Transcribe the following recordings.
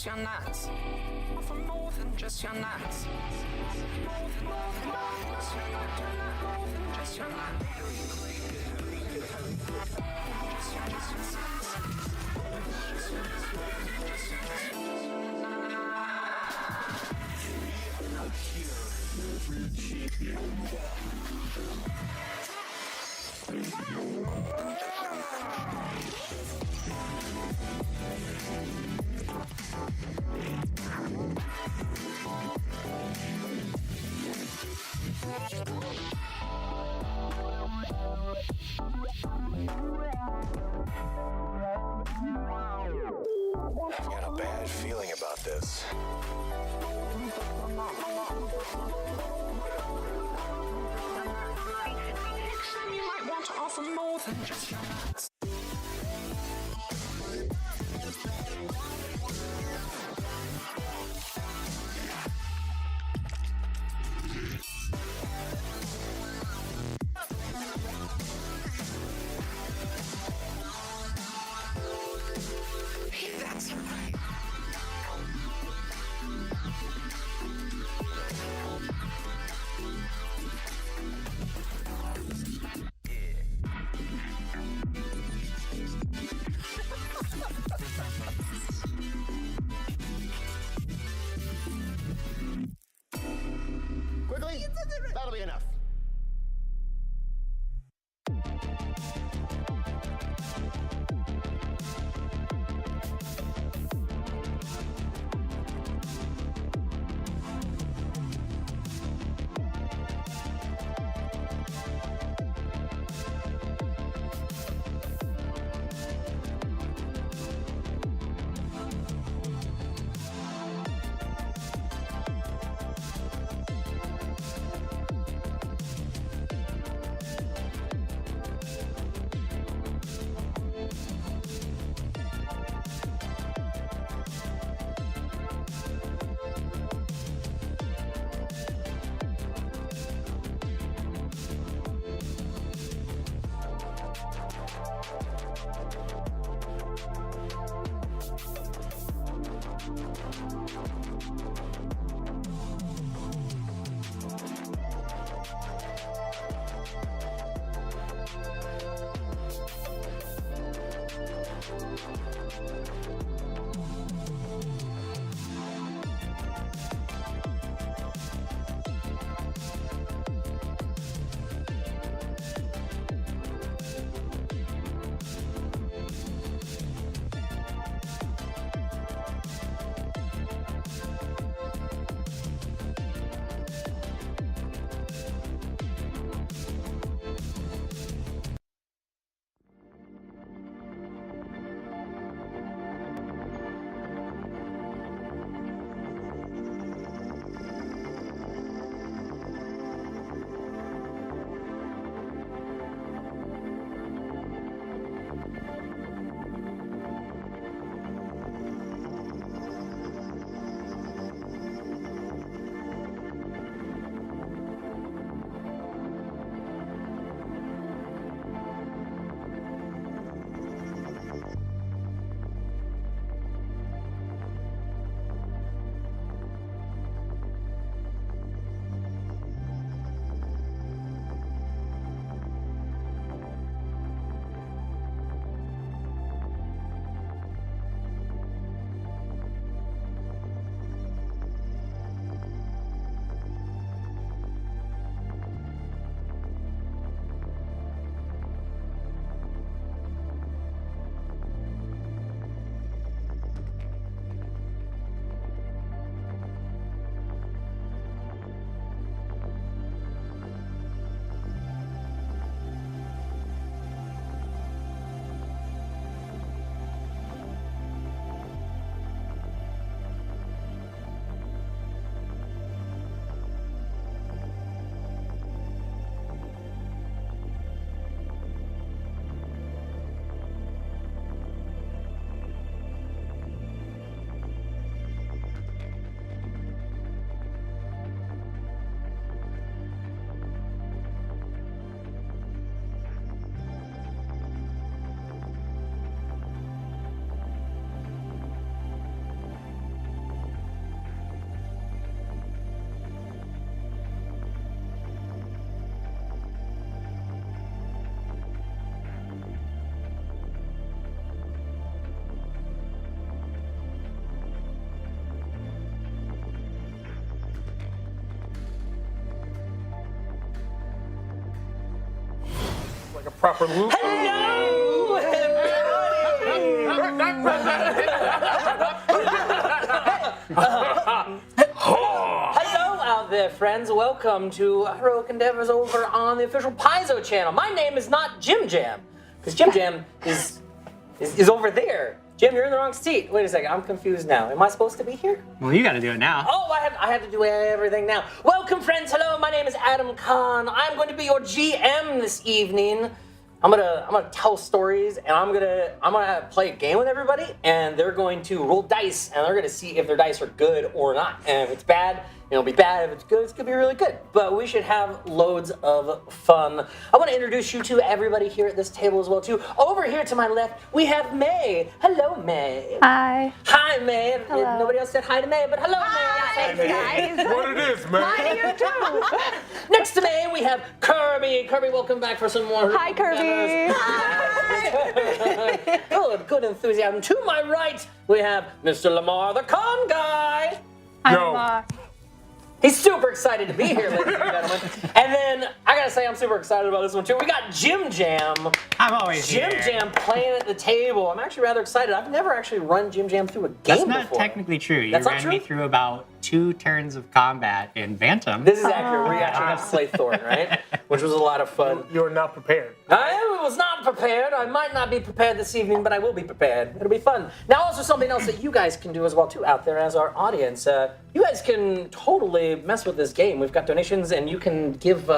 Your nuts. Offer more than just your nuts. More than just your nuts. More than just your nuts. Got a bad feeling about this. You might want to offer more than just your nuts. That's right. Quickly, that'll be enough. proper loop. Hello, Hello out there, friends. Welcome to Heroic Endeavors over on the official Paizo channel. My name is not Jim Jam, because Jim Jam is over there. Jim, you're in the wrong seat. Wait a second, I'm confused now. Am I supposed to be here? Well, you got to do it now. Oh, I have to do everything now. Welcome, friends. Hello, my name is Adam Conn. I'm going to be your GM this evening. I'm gonna tell stories, and I'm gonna play a game with everybody, and they're going to roll dice, and they're gonna see if their dice are good or not. And if it's bad, it'll be bad. If it's good, it's gonna be really good. But we should have loads of fun. I want to introduce you to everybody here at this table as well too. Over here to my left, we have May. Hello, May. Hi. Hi, May. Hello. Nobody else said hi to May, but hello, Hi, May. guys. What it is, man? Hi to you too. Next to May, we have Kirby. Kirby, welcome back for some more. Hi, Kirby. Good enthusiasm. To my right, we have Mr. Lemar, the Conn guy. Hi, Yo. Lemar. He's super excited to be here, ladies and gentlemen. And then, I gotta say, I'm super excited about this one too. We got Jim Jam. I'm always Jim here. Jam playing at the table. I'm actually rather excited. I've never actually run Jim Jam through a game That's not before. technically true. You That's not ran true? me through about 2 turns of combat in Bantam. This is accurate. We actually have Slaythorn, right? Which was a lot of fun. You're not prepared. I was not prepared. I might not be prepared this evening, but I will be prepared. It'll be fun. Now, also something else that you guys can do as well too out there as our audience. You guys can totally mess with this game. We've got donations, and you can give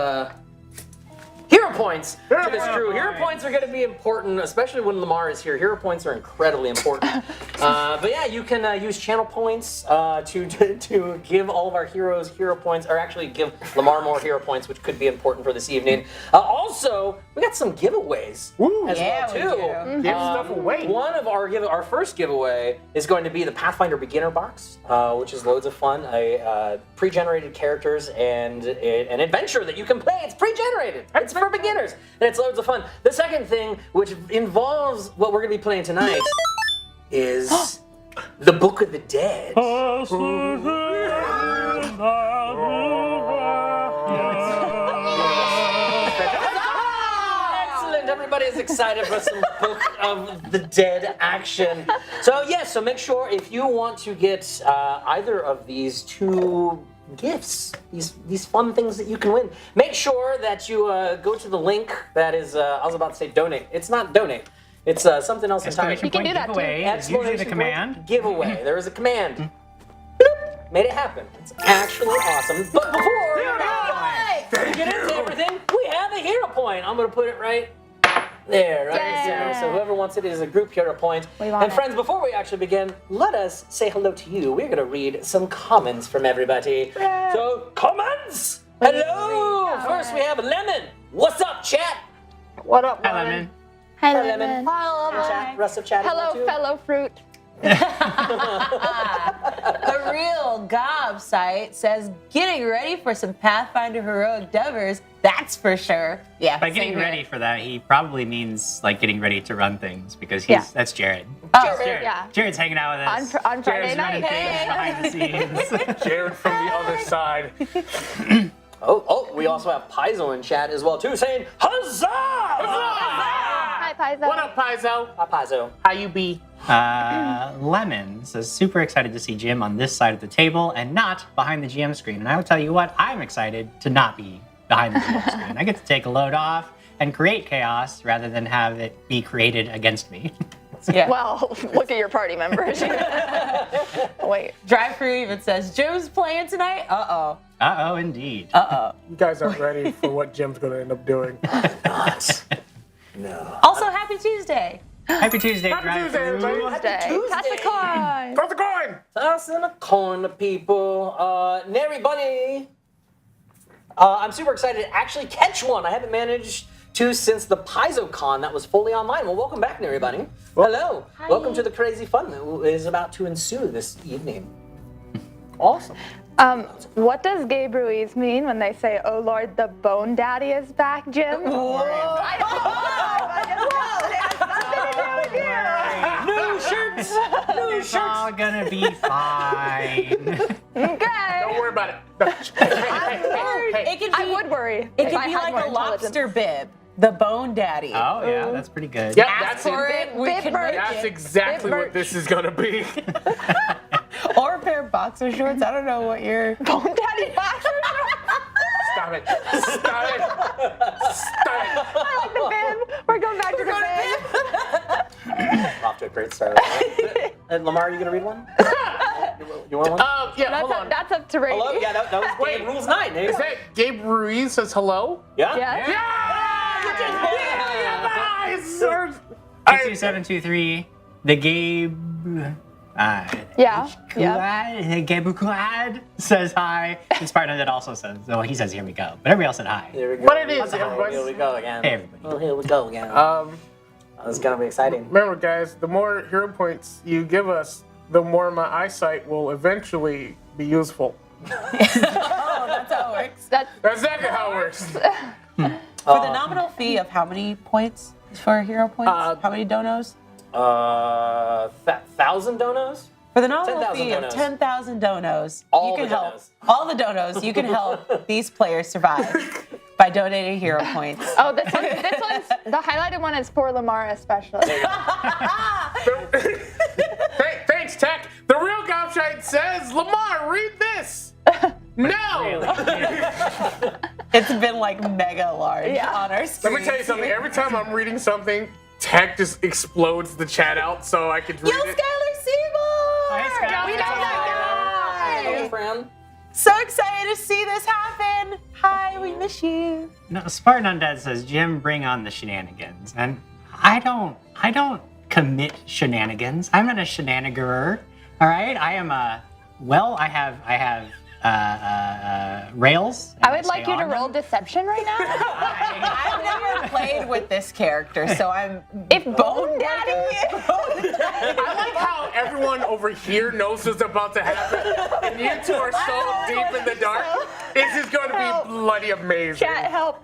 hero points to this crew. Hero points are going to be important, especially when Lemar is here. Hero points are incredibly important. But yeah, you can use channel points to give all of our heroes hero points, or actually give Lemar more hero points, which could be important for this evening. Also, we got some giveaways as well too. Give stuff away. One of our first giveaway is going to be the Pathfinder beginner box, which is loads of fun. Pre-generated characters and an adventure that you can play. It's pre-generated. It's for beginners, and it's loads of fun. The second thing, which involves what we're going to be playing tonight, is the Book of the Dead. Excellent. Everybody is excited for some Book of the Dead action. So yes, so make sure if you want to get either of these 2 gifts, these fun things that you can win, make sure that you go to the link that is, I was about to say donate. It's not donate. It's something else entirely. Exclamation You can point do that too. giveaway is usually the Exclamation command. point giveaway. There is a command. Bloop. Made it happen. It's actually awesome. But before we get into everything, we have a hero point. I'm going to put it right there, right in the center. So whoever wants it is a group hero point. We want And it. friends, before we actually begin, let us say hello to you. We're going to read some comments from everybody. So, comments! Hello! First we have Lemon. What's up, chat? What up, Hi, Lemon. Hi, Lemon. Lemon. Chat, rest of chat. Hello, fellow fruit. A real gob site says, getting ready for some Pathfinder heroic endeavors, that's for sure. Yeah. By same getting here. ready for that, he probably means like getting ready to run things because that's Jared. Oh, Jared. yeah. Jared's hanging out with us. On Friday Jared's night. running things behind the scenes. Jared from the other side. Oh, we also have Paizo in chat as well too, saying huzzah! Hi, Paizo. What up, Paizo? Hi, Paizo. How you be? Lemon says, super excited to see Jim on this side of the table and not behind the GM screen. And I will tell you what, I'm excited to not be behind the GM screen. I get to take a load off and create chaos rather than have it be created against me. Yeah. Well, look at your party members. Wait. Drive through even says, Jim's playing tonight? Uh-oh. Uh-oh, indeed. Uh-oh. You guys aren't ready for what Jim's going to end up doing. Not. No. Also, happy Tuesday. Happy Tuesday, Happy drive Tuesday, through. everybody. Tuesday. Tuesday. Toss a coin. Toss the coin! Tossing a coin to people. Nary Bunny. I'm super excited to actually catch one. I haven't managed to since the Paizo Con that was fully online. Well, welcome back, Nary Bunny. Hello. Hi. Welcome to the crazy fun that is about to ensue this evening. Awesome. What does Gay Ruiz mean when they say, "Oh Lord, the Bone Daddy is back, Jim"? I don't know. New shirts. New It's all shirts. gonna be fine. Okay. Don't worry about it. It could be, I would worry. It if could I be had like more a intelligence. lobster bib the Bone Daddy. Oh yeah, that's pretty good. Yep, Ask that's for it. it, we Bit can merch. make That's it. exactly Bit what merch. this is gonna be. Or a pair of boxer shorts. I don't know what you're. Bone Daddy boxers. Stop it. Stop it. Stop it. I like the bib. We're going back to the bib. Off to a great start. And Lemar, are you gonna read one? You want one? Yeah, hold on. That's up to Ray. Hello? Yeah, that was Wait. Game Rules 9. There you Is go. that Gabe Ruiz says hello? Yeah? Yeah. Yeah! Nice! 22723. The Gabe. Yeah. Gabe says hi. Inspired that also says. Well, he says here we go, but everybody else said hi. There we go. What it is, everybody. Here we go again. Hey everybody. Oh, here we go again. It's gonna be exciting. Remember, guys, the more hero points you give us, the more my eyesight will eventually be useful. Oh, that's how it works. That's exactly how it works. For the nominal fee of how many points for hero points? How many donos? 1,000 donos? For the nominal 10,000 fee of donos. 10,000 donos, All you can the help donos. all the donos. You can help these players survive by donating hero points. Oh, this one's the highlighted one is for Lemar especially. Thanks, Tech. The real Gobshite says, Lemar, read this. No. It's been like mega large on our Let screen. me tell you something. Every time I'm reading something, Tech just explodes the chat out so I can read Yo, it. Skylar Seymour! Hi, Skylar. We know that Hey, guy! friend. So excited to see this happen. Hi, we miss you. No, Spartan Undead says, Jim, bring on the shenanigans. And I don't commit shenanigans. I'm not a shenanigerer. All right? I am a, well, I have rails. and I would like stay you to on roll them. deception right now. I've never played with this character, so I'm If Bone Daddy. I like how everyone over here knows what's about to happen, and you two are so deep in the dark. This is going to be bloody amazing. Chat help.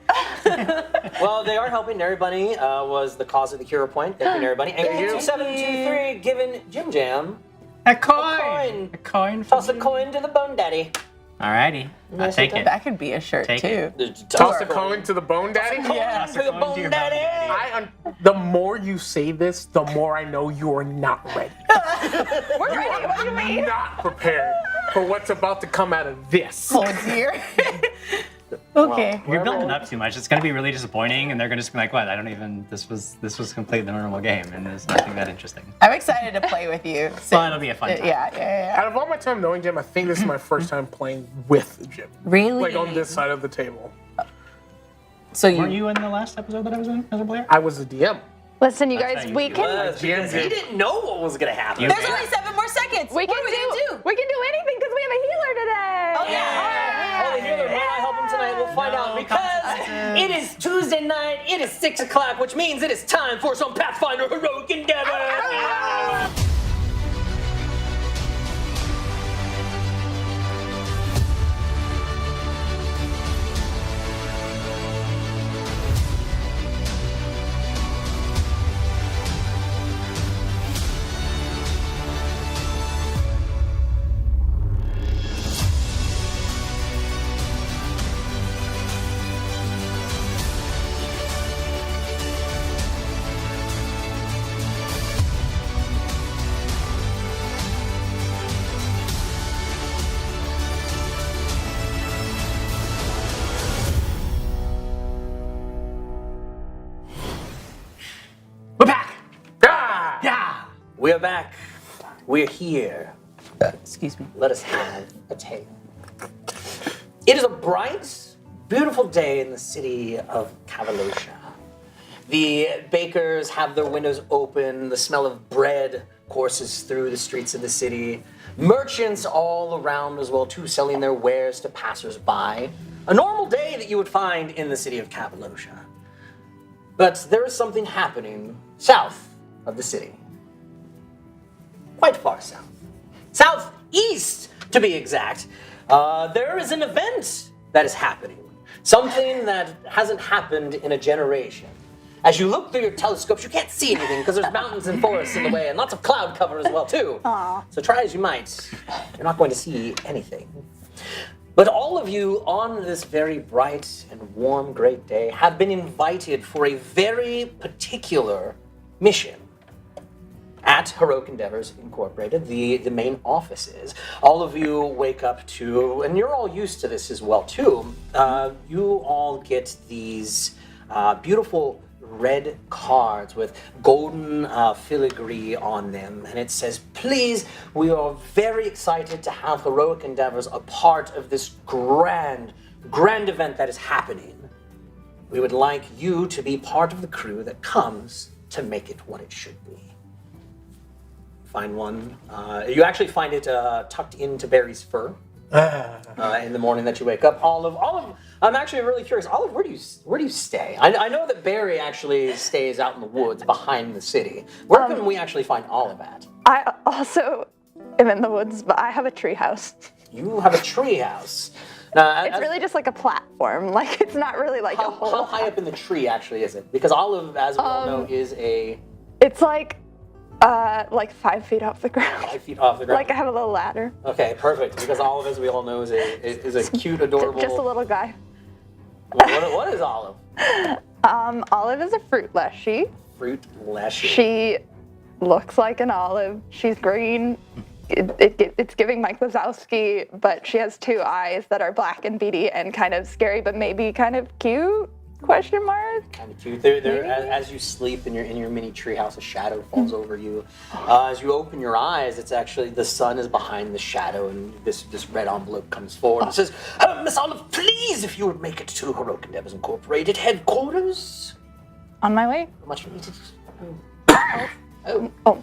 Well, they are helping. Nary Bunny was the cause of the hero point. Thank you, Nary Bunny. And Thank you. 2723 giving Jim Jam. A coin. A coin. A coin. for Toss a Jim. coin to the Bone Daddy. Alrighty. I'll Yes, take it it. That could be a shirt Take too. it. Toss a coin to the Bone Daddy? Yeah. To the Bone to your Daddy. Bone The more you say this, the more I know you are not ready. We're ready. What do you mean? Not prepared for what's about to come out of this. Oh dear. Okay. You're building up too much. It's gonna be really disappointing, and they're gonna just be like, "What? I don't even. This was completely the normal game, and there's nothing that interesting." I'm excited to play with you. Well, it'll be a fun time. Yeah. Out of all my time knowing Jim, I think this is my first time playing with Jim. Really? Like on this side of the table. So Weren't you in the last episode that I was in as a player? I was a DM. Listen, you That's guys, how you we do can Because he didn't know what was gonna happen. You- There's only 7 more seconds. we what can are we gonna do? We can do anything because we have a healer today. Oh, yeah. Oh, the healer might not help him tonight. We'll find out because it is Tuesday night. It is 6 o'clock, which means it is time for some Pathfinder heroic endeavor. We're back. Ah! Yeah. We're back. We're here. Excuse me. Let us have a tale. It is a bright, beautiful day in the city of Kavalosha. The bakers have their windows open. The smell of bread courses through the streets of the city. Merchants all around as well too, selling their wares to passers-by. A normal day that you would find in the city of Kavalosha. But there is something happening south of the city. Quite far south. Southeast, to be exact. There is an event that is happening. Something that hasn't happened in a generation. As you look through your telescopes, you can't see anything because there's mountains and forests in the way and lots of cloud cover as well too. Aw. So try as you might, you're not going to see anything. But all of you on this very bright and warm, great day have been invited for a very particular mission at Heroic Endeavors Incorporated, the main offices. All of you wake up to, and you're all used to this as well too, you all get these beautiful red cards with golden filigree on them, and it says, please, we are very excited to have Heroic Endeavors a part of this grand event that is happening. We would like you to be part of the crew that comes to make it what it should be. Find one. You actually find it tucked into Barry's fur in the morning that you wake up. Olive, I'm actually really curious. Olive, where do you stay? I know that Barry actually stays out in the woods behind the city. Where can we actually find Olive at? I also am in the woods, but I have a tree house. You have a tree house. It's really just like a platform. Like, it's not really like a whole... How high up in the tree actually is it? Because Olive, as we all know, is a... It's like 5 feet off the ground. 5 feet off the ground. Like I have a little ladder. Okay, perfect. Because Olive, as we all know, is a cute, adorable... Just a little guy. What is Olive? Olive is a fruit leshy. Fruit leshy. She looks like an olive. She's green. It's giving Mike Wazowski, but she has 2 eyes that are black and beady and kind of scary, but maybe kind of cute? Question mark? Kind of cute. As you sleep in your mini treehouse, a shadow falls over you. As you open your eyes, it's actually the sun is behind the shadow, and this red envelope comes forward and says, Miss Olive, please, if you would make it to Heroic Endeavors Incorporated headquarters. On my way. How much needed? Oh.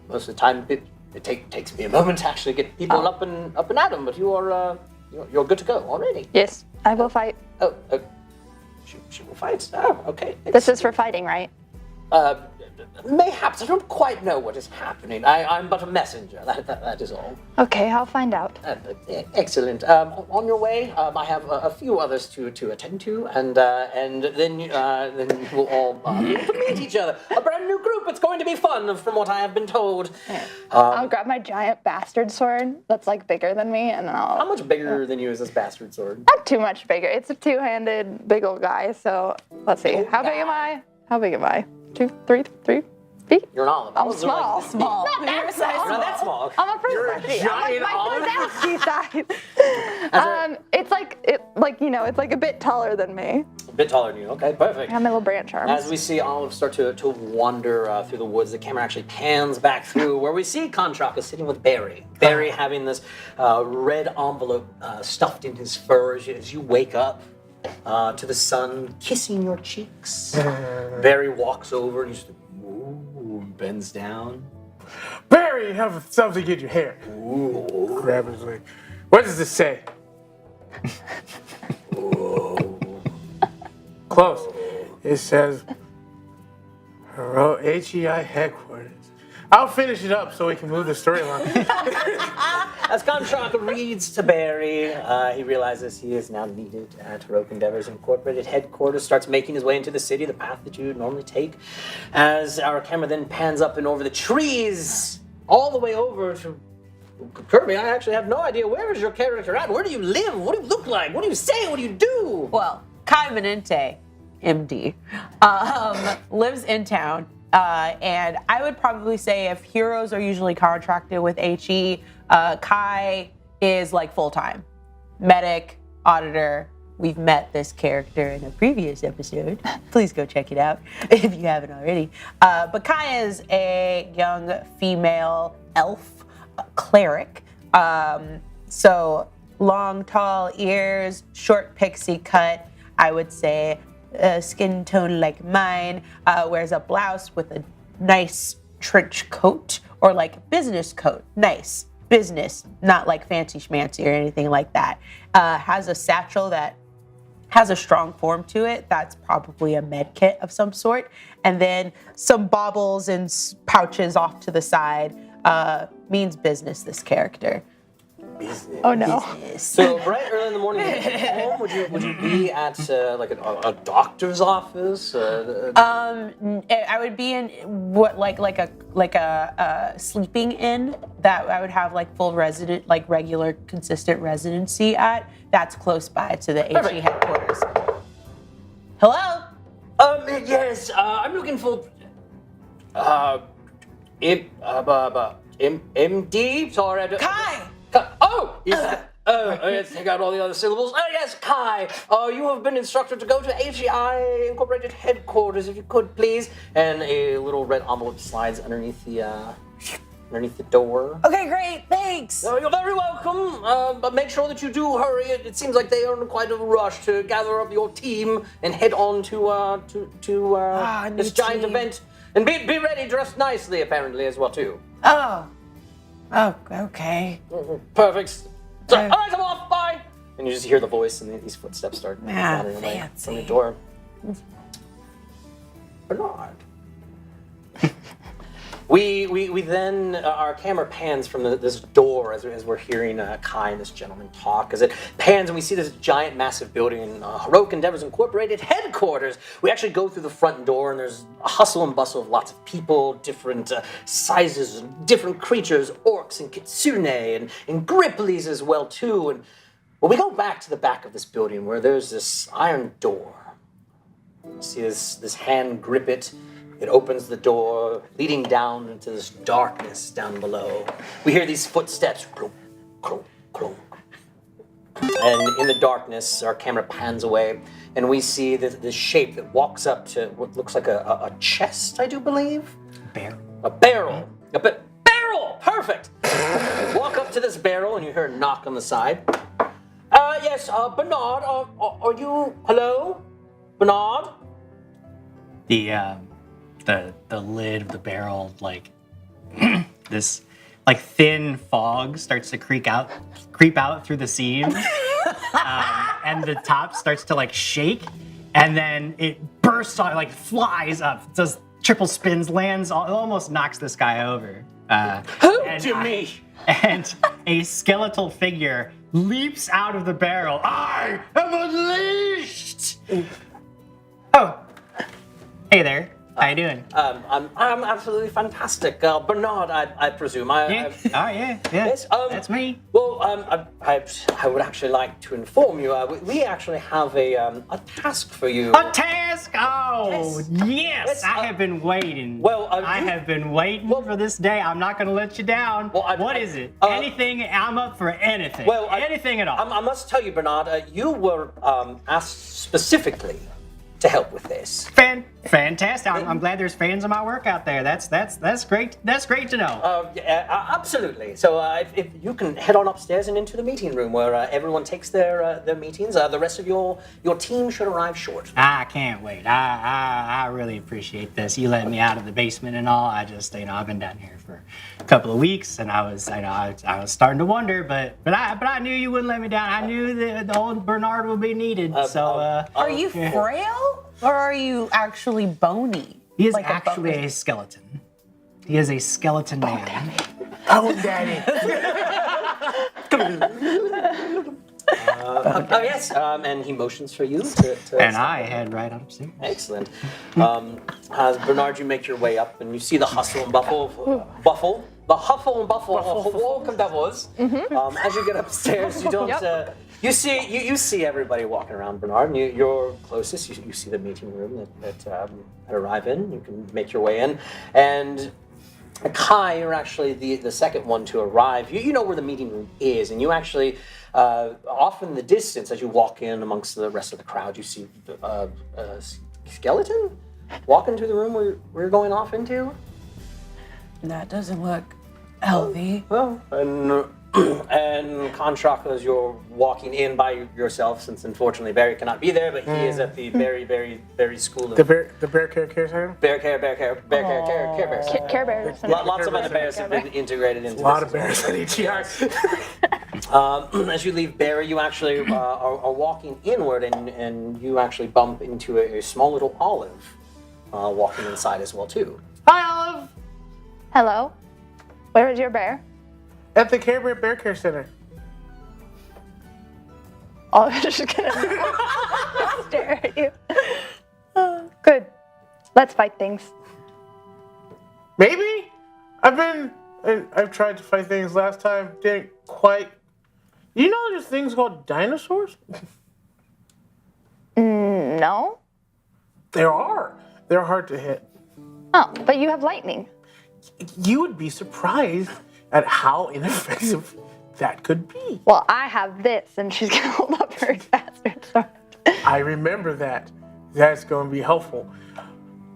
Most of the time, it takes me a moment to actually get people up and at 'em, but you're good to go already. Yes, I will fight. She will fight. Oh, okay. This is for fighting, right? Mayhaps. I don't quite know what is happening. I'm but a messenger. That is all. Okay, I'll find out. Excellent. On your way, I have a few others to attend to, and then we'll all be able to meet each other. A brand new group. It's going to be fun, from what I have been told. I'll grab my giant bastard sword that's like bigger than me, and then How much bigger than you is this bastard sword? Not too much bigger. It's a 2-handed big old guy. So let's see. How big am I? 2, 3 feet? You're an olive. I'm Olives are small. like this big. Small. Not that small. You're not that small. I'm a fruit You're a leshy. giant I'm olive? like size. It's like a bit taller than me. A bit taller than you. Okay, perfect. I have my little branch arms. As we see Olive start to wander through the woods, the camera actually pans back through where we see Contraka sitting with Barry. Barry having this red envelope stuffed in his fur as you wake up to the sun kissing your cheeks. Barry walks over and he's bends down. Barry, have something in your hair. Grab his leg. What does this say? Close. It says HEI headquarters. I'll finish it up so we can move the storyline. As Contraka reads to Barry, he realizes he is now needed at Heroic Endeavors Incorporated headquarters, starts making his way into the city, the path that you would normally take. As our camera then pans up and over the trees, all the way over to Kirby. I actually have no idea. Where is your character at? Where do you live? What do you look like? What do you say? What do you do? Well, Kai Venente, MD, lives in town. And I would probably say if heroes are usually contracted with HE, Kai is like full-time. Medic, auditor. We've met this character in a previous episode. Please go check it out if you haven't already. But Kai is a young female elf cleric. So long, tall ears, short pixie cut, I would say. Skin tone like mine, wears a blouse with a nice trench coat or like business coat. Nice business, not like fancy schmancy or anything like that. Has a satchel that has a strong form to it. That's probably a med kit of some sort. And then some baubles and pouches off to the side. Means business, this character. business. Oh no. So bright early in the morning, home, would you be at like a doctor's office? I would be in what like a sleeping inn that I would have like full resident, like regular consistent residency at. That's close by to the HE headquarters. Hello. Yes. I'm looking for. MD. Sorry. Kai. Oh. Yes. Yes, take out all the other syllables. Yes, Kai. You have been instructed to go to HEI Incorporated headquarters, if you could, please. And a little red envelope slides underneath the door. Okay, great. Thanks. You're very welcome. But make sure that you do hurry. It seems like they are in quite a rush to gather up your team and head on to this giant team. event. And be ready, dressed nicely, apparently, as well, too. Oh, okay. Perfect. So, all right, I'm off. Bye. And you just hear the voice, and these footsteps start wandering away fancy. from the door. Bernard. We then our camera pans from this door as we're hearing Kai and this gentleman talk. As it pans and we see this giant, massive building, Heroic Endeavors Incorporated headquarters. We actually go through the front door and there's a hustle and bustle of lots of people, different sizes, different creatures, orcs and kitsune and gripplies as well too. And well, we go back to the back of this building where there's this iron door. You see this hand grip it. It opens the door, leading down into this darkness down below. We hear these footsteps, clunk, clunk, clunk. And in the darkness, our camera pans away, and we see this shape that walks up to what looks like a chest, I do believe? Barrel. A barrel. Barrel! Perfect! Walk up to this barrel, and you hear a knock on the side. Yes, Bernard, are you... Hello? Bernard? The lid of the barrel, like this like thin fog starts to creep out through the seams, and the top starts to like shake, and then it bursts on, like flies up, does triple spins, lands, almost knocks this guy over. And a skeletal figure leaps out of the barrel. I am unleashed. Oh, hey there. How you doing? I'm absolutely fantastic. Bernard, I presume. Yeah. Yes, that's me. Well, I would actually like to inform you. We actually have a task for you. A task? Oh, yes. I have been waiting. Well, I have been waiting for this day. I'm not going to let you down. Well, what is it? Anything? I'm up for anything. Well, anything at all. I must tell you, Bernard, you were asked specifically to help with this. Fantastic! I'm glad there's fans of my work out there. That's great. That's great to know. Absolutely. So if you can head on upstairs and into the meeting room where everyone takes their meetings. The rest of your team should arrive shortly. I can't wait. I really appreciate this. You letting me out of the basement and all. I just I've been down here for a couple of weeks and I was starting to wonder, but I knew you wouldn't let me down. I knew that the old Bernard would be needed. Are you frail or are you actually bony? He is like actually a skeleton. He is a skeleton man. Oh, daddy. Yes, and he motions for you to and I head right upstairs. Excellent. As Bernard, you make your way up, and you see the hustle and buffle. The huffle and buffle of Heroic Endeavors. As you get upstairs, you don't. You see everybody walking around, Bernard, and you're closest. You see the meeting room that arrive in. You can make your way in, and Kai, you're actually the second one to arrive. You know where the meeting room is, and you actually, off in the distance, as you walk in amongst the rest of the crowd, you see a skeleton walk into the room where you're going off into. That doesn't look healthy. Well, and Conn, as you're walking in by yourself, since unfortunately Barry cannot be there, but he is at the very school of The bear care center? Care Bears. Care Bears. Lots of other bears have been integrated into A lot this of bears at ETR. As you leave Barry, you actually are walking inward, and you actually bump into a small little Olive walking inside as well too. Hi, Olive. Hello? Where is your bear? At the Care Bear Bear Care Center. All of it is just gonna stare at you. Good. Let's fight things. Maybe? I've tried to fight things last time. Didn't quite. You know there's things called dinosaurs? No? There are. They're hard to hit. Oh, but you have lightning. You would be surprised at how ineffective that could be. Well, I have this, and she's gonna hold up her bastard sword. I remember that. That's going to be helpful.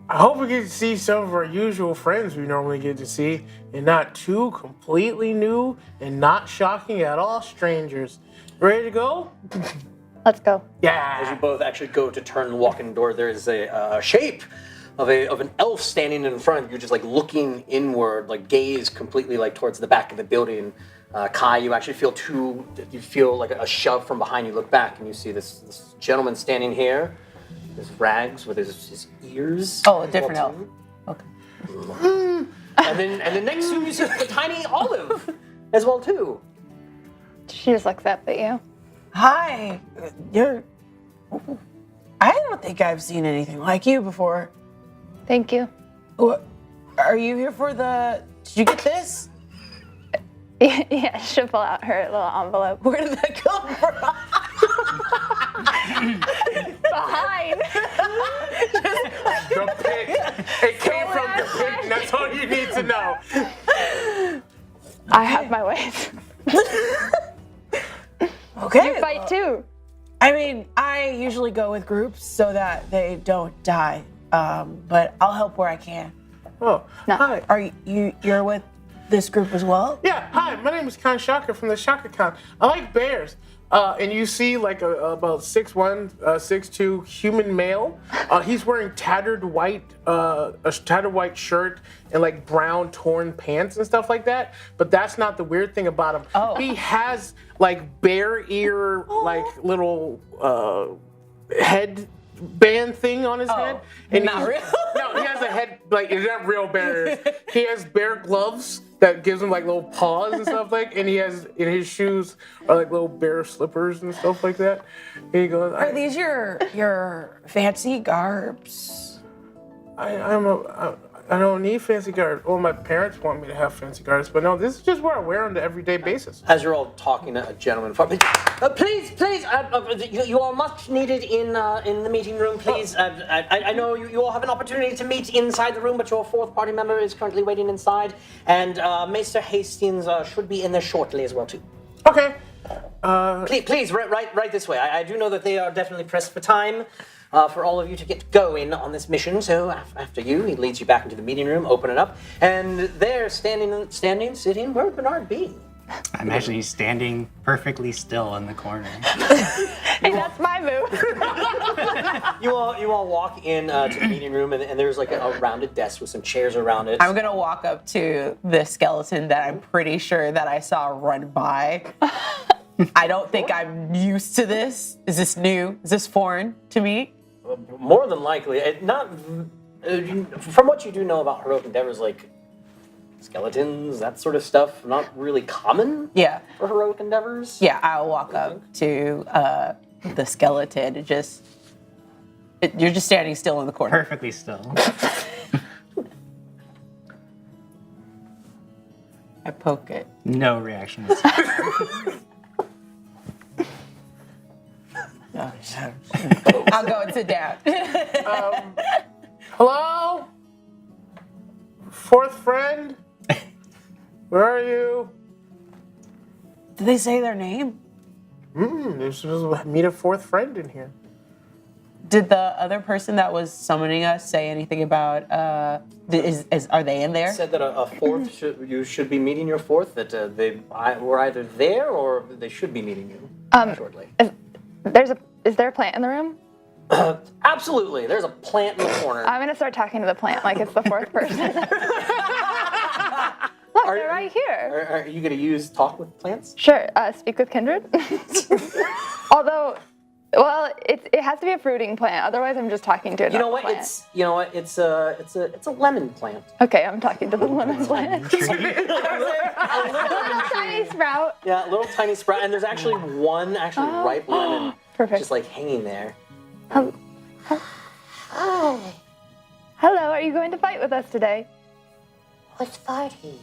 I hope we get to see some of our usual friends we normally get to see, and not two completely new and not shocking at all strangers. Ready to go? Let's go. As you Yeah. both actually go to turn and walk in the door, there is a shape of an elf standing in front of you, just like looking inward, like gaze completely like towards the back of the building. Kai, you actually feel like a shove from behind you. Look back and you see this gentleman standing here, his rags with his ears. Oh, a different elf. too. Okay. And then next to you see the tiny Olive as well too. She just looks up at you. Hi. I don't think I've seen anything like you before. Thank you. What? Are you here for the? Did you get this? Yeah, she'll pull out her little envelope. Where did that come from? Behind. The pig. It came from the pig, and that's all you need to know. I have my ways. Okay. You fight too. I mean, I usually go with groups so that they don't die. But I'll help where I can. Oh, No. hi. Are you're with this group as well? Yeah, hi, my name is Conn Shaka from the Shaka Con. I like bears. And you see like about 6'1", 6'2" human male. He's wearing tattered white shirt and like brown torn pants and stuff like that. But that's not the weird thing about him. Oh. He has like bear ear, like little head band thing on his head. And not real? No, he has a head, like, it's not real bear. He has bear gloves that gives him like little paws and stuff like, and he has, in his shoes are like little bear slippers and stuff like that. And he goes, Are these your fancy garbs? I don't need fancy guards. Well, my parents want me to have fancy guards, but no, this is just what I wear on an everyday basis. As you're all talking to a gentleman, please, you are much needed in the meeting room. Please, I know you all have an opportunity to meet inside the room, but your fourth party member is currently waiting inside, and Maester Hastings should be in there shortly as well too. Okay. Please, right this way. I do know that they are definitely pressed for time. For all of you to get going on this mission. So after you, he leads you back into the meeting room, open it up, and there, sitting, where would Bernard be? I'm actually standing perfectly still in the corner. Hey, that's my move. You all walk in to the meeting room, and there's like a rounded desk with some chairs around it. I'm gonna walk up to the skeleton that I'm pretty sure that I saw run by. I don't think I'm used to this. Is this new? Is this foreign to me? More than likely, from what you do know about heroic endeavors, like skeletons, that sort of stuff, not really common. Yeah. For heroic endeavors. Yeah, I'll walk up to the skeleton and you're just standing still in the corner. Perfectly still. I poke it. No reaction. I'll go and sit down. Hello? Fourth friend? Where are you? Did they say their name? This was meet a fourth friend in here. Did the other person that was summoning us say anything about? Are they in there? Said that a fourth you should be meeting your fourth. That they were either there or they should be meeting you shortly. Is there a plant in the room? Absolutely, there's a plant in the corner. I'm gonna start talking to the plant like it's the fourth person. Look, they're right here. Are you going to talk with plants? Sure. Speak with kindred. Although, well, it has to be a fruiting plant. Otherwise, I'm just talking to another plant. It's a lemon plant. Okay, I'm talking to the lemon plant. A little Tiny sprout. Yeah, a little tiny sprout, and there's actually one ripe lemon, Perfect. just like hanging there. Hi. Hello, are you going to fight with us today? What's fighting?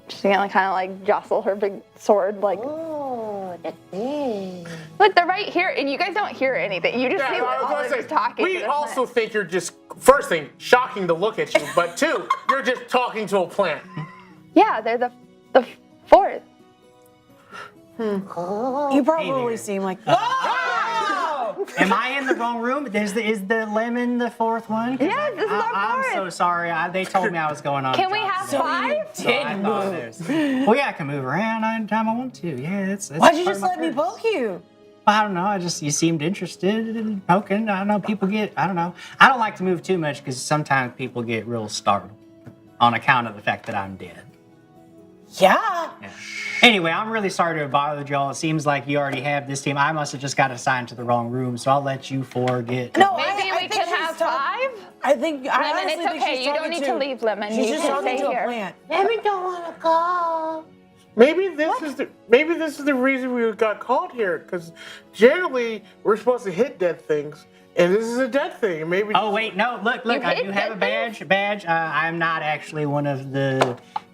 She's gonna kind of like jostle her big sword, like. Oh, that's big. Look, they're right here, and you guys don't hear anything. You just see I was all gonna of say, us talking. we to the also plant. think you're just, first thing, shocking to look at you, but two, you're just talking to a plant. Yeah, they're the fourth. You probably seem like. Am I in the wrong room? Is the lemon the fourth one? 'Cause Yes, this is our I'm fourth. so sorry. They told me I was going on. Can we have five? Well, yeah, I can move around anytime I want to. Yeah, it's Why'd you part just of my let me curse. poke you? I don't know. You seemed interested in poking. I don't know. I don't know. I don't like to move too much because sometimes people get real startled on account of the fact that I'm dead. Yeah. Yeah. Anyway, I'm really sorry to have bothered y'all. It seems like you already have this team. I must have just got assigned to the wrong room, so I'll let you four get. No, Maybe we think can she's have talking- 5. I think. I Lemon, honestly it's think okay. she's You don't talking need to leave, Lemon. She's You just can talking stay to a here. plant. Lemon don't want to go. Maybe this is the reason we got called here, because generally we're supposed to hit dead things, and this is a dead thing. And maybe. Oh wait, no! Look! You I hit do have a dead badge. I'm not actually one of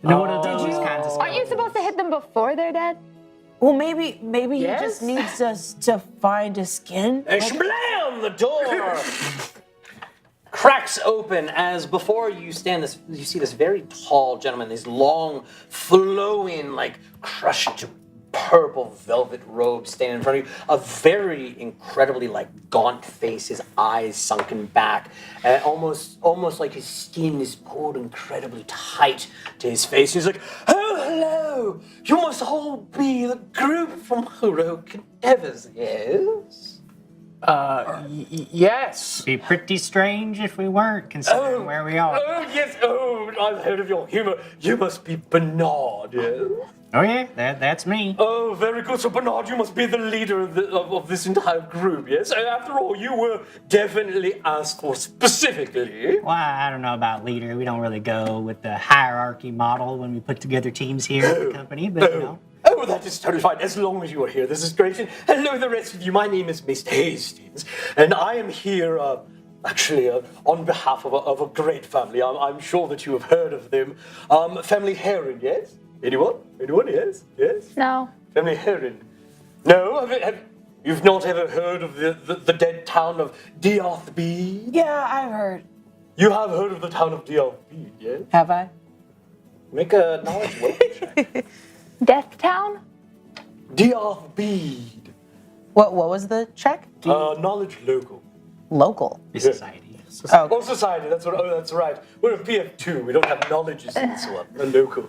one of those kinds of. Aren't you supposed to hit them before they're dead? Well, maybe he Yes? just needs us to find a skin. And shablam! The door cracks open as before you see this very tall gentleman, these long, flowing, like crushed purple velvet robe standing in front of you. A very incredibly like gaunt face, his eyes sunken back, and almost like his skin is pulled incredibly tight to his face. He's like, "Oh, hello! You must all be the group from Heroic Endeavors, yes?" Yes. Be pretty strange if we weren't, considering where we are. Oh, yes. Oh, I've heard of your humor. You must be Bernard, yes? Oh yeah, that's me. Oh, very good. So, Bernard, you must be the leader of this entire group, yes? After all, you were definitely asked for specifically. Well, I don't know about leader. We don't really go with the hierarchy model when we put together teams here at the company, but you know. Oh, that is totally fine. As long as you are here, this is great. And hello, the rest of you. My name is Mr. Hastings, and I am here, actually, on behalf of a great family. I'm sure that you have heard of them. Family Heron, yes? Anyone? Anyone? Yes? Yes? No. Family Heron. No? You've not ever heard of the dead town of Diathbeed? Yeah, I've heard. You have heard of the town of Diathbeed, yes? Have I? Make a knowledge roll check. Death Town? Diathbeed. What was the check? Knowledge local. Local. The society. Oh, Oh, society, that's right. We're a PF2, we don't have knowledges in this one. A local.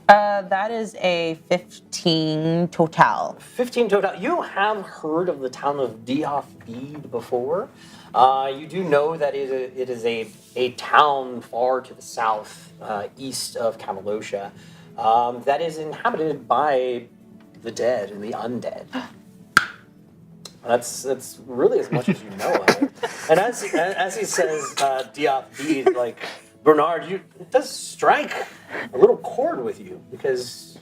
that is a 15 total. 15 total. You have heard of the town of Diathbeed before. You do know that it is a town far to the south, east of Camalosha, that is inhabited by the dead and the undead. That's really as much as you know of it. And as he says, Diathbeed, like, Bernard, it does strike a little chord with you, because...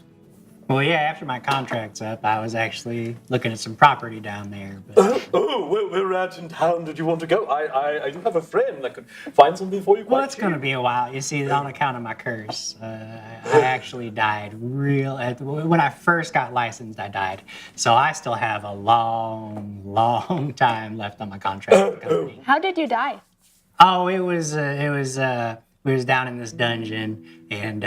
Well, yeah, after my contract's up, I was actually looking at some property down there. But where at in town did you want to go? I do have a friend that could find something for you. well, it's going to be a while. You see, on account of my curse, I actually died when I first got licensed, I died. So I still have a long time left on my contract with the company. How did you die? Oh, we was down in this dungeon, and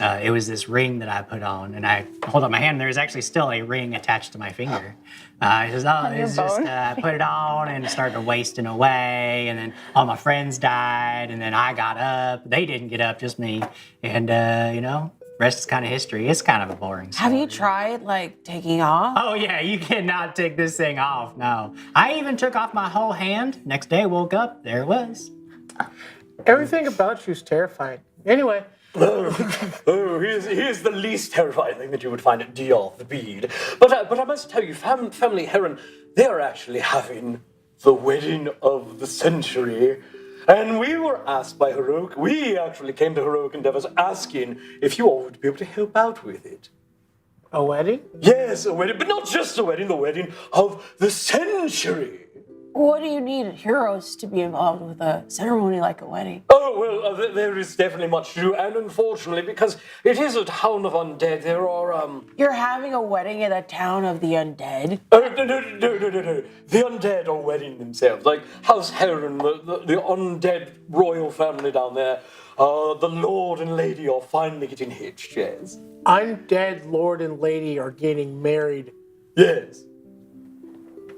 it was this ring that I put on, and I hold up my hand. There's actually still a ring attached to my finger. He says, "Oh, it's just I put it on, and it started wasting away, and then all my friends died, and then I got up. They didn't get up, just me, and rest is kind of history. It's kind of a boring story. Have you tried like taking off? Oh yeah, you cannot take this thing off. No, I even took off my whole hand. Next day, woke up, there it was. Everything about you is terrifying. Anyway, He is the least terrifying thing that you would find at Dior the Bead. But I must tell you, Family Heron, they are actually having the wedding of the century. And we were asked by Heroic, we actually came to Heroic Endeavors asking if you all would be able to help out with it. A wedding? Yes, a wedding, but not just a wedding, the wedding of the century. What do you need heroes to be involved with a ceremony like a wedding? Oh, well, there is definitely much to do, and unfortunately, because it is a town of undead, there are, You're having a wedding in a town of the undead? No. The undead are wedding themselves. Like House Heron, the undead royal family down there, the lord and lady are finally getting hitched, yes. Undead lord and lady are getting married Yes.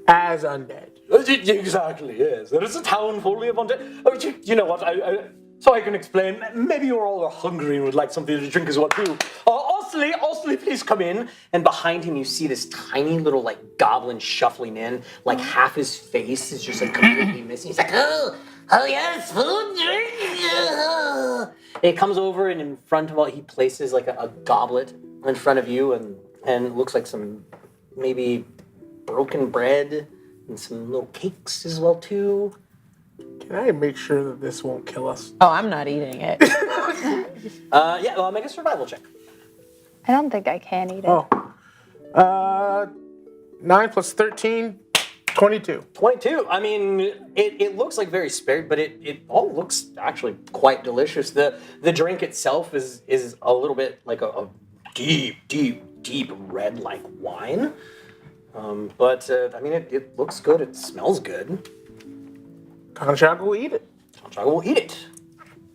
as undead. Exactly, yes. There is a town fully of undead. Oh, you know what, so I can explain. Maybe you're all hungry and would like something to drink as well, too. Osley, please come in. And behind him, you see this tiny little, like, goblin shuffling in. Like, half his face is just, like, completely missing. He's like, Oh yes, food, drink. It comes over and in front of all, he places like a goblet in front of you and it looks like some maybe broken bread and some little cakes as well too. Can I make sure that this won't kill us? Oh, I'm not eating it. Yeah, well, make a survival check. I don't think I can eat it. Oh. 9 plus 13, 22. 22. I mean, it looks like very spared, but it all looks actually quite delicious. The drink itself is a little bit like a deep red like wine. But I mean, it looks good. It smells good. Conchag will eat it. Conchag will eat it.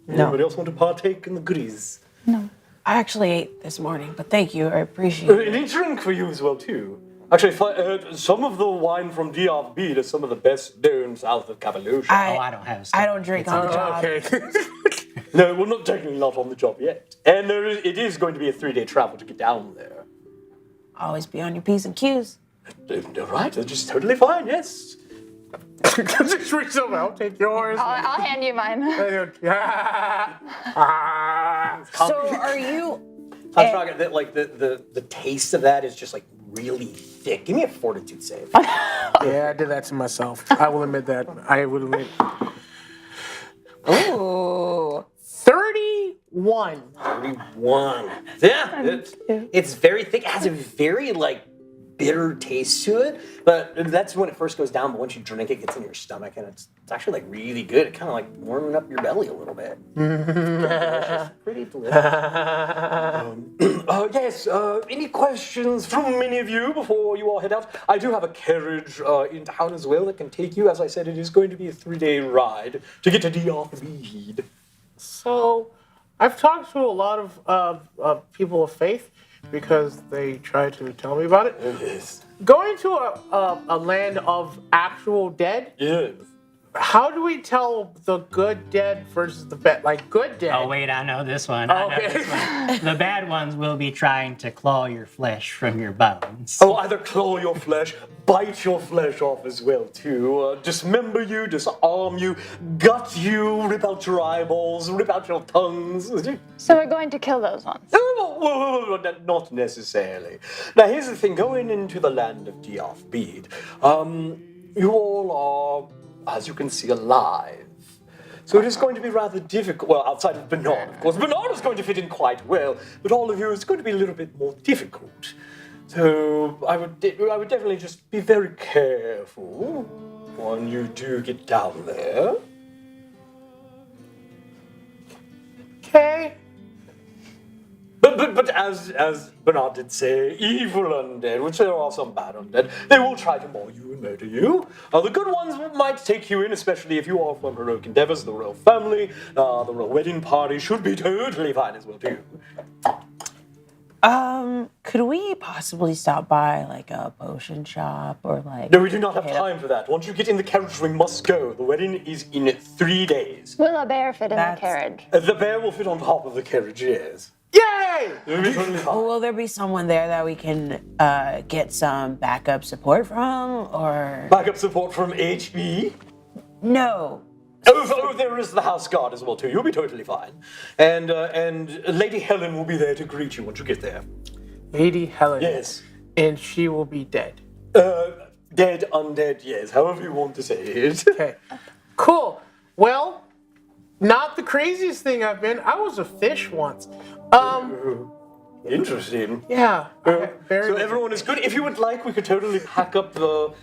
No. Anybody else want to partake in the goodies? No. I actually ate this morning, but thank you. I appreciate it. Any drink for you as well too. Actually, some of the wine from DF Bead is some of the best known south of Cappadocia. I don't have I don't drink on the job. Okay. No, we're not technically not on the job yet. And it is going to be a 3-day travel to get down there. Always be on your P's and Q's. Right, that's just totally fine, yes. Just reach over. I'll take yours. I'll hand you mine. So are you... I'm talking that like the taste of that is just like really thick. Give me a fortitude save. Yeah, I did that to myself. I will admit that. I will admit. Ooh. 31. 31. Yeah, it's very thick. It has a very like bitter taste to it, but that's when it first goes down. But once you drink it, it gets in your stomach, and it's actually like really good. It kind of like warming up your belly a little bit. Delicious. Pretty delicious. Yes. Any questions from any of you before you all head out? I do have a carriage in town as well that can take you. As I said, it is going to be a 3-day ride to get to Diarthmead. So, I've talked to a lot of people of faith because they try to tell me about it. Yes. Going to a land of actual dead, Yes. how do we tell the good dead versus the bad? Like, good dead. Oh, wait, I know this one. I know Okay. this one. The bad ones will be trying to claw your flesh from your bones. Oh, either claw your flesh, bite your flesh off as well, too. Dismember you, disarm you, gut you, rip out your eyeballs, rip out your tongues. So we're going to kill those ones. Whoa, not necessarily. Now, here's the thing. Going into the land of Diarth Bead, you all are, as you can see, alive. So it is going to be rather difficult. Well, outside of Bernard, of course. Bernard is going to fit in quite well, but all of you, it's going to be a little bit more difficult. So I would definitely just be very careful when you do get down there. Okay. But as Bernard did say, evil undead, which there are some bad undead, they will try to maul you and murder you. The good ones might take you in, especially if you are from Heroic Endeavors, the royal family. The royal wedding party should be totally fine as well too. Could we possibly stop by like a potion shop or like... No, we do not have time for that. Once you get in the carriage, we must go. The wedding is in 3 days. Will a bear fit in the That's- carriage? The bear will fit on top of the carriage, yes. Yay! It will be totally fine. Will there be someone there that we can get some backup support from, or... Backup support from HB. No. Oh, there is the house guard as well too. You'll be totally fine. And Lady Helen will be there to greet you once you get there. Lady Helen. Yes. And she will be dead. Dead, undead, yes, however you want to say it. Okay. Cool. Well, not the craziest thing I've been. I was a fish once. Interesting. Yeah. So everyone is good. If you would like, we could totally pack up the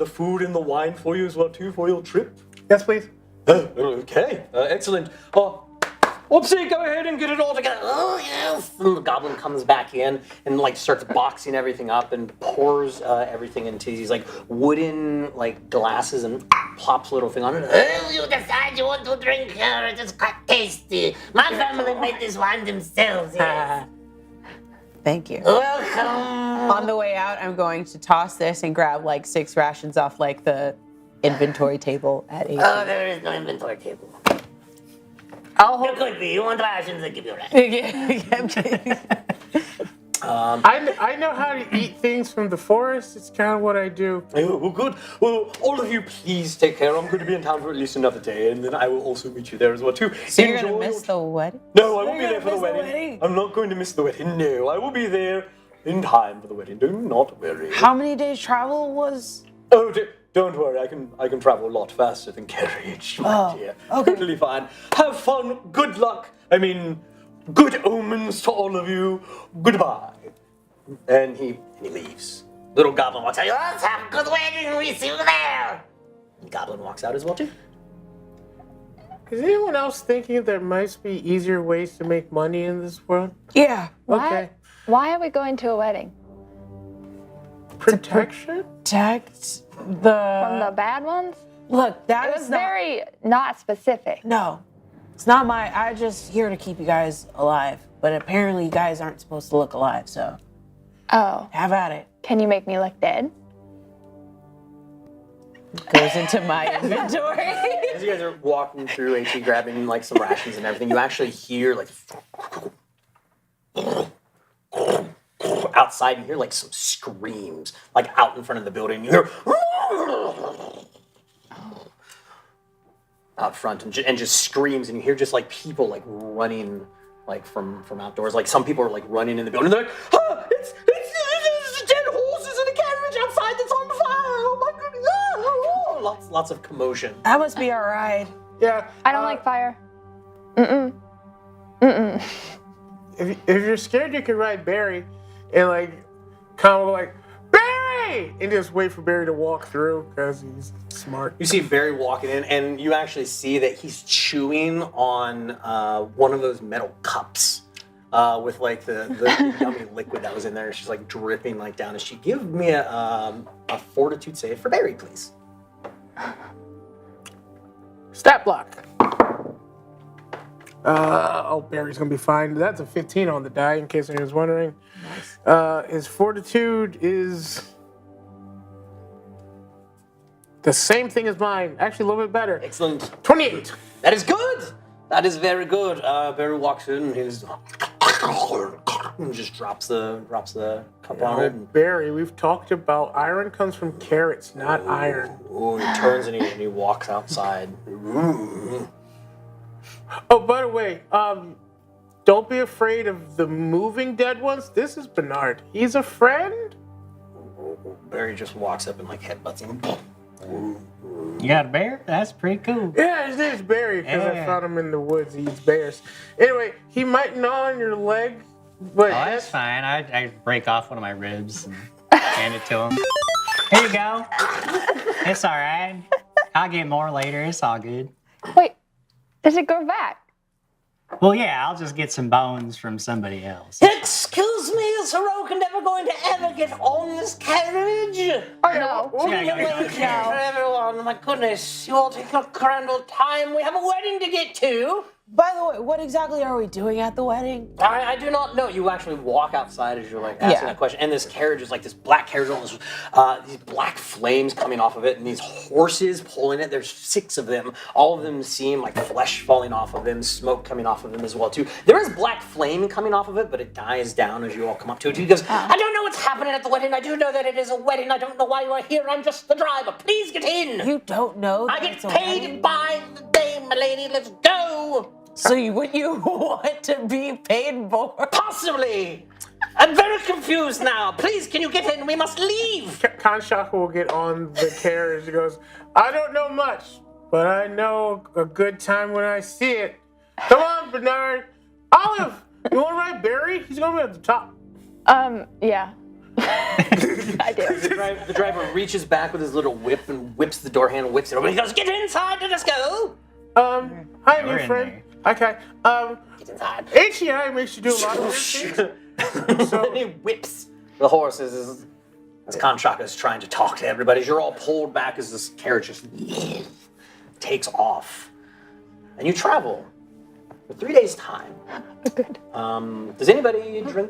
food and the wine for you as well too for your trip. Yes, please. Okay, excellent. Whoopsie, go ahead and get it all together. Oh, yes. And the goblin comes back in and like starts boxing everything up and pours everything into these like wooden like glasses and plops a little thing on it. Oh, you decide you want to drink here. It is quite tasty. My family made this wine themselves. Yes. Thank you. Welcome. On the way out, I'm going to toss this and grab like 6 rations off like the inventory table at 8. Oh, there is no inventory table. There could be. You want rations, they give you rations. I know how to eat things from the forest. It's kind of what I do. Oh, well, good. Well, all of you, please take care. I'm going to be in town for at least another day, and then I will also meet you there as well too. So you're going to miss the wedding? No, I won't be there for the wedding. I'm not going to miss the wedding. No, I will be there in time for the wedding. Do not worry. How many days travel was? Oh, don't worry. I can travel a lot faster than carriage, my dear. Okay. Totally fine. Have fun. Good luck. I mean, good omens to all of you. Goodbye. And he leaves. Little goblin walks out. Let's have a good wedding. We see you there. The goblin walks out as well too. Is anyone else thinking there might be easier ways to make money in this world? Yeah. Okay. Why are we going to a wedding? Protection? Protect From the... the bad ones? Look, that It is was not... very not specific. No. It's not my... I'm just here to keep you guys alive. But apparently you guys aren't supposed to look alive, so... Oh. Have at it. Can you make me look dead? Goes into my inventory. As you guys are walking through HE grabbing like some rations and everything, you actually hear like outside. You hear like some screams like out in front of the building. You hear out front and just screams, and you hear just like people like running like from outdoors. Like some people are like running in the building. They're like, ah, it's dead horses in a carriage outside that's on fire. Oh my goodness! Oh. Lots of commotion. That must be our ride. Yeah. I don't like fire. If you're scared, you can ride Barry and like kind of like Barry and just wait for Barry to walk through because he's smart. You see Barry walking in, and you actually see that he's chewing on one of those metal cups with like the yummy liquid that was in there. She's like dripping like down. And she give me a fortitude save for Barry, please. Stat block. Barry's gonna be fine. That's a 15 on the die, in case anyone was wondering. Nice. His fortitude is the same thing as mine. Actually, a little bit better. Excellent. 28. That is good. That is very good. Barry walks in and he's and just drops the cup on it. And, Barry, we've talked about iron comes from carrots, not iron. oh, he turns and he walks outside. Oh, by the way, don't be afraid of the moving dead ones. This is Bernard. He's a friend. Barry just walks up and like headbutts him. You got a bear? That's pretty cool. Yeah, his name's Barry because I Yeah. found him in the woods. He eats bears. Anyway, he might gnaw on your leg, but Oh, that's fine. I break off one of my ribs and hand it to him. Here you go. It's all right. I'll get more later. It's all good. Wait, does it grow back? Well, yeah, I'll just get some bones from somebody else. Excuse me, is Heroic never going to ever get on this carriage? Or no? Yeah, yeah, yeah. Wait here for everyone. My goodness, you all take your grand old time. We have a wedding to get to. By the way, what exactly are we doing at the wedding? I do not know. You actually walk outside as you're like asking Yeah. that question, and this carriage is like this black carriage, all this, these black flames coming off of it, and these horses pulling it. There's 6 of them. All of them seem like flesh falling off of them, smoke coming off of them as well too. There is black flame coming off of it, but it dies down as you all come up to it. He goes, I don't know what's happening at the wedding. I do know that it is a wedding. I don't know why you are here. I'm just the driver. Please get in. You don't know I that get it's a paid wedding? by the day my lady. Let's go. So would you want to be paid more? Possibly. I'm very confused now. Please, can you get in? We must leave. Conn Shaka will get on the carriage. He goes, I don't know much, but I know a good time when I see it. Come on, Bernard. Olive, you want to ride Barry? He's going to be at the top. Yeah. I do. The driver reaches back with his little whip and whips the door handle, whips it open. He goes, get inside, let us go. Hi, We're new in friend. Okay. Get inside. HEI makes you do a lot of weird things. And he whips the horses as Conn Shaka is trying to talk to everybody. You're all pulled back as this carriage just takes off. And you travel for 3 days' time. Good. Does anybody drink,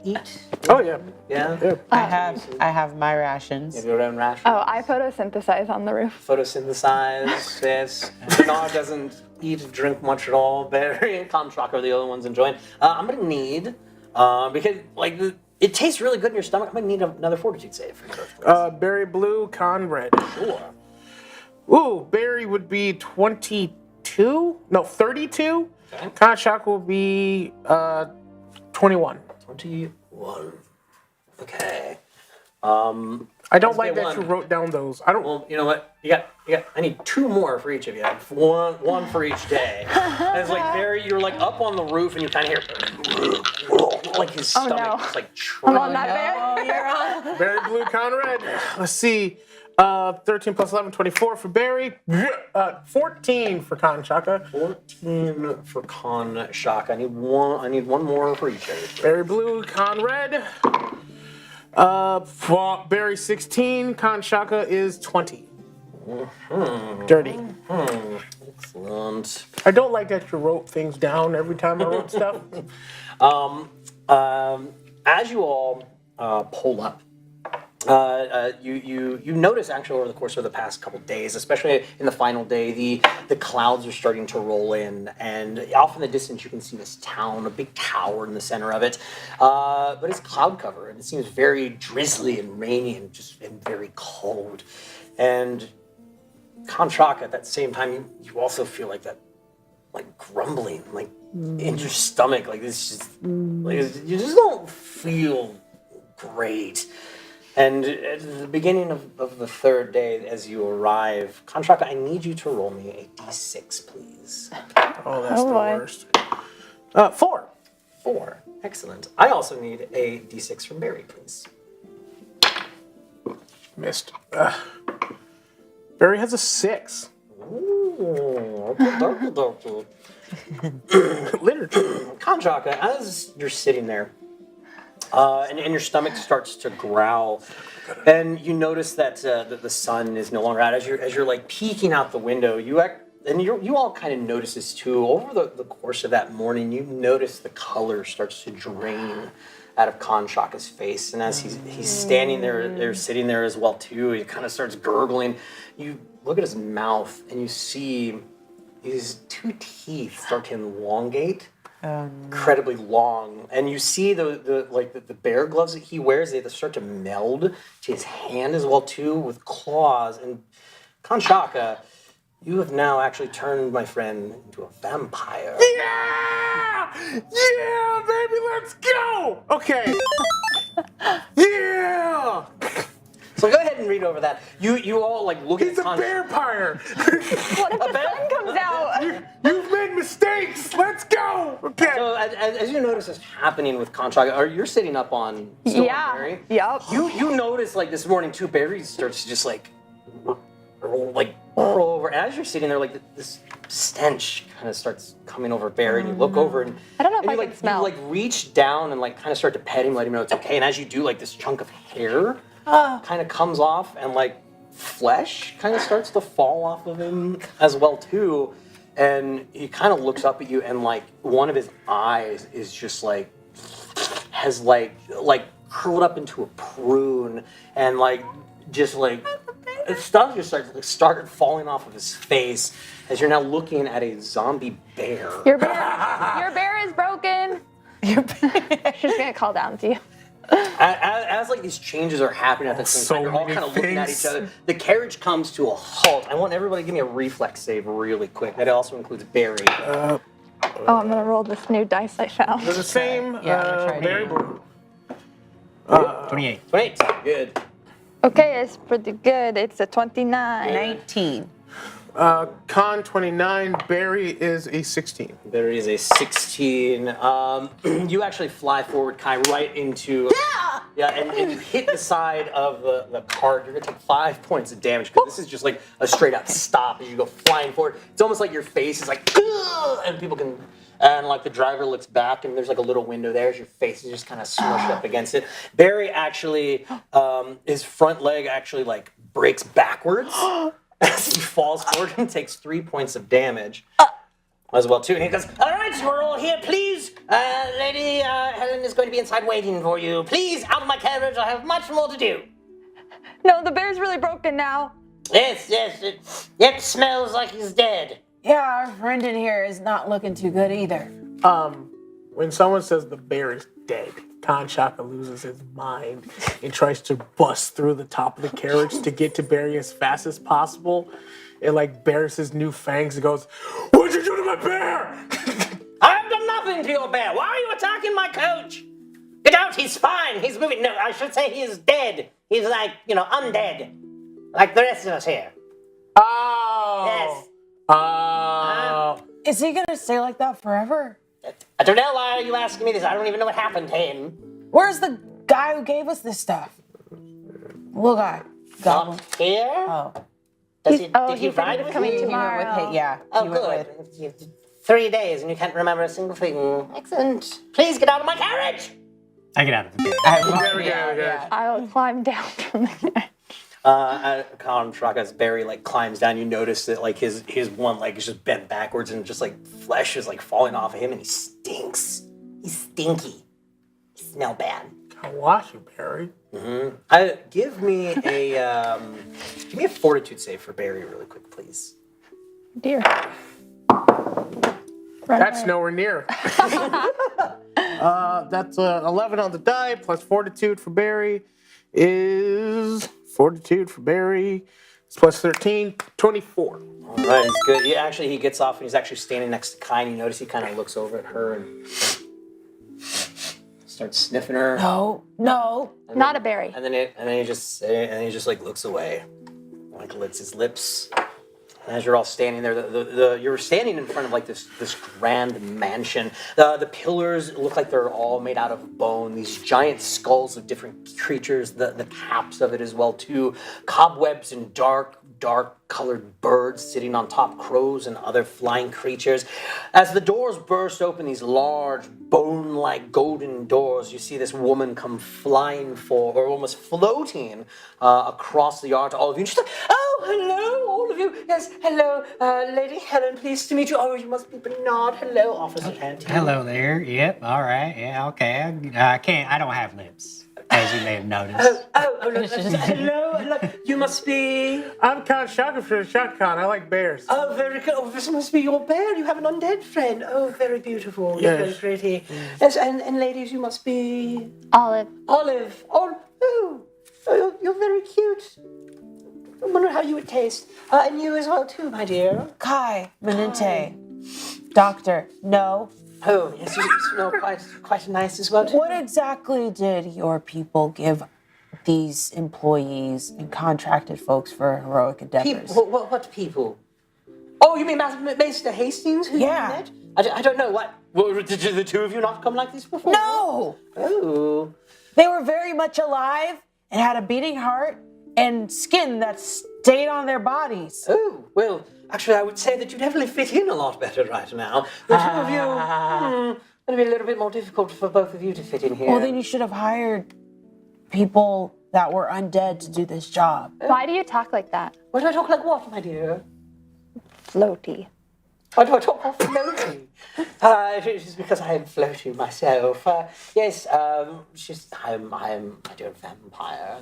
eat? Oh, yeah. Yeah? I have my rations. You have your own ration? Oh, I photosynthesize on the roof. Photosynthesize, yes. Bernard doesn't eat or drink much at all. Barry and Conn Shaka are the only ones enjoying. I'm gonna need, because like it tastes really good in your stomach, I'm gonna need another fortitude save for you both, please. Berry blue, Conn red. Sure. Ooh, Barry would be 22? No, 32. Okay. Conn Shaka will be 21. 21. Okay. I don't That's like day that you one. wrote down those. I don't. Well, you know what? You got. I need 2 more for each of you. One for each day. And it's like you're like up on the roof and you kind of hear like his stomach no. just like I'm on churning. that bear. Oh, you're on. Barry blue, Conn red. Let's see. 13 plus 11, 24 for Barry. 14 for Conn Shaka. 14 for Conn Shaka. I need one more for each of you. Barry blue, Conn red. Barry 16, Conn Shaka is 20. Dirty. Excellent. I don't like that you wrote things down every time I wrote stuff. As you all pull up, you notice actually over the course of the past couple days, especially in the final day, the clouds are starting to roll in, and off in the distance you can see this town, a big tower in the center of it, but it's cloud cover and it seems very drizzly and rainy and very cold. And Conn Shaka, at that same time, you also feel like that, like grumbling, like in your stomach, like this just, like you just don't feel great. And at the beginning of the 3rd day, as you arrive, Conn Shaka, I need you to roll me a d6, please. Oh, that's Oh, the boy. worst. 4. 4. Excellent. I also need a d6 from Barry, please. Missed. Barry has a 6. Ooh, Literature. Conn Shaka, as you're sitting there, and your stomach starts to growl, and you notice that the sun is no longer out. As you're like peeking out the window, you all kind of notice this too. Over the course of that morning, you notice the color starts to drain out of Conn Shaka's face, and as he's standing there, sitting there as well too, he kind of starts gurgling. You look at his mouth, and you see his 2 teeth start to elongate. Incredibly long, and you see the bear gloves that he wears, they start to meld to his hand as well too, with claws. And Conn Shaka, you have now actually turned my friend into a vampire. Yeah! Yeah, baby, let's go! Okay. Yeah! So go ahead and read over that. You all like look He's at a Conn. vampire! What if the sun comes out? You've made mistakes! Let's go! Okay. So as you notice this happening with Conn Shaka, you're sitting up on still Yeah. on Barry. Yep. You notice like this morning too, Barry starts to just like roll over. As you're sitting there, like this stench kind of starts coming over Barry, and you look over and I don't know if and I you can like smell. you like reach down and like kind of start to pet him, let him know it's okay. And as you do, like this chunk of hair kind of comes off, and like flesh kind of starts to fall off of him as well too. And he kind of looks up at you, and like one of his eyes is just like has like curled up into a prune, and like just like stuff just started falling off of his face as you're now looking at a zombie bear. Your bear is broken. She's gonna call down to you. As like these changes are happening at the same So time, you're all many kind of looking at things. each other. The carriage comes to a halt. I want everybody to give me a reflex save really quick. That also includes Barry. Oh, I'm gonna roll this new dice I found. They're the same. Yeah, I'm gonna try Very to- blue. 28. Wait, good. Okay, it's pretty good. It's a 29. 19. Conn 29. Barry is a 16. Barry is a 16. You actually fly forward, Kai, right into and you hit the side of the cart. You're gonna take 5 points of damage because this is just like a straight up stop as you go flying forward. It's almost like your face is like, "Ugh," and people can. And like the driver looks back, and there's like a little window there. As your face is just kind of smushed up against it. Barry actually, his front leg actually like breaks backwards as he falls forward and takes 3 points of damage as well too. And he goes, All right, we're all here, please. Lady Helen is going to be inside waiting for you. Please, out of my carriage. I have much more to do. No, the bear's really broken now. Yes, it smells like he's dead. Yeah, our friend in here is not looking too good either. When someone says the bear is dead, Conn Shaka loses his mind and tries to bust through the top of the carriage to get to Barry as fast as possible. It like bears his new fangs and goes, "What'd you do to my bear?" I've done nothing to your bear. Why are you attacking my coach? Get out, he's fine. He's moving. No, I should say he's dead. He's like, undead. Like the rest of us here. Oh. Yes. Oh. Is he gonna stay like that forever? I don't know why are you asking me this. I don't even know what happened to him. Where's the guy who gave us this stuff? Little guy. Goblin. Not here? Oh. Did he he said he ride was with coming you? tomorrow. With it, yeah. Oh, he went good. with- 3 days and you can't remember a single thing. Excellent. Please get out of my carriage. I get out of the bed. Yeah. I'll climb down from there. Conn Shaka, as Barry like climbs down, you notice that like his one leg is just bent backwards and just like flesh is like falling off of him, and he stinks. He's stinky. He smell bad. I'll wash you, Barry. Give me a fortitude save for Barry really quick, please. Dear. That's nowhere near. That's 11 on the die plus fortitude for Barry is fortitude for Barry. It's plus 13, 24. All right, it's good. He gets off and he's actually standing next to Kai, and you notice he kind of looks over at her and starts sniffing her. No. Not a berry. And then he just like looks away, like licks his lips. And as you're all standing there, you're standing in front of like this grand mansion. The pillars look like they're all made out of bone. These giant skulls of different creatures. The caps of it as well too. Cobwebs and dark colored birds sitting on top, crows and other flying creatures. As the doors burst open, these large bone-like golden doors, you see this woman come flying or almost floating across the yard to all of you. And she's like, "Oh, hello, all of you. Yes, hello, Lady Helen, pleased to meet you. Oh, you must be Bernard. Hello, Officer Tanty." Hello there. Yep. All right. Yeah. Okay. I don't have lips, as you may have noticed. Hello, you must be... I'm Conn Shaka for the Shotgun. I like bears. Oh, very good. Oh, this must be your bear. You have an undead friend. Oh, very beautiful. Yes. Very pretty. Yes, and ladies, you must be... Olive. Olive. Oh, you're very cute. I wonder how you would taste. And you as well too, my dear. Kai, Menente, Doctor, no. Oh, yes, you smell quite nice as well too. What exactly did your people give these employees and contracted folks for heroic endeavors? People? What people? Oh, you mean Master Hastings? Who Yeah. you met? I don't know. What? Did the two of you not come like this before? No! Oh. They were very much alive and had a beating heart and skin that stayed on their bodies. Oh, well, actually, I would say that you definitely fit in a lot better right now. The two of you, going to be a little bit more difficult for both of you to fit in here. Well, then you should have hired people that were undead to do this job. Why do you talk like that? Why do I talk like what, my dear? Floaty. Why do I talk all floaty? It's just because I am floaty myself. Yes, I'm a dear vampire.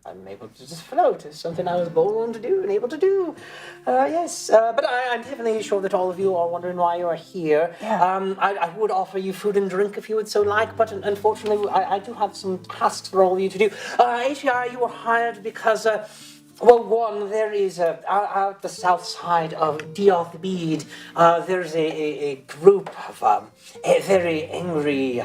I'm able to just float. It's something I was born to do and able to do. Yes, but I'm definitely sure that all of you are wondering why you are here. Yeah. I would offer you food and drink if you would so like, but unfortunately, I do have some tasks for all of you to do. HEI, you were hired because, well, one, there is, out the south side of Diath Bede, there's a group of very angry,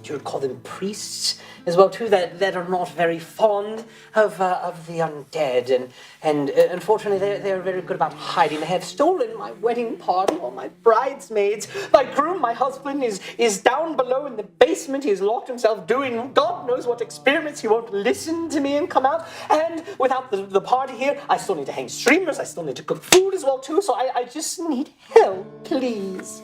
you would call them priests as well too, that are not very fond of the undead, and unfortunately they're very good about hiding. They have stolen my wedding party, all my bridesmaids, my groom, my husband is down below in the basement. He's locked himself doing God knows what experiments. He won't listen to me and come out. And without the party here, I still need to hang streamers. I still need to cook food as well too. So I just need help, please.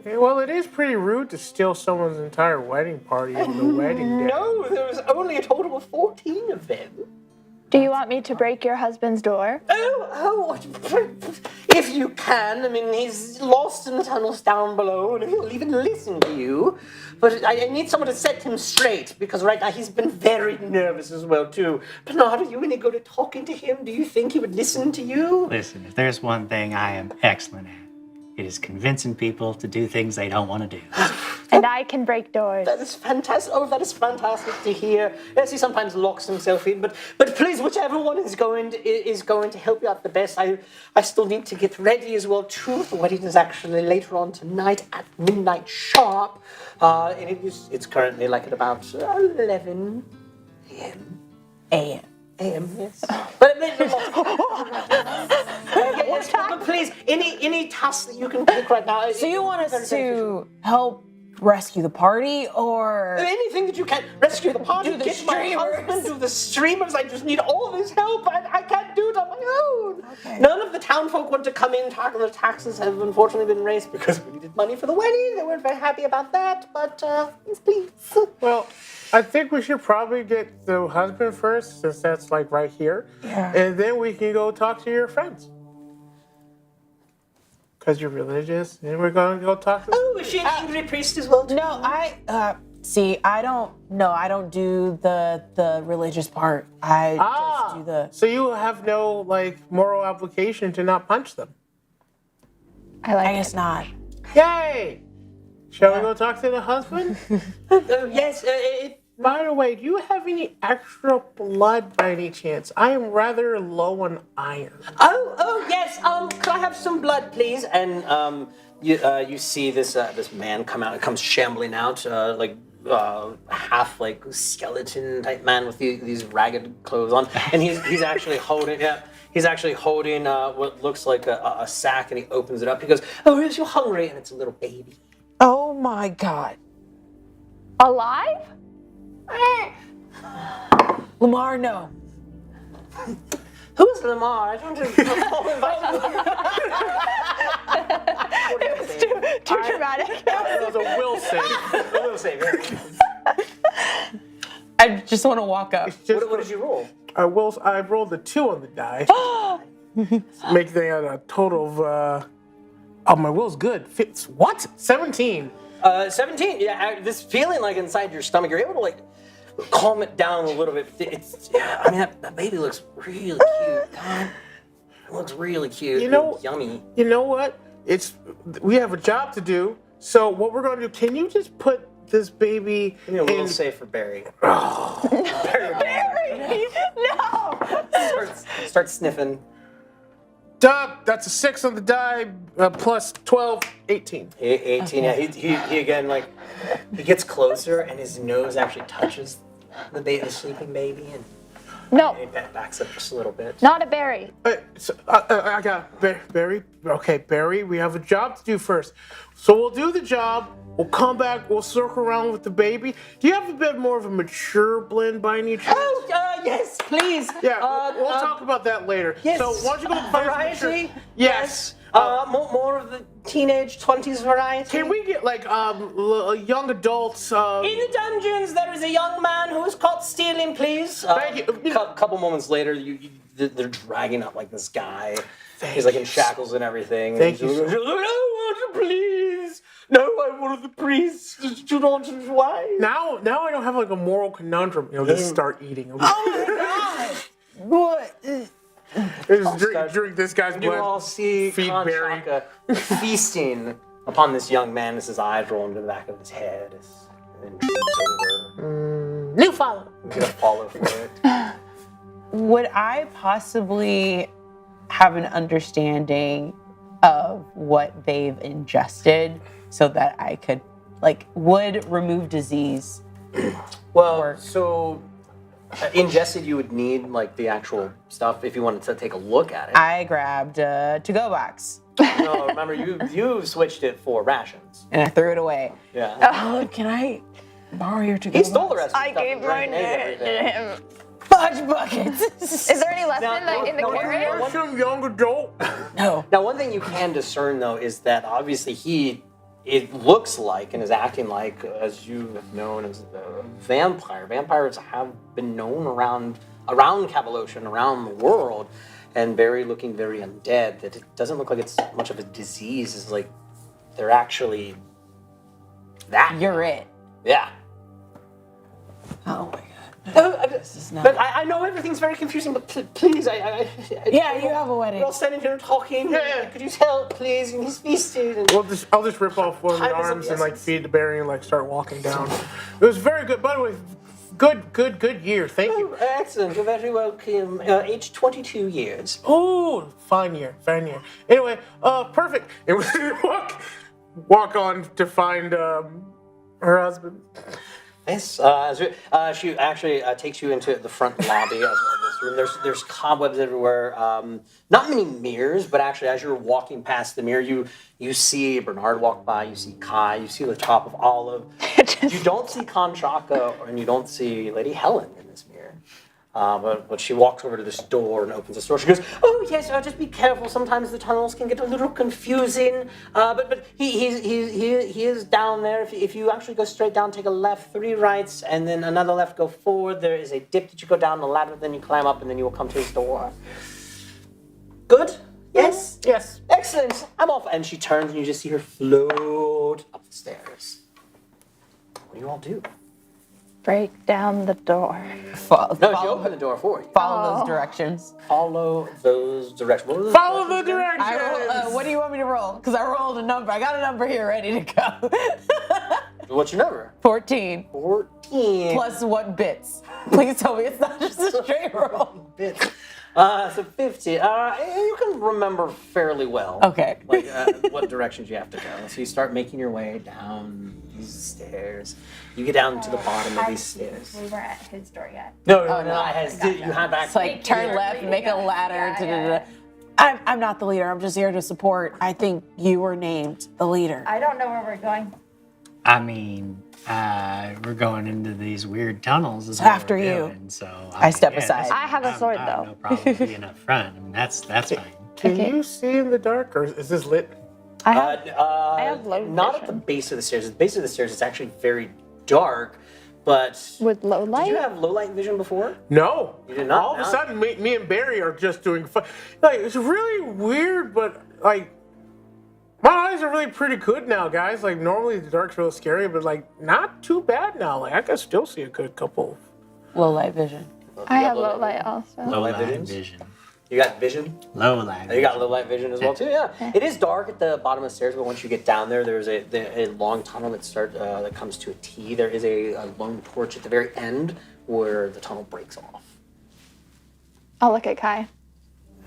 Well, it is pretty rude to steal someone's entire wedding party on the wedding day. No, there was only a total of 14 of them. Do you want me to break your husband's door? Oh, if you can. I mean, he's lost in the tunnels down below, and he'll even listen to you. But I need someone to set him straight, because right now he's been very nervous as well, too. Bernard, are you any good at talking to him? Do you think he would listen to you? Listen, if there's one thing I am excellent at, it is convincing people to do things they don't want to do. And I can break doors. That is fantastic. Oh, that is fantastic to hear. Yes, he sometimes locks himself in, but please, whichever one is going to help you out the best. I still need to get ready as well too. The wedding is actually later on tonight at midnight sharp, and it's currently like at about 11 a.m. A.m. Yes. But please, any tasks that you can pick right now. So you want us to help rescue the party, or anything that you can? Rescue the party, do the get my husband, do the streamers. I just need all this help. I can't do it on my own. Okay. None of the town folk want to come in. Their taxes have unfortunately been raised because we needed money for the wedding. They weren't very happy about that, but please. Well, I think we should probably get the husband first, since that's like right here. Yeah. And then we can go talk to your friends. Because you're religious, and we're going to go talk to Oh, is she an angry priest as well? no? I don't do the religious part. I just do the. So you have no moral obligation to not punch them. I guess not. Yay! Shall we go talk to the husband? Yes. By the way, do you have any extra blood by any chance? I am rather low on iron. Oh yes. Could I have some blood, please? And you see this man come out. It comes shambling out, half skeleton type man with these ragged clothes on, and he's actually holding what looks like a sack, and he opens it up. He goes, "Oh, yes, you're hungry," and it's a little baby. Oh my God. Alive? Lemar, no. Who's Lemar? I don't It was too dramatic. That was a will save. A will save. I just want to walk up. What did you roll? I rolled a 2 on the die. Make that a total of. Oh, my will's good. What? 17. 17. Yeah, this feeling inside your stomach, you're able to calm it down a little bit. That baby looks really cute. God, it looks really cute. Yummy. You know what? We have a job to do. So what we're going to do? Can you just put this baby Give me a little safe for Barry. Barry! No! Start sniffing. Duh, that's a 6 on the die, plus 12, 18. 18. Yeah, he again he gets closer and his nose actually touches the sleeping baby, and No, he backs up just a little bit. not a berry. I got Barry. Okay, Barry, we have a job to do first. So we'll do the job. We'll come back. We'll circle around with the baby. Do you have a bit more of a mature blend by any chance? Oh, yes, please. Yeah, we'll talk about that later. Yes. So why don't you go variety? Yes. More of the teenage 20s variety. Can we get young adults? In the dungeons, there is a young man who is caught stealing, please. Thank you. Couple moments later, they're dragging up this guy. He's in shackles and everything. Thank you, Please, No, I'm one of the priests. Do not why? Now I don't have like a moral conundrum. Just start eating. What? Drink this guy's You blood. all see feed Conn Barry. feasting upon this young man as his eyes roll into the back of his head. And then droops over. New follow. You get a follow for it. Would I possibly have an understanding of what they've ingested so that I could, would remove disease? Well, so ingested, you would need the actual stuff if you wanted to take a look at it. I grabbed a to-go box No, remember you switched it for rations. and I threw it away. Yeah. Oh, can I borrow your to-go He stole the box? rest of the I stuff gave and drank mine and ate to everything. him. Fudge buckets. Is there any left Now, in the no, carrot? Some young adult. No. Now, one thing you can discern, though, is that obviously it looks like and is acting like, as you have known, as a vampire. Vampires have been known around Cavaloshan, around the world, and very looking very undead. That it doesn't look like it's much of a disease. It's like they're actually that. You're it. Yeah. Oh my god. This is not- But I know everything's very confusing, but please, Yeah, you have a wedding. We're all standing here talking. Yeah. Could you help, please? And he's feasted. And I'll just rip off one of the Time is of arms the and essence. feed the berry and start walking down. It was very good. By the way, good year. Thank you. Oh, excellent. You're very welcome. Age 22 years. Oh, fine year. Anyway, perfect. And we walk on to find her husband. Yes. She actually takes you into the front lobby of this room. There's cobwebs everywhere. Not many mirrors, but actually, as you're walking past the mirror, you see Bernard walk by. You see Kai. You see the top of Olive. You don't see Conn, and you don't see Lady Helen in this mirror. But she walks over to this door and opens this door. She goes, "Oh yes, just be careful. Sometimes the tunnels can get a little confusing. But he is down there. If you actually go straight down, take a left, 3 rights, and then another left, go forward. There is a dip that you go down the ladder, then you climb up, and then you will come to his door. Good? Yes. Yes. Excellent. I'm off." And she turns, and you just see her float up the stairs. What do you all do? Break down the door. No, she opened the door for you. Follow those directions. Follow those directions. What were those Follow the directions again? directions. What do you want me to roll? Because I rolled a number. I got a number here ready to go. What's your number? 14. 14. Plus what bits? Please tell me it's not just a straight roll. Bits. So 50. You can remember fairly well. Okay. What directions you have to go. So you start making your way down these stairs. You get down to the bottom of these stairs. We weren't at his door yet. No. You have It's like turn left, make a ladder. Yeah. I'm not the leader. I'm just here to support. I think you were named the leader. I don't know where we're going. I mean, we're going into these weird tunnels. Is So what after we're you. doing, so I step aside. that's- I have a sword, I have though. no problem being up front. I mean, that's fine. Can you see in the dark, or is this lit? I have low Not at the vision. base of the stairs. At the base of the stairs, it's actually very dark. But With low did light? you have low light vision before? No. You did not? All of a No? sudden, me and Barry are just doing fun. It's really weird, but my eyes are really pretty good now, guys. Normally the dark's real scary, but not too bad now. I can still see a good couple. Low light vision. I have low light also. Low light light vision. You got vision? Low light. You got low light vision as well too. Yeah, it is dark at the bottom of the stairs, but once you get down there, there's a long tunnel that comes to a T. There is a lone torch at the very end where the tunnel breaks off. I'll look at Kai.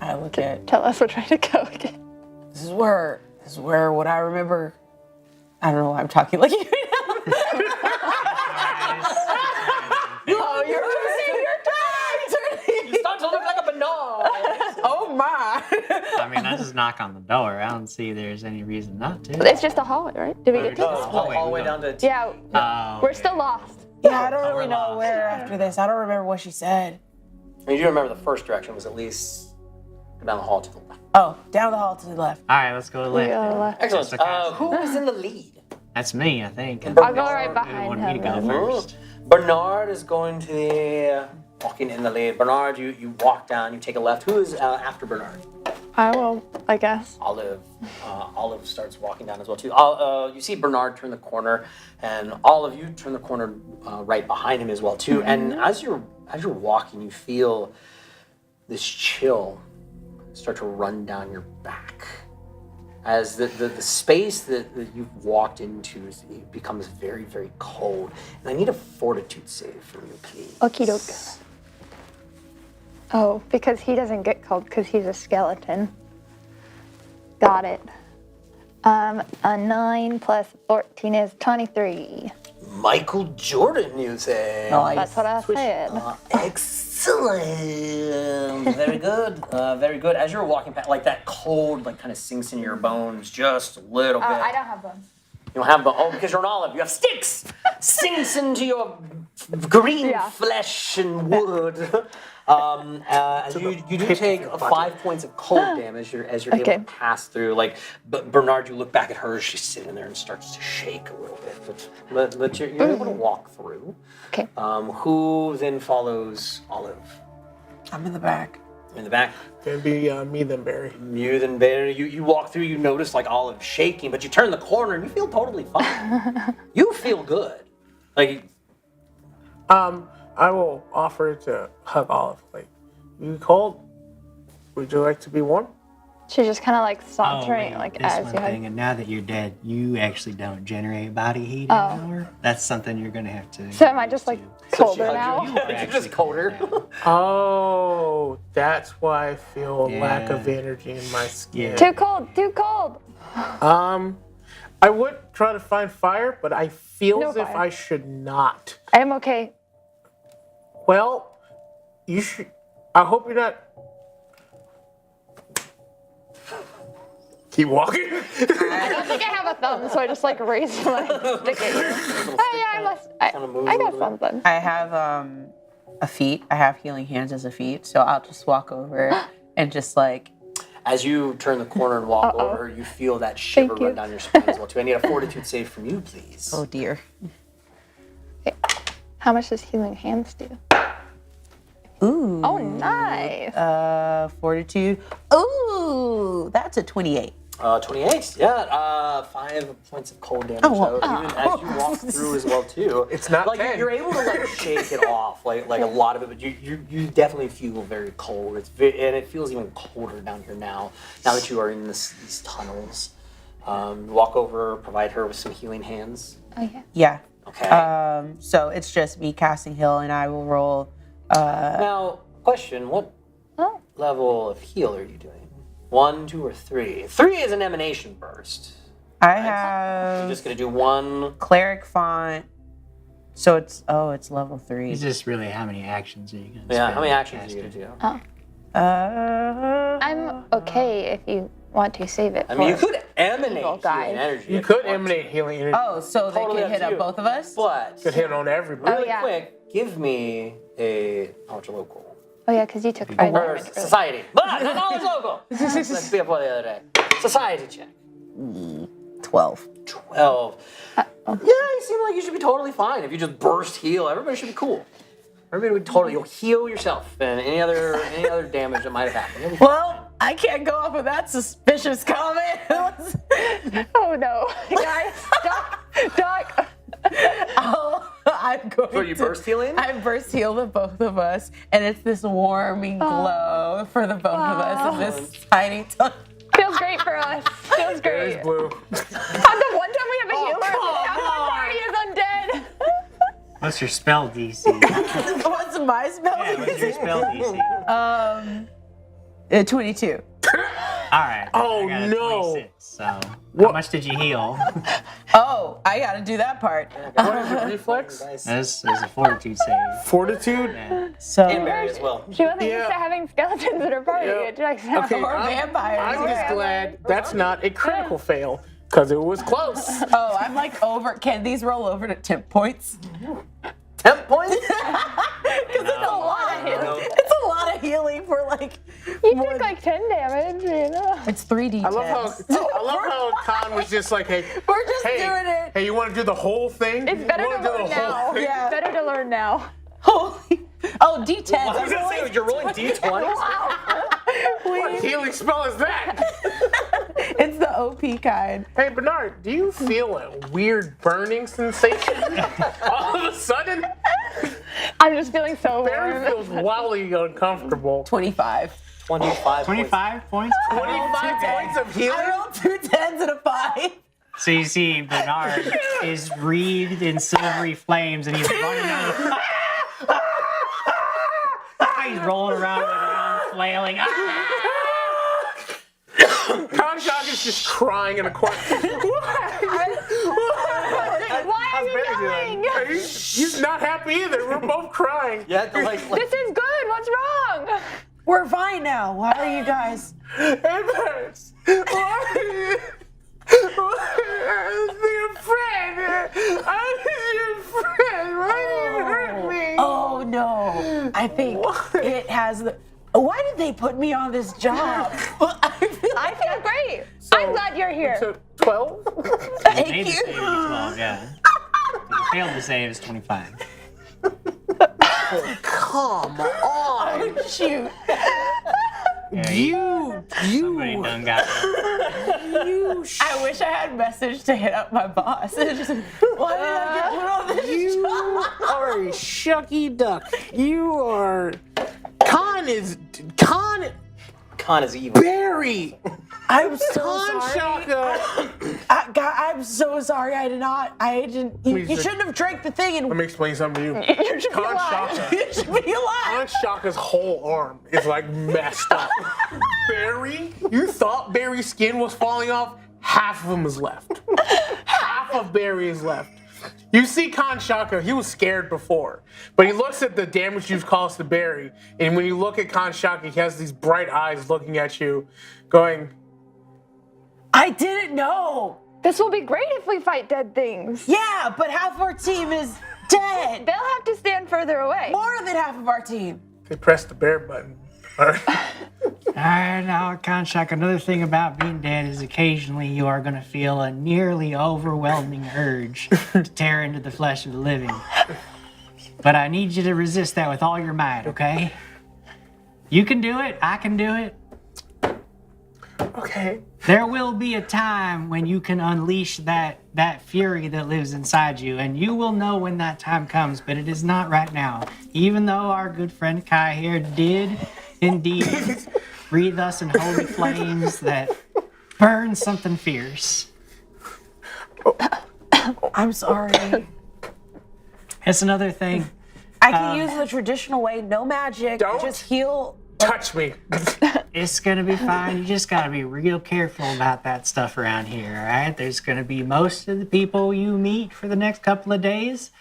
I look at. Tell us which way to go again. This is where what I remember. I don't know why I'm talking like you now. Oh, you're wasting your time. You start to look like a banana. Oh my. I mean, I just knock on the door. I don't see there's any reason not to. It's just a hallway, right? Did we get to No, this? all the way down to T. Yeah, Oh, we're okay. still lost. Yeah, I don't Oh, really we're know lost. where after this. I don't remember what she said. You do remember the first direction was at least go down the hall to the left. Oh, down the hall to the left. All right, let's go left. left. Excellent. That's okay. Who is in the lead? That's me, I think. I'll go right You behind want me to him. go first? Bernard is going to the walking in the lead. Bernard, you walk down, you take a left. Who is after Bernard? I will, I guess. Olive starts walking down as well too. You see Bernard turn the corner, and all of you turn the corner right behind him as well too. And as you're walking, you feel this chill start to run down your back. As the space that you've walked into it becomes very, very cold. And I need a fortitude save from you, please. Okie doke. Oh, because he doesn't get cold because he's a skeleton. Got it. A 9 plus 14 is 23. Michael Jordan, you say? That's what I said. Excellent. Very good. Very good. As you're walking past, like that cold, like kind of sinks into your bones just a little bit. I don't have bones. You don't have bones. Oh, because you're an olive. You have sticks. Sinks into your green flesh and wood. As you do take 5 points of cold damage as you're able to pass through. Like Bernard, you look back at her. She's sitting there and starts to shake a little bit, but you're able to walk through. Okay. Who then follows Olive? I'm in the back. In the back. Gonna be me then Barry. You then Barry. You walk through. You notice like Olive shaking, but you turn the corner and you feel totally fine. You feel good. Like. I will offer to hug Olive. Like, you cold? Would you like to be warm? She's just kind of like sauntering, like this as one you hug. thing, and now that you're dead, you actually don't generate body heat anymore. That's something you're gonna have to. So am I just like colder now? You're just colder. Oh, that's why I feel a lack of energy in my skin. Too cold, too cold. I would try to find fire, but I feel No as if fire. I should not. I am okay. Well, you should. I hope you're not. Keep walking. I don't think I have a thumb, so I just like raise my stick at you. Oh yeah, I must. I got something. I have a feat. I have healing hands as a feat, so I'll just walk over and just like. As you turn the corner and walk over, you feel that shiver run down your spine as well too. I need a fortitude save from you, please. Oh dear. Okay. How much does healing hands do? Ooh. Oh, nice. Fortitude. Ooh, that's a 28. 28. Yeah. 5 points of cold damage. Oh, so even as you walk through as well too, It's not like 10. you're able to like shake it off, like a lot of it, but you definitely feel very cold. And it feels even colder down here now that you are in these tunnels. Walk over, provide her with some healing hands. Oh yeah. Yeah. Okay. So it's just me casting heal, and I will roll. Now, question: what level of heal are you doing? 1, 2, or 3? 3 is an emanation burst. I have You're just gonna do 1. cleric font. So it's level 3. It's just really how many actions are you gonna Yeah. spend How many actions are you casting? gonna do? I'm okay if you want to save it. I mean, you for could emanate evil guys. healing energy. You if could want emanate to. healing energy. Oh, so Totally they up can hit to up you. both of us? But Could hit on everybody. really yeah. quick, give me a knowledge local. Oh yeah, because you took 5 Or damage. earlier. society. But knowledge local. Let's be up for the other day. Society check. 12. 12. Yeah, you seem like you should be totally fine. If you just burst heal, everybody should be cool. Everybody would totally. You'll heal yourself and any other damage that might have happened. You'll be fine. Well, I can't go off of that suspicious comment. Oh no, guys, Doc. I'm going So you burst healing? I burst heal the both of us, and it's this warming glow for the both of us in this tiny tunnel. Feels great for us. Feels There's great. blue. The one time we have a healer, half our party is undead. What's your spell DC? What's my spell? Yeah, what's your spell DC? 22. All right. Oh, I got a no. 26, so how What? much did you heal? Oh, I gotta do that part. What is it? Reflex? This is a fortitude save. Fortitude? Yeah. So And Barry as well. She wasn't Yeah. used to having skeletons in her party. Yeah. It checks out. Okay, Or vampires. I'm just glad that's not a critical fail, because it was close. Oh, I'm like over. Can these roll over to temp points? Temp points? Because it's a lot of healing. It's a lot of healing for like. You took like 10 damage, you know. It's 3d10. I love how Conn was just like, hey, We're just hey, doing it. Hey, you want to do the whole thing? It's better you to wanna do learn the whole now. thing? Yeah. Better to learn now. Holy. Oh, d10. I was gonna say, you're rolling d20s? Please. healing spell is that? It's the OP kind. Hey, Bernard, do you feel a weird burning sensation all of a sudden? I'm just feeling so Barry warm. feels wildly uncomfortable. 25. 25. 25 points? 25 points of healing? I rolled 2 10s and a 5. So you see Bernard is wreathed in silvery flames and he's running out. He's rolling around with his arms flailing. Conn is just crying in a corner. Why are you yelling? He's not happy either. We're both crying. Yeah, This is good. What's wrong? We're fine now. Why are you guys? It hurts. Why? I'm your friend. I'm your friend. Why did you hurt me? Oh no. I think it has the. Why did they put me on this job? I feel great. I'm glad you're here. So 12? You made the save at 12, yeah. You failed to save is 25. Come on. Shoot. Yeah, somebody done got it. I wish I had a message to hit up my boss. It's just, why did I get put on this job? are a shucky duck. You are. Conn is evil. Barry. I'm so Conn sorry. Shaka. God, I'm so sorry. I didn't. You shouldn't have drank the thing and. Let me explain something to you. You should be Conn alive. Shaka. You should be alive. Conn Shaka's whole arm is like messed up. Barry, you thought Barry's skin was falling off? Half of him is left. Half of Barry is left. You see Conn Shaka, he was scared before, but he looks at the damage you've caused to Barry, and when you look at Conn Shaka, he has these bright eyes looking at you, going, I didn't know. This will be great if we fight dead things. Yeah, but half of our team is dead. They'll have to stand further away. More than half of our team. they pressed the bear button. All right, now, Conshak, another thing about being dead is occasionally you are going to feel a nearly overwhelming urge to tear into the flesh of the living. But I need you to resist that with all your might, okay? You can do it. I can do it. Okay. There will be a time when you can unleash that fury that lives inside you, and you will know when that time comes, but it is not right now. Even though our good friend Kai here did indeed breathe us in holy flames that burn something fierce. I'm sorry. It's another thing. I can use the traditional way, no magic, Don't. just heal. Touch me. It's gonna be fine. You just gotta be real careful about that stuff around here, all right? There's gonna be most of the people you meet for the next couple of days.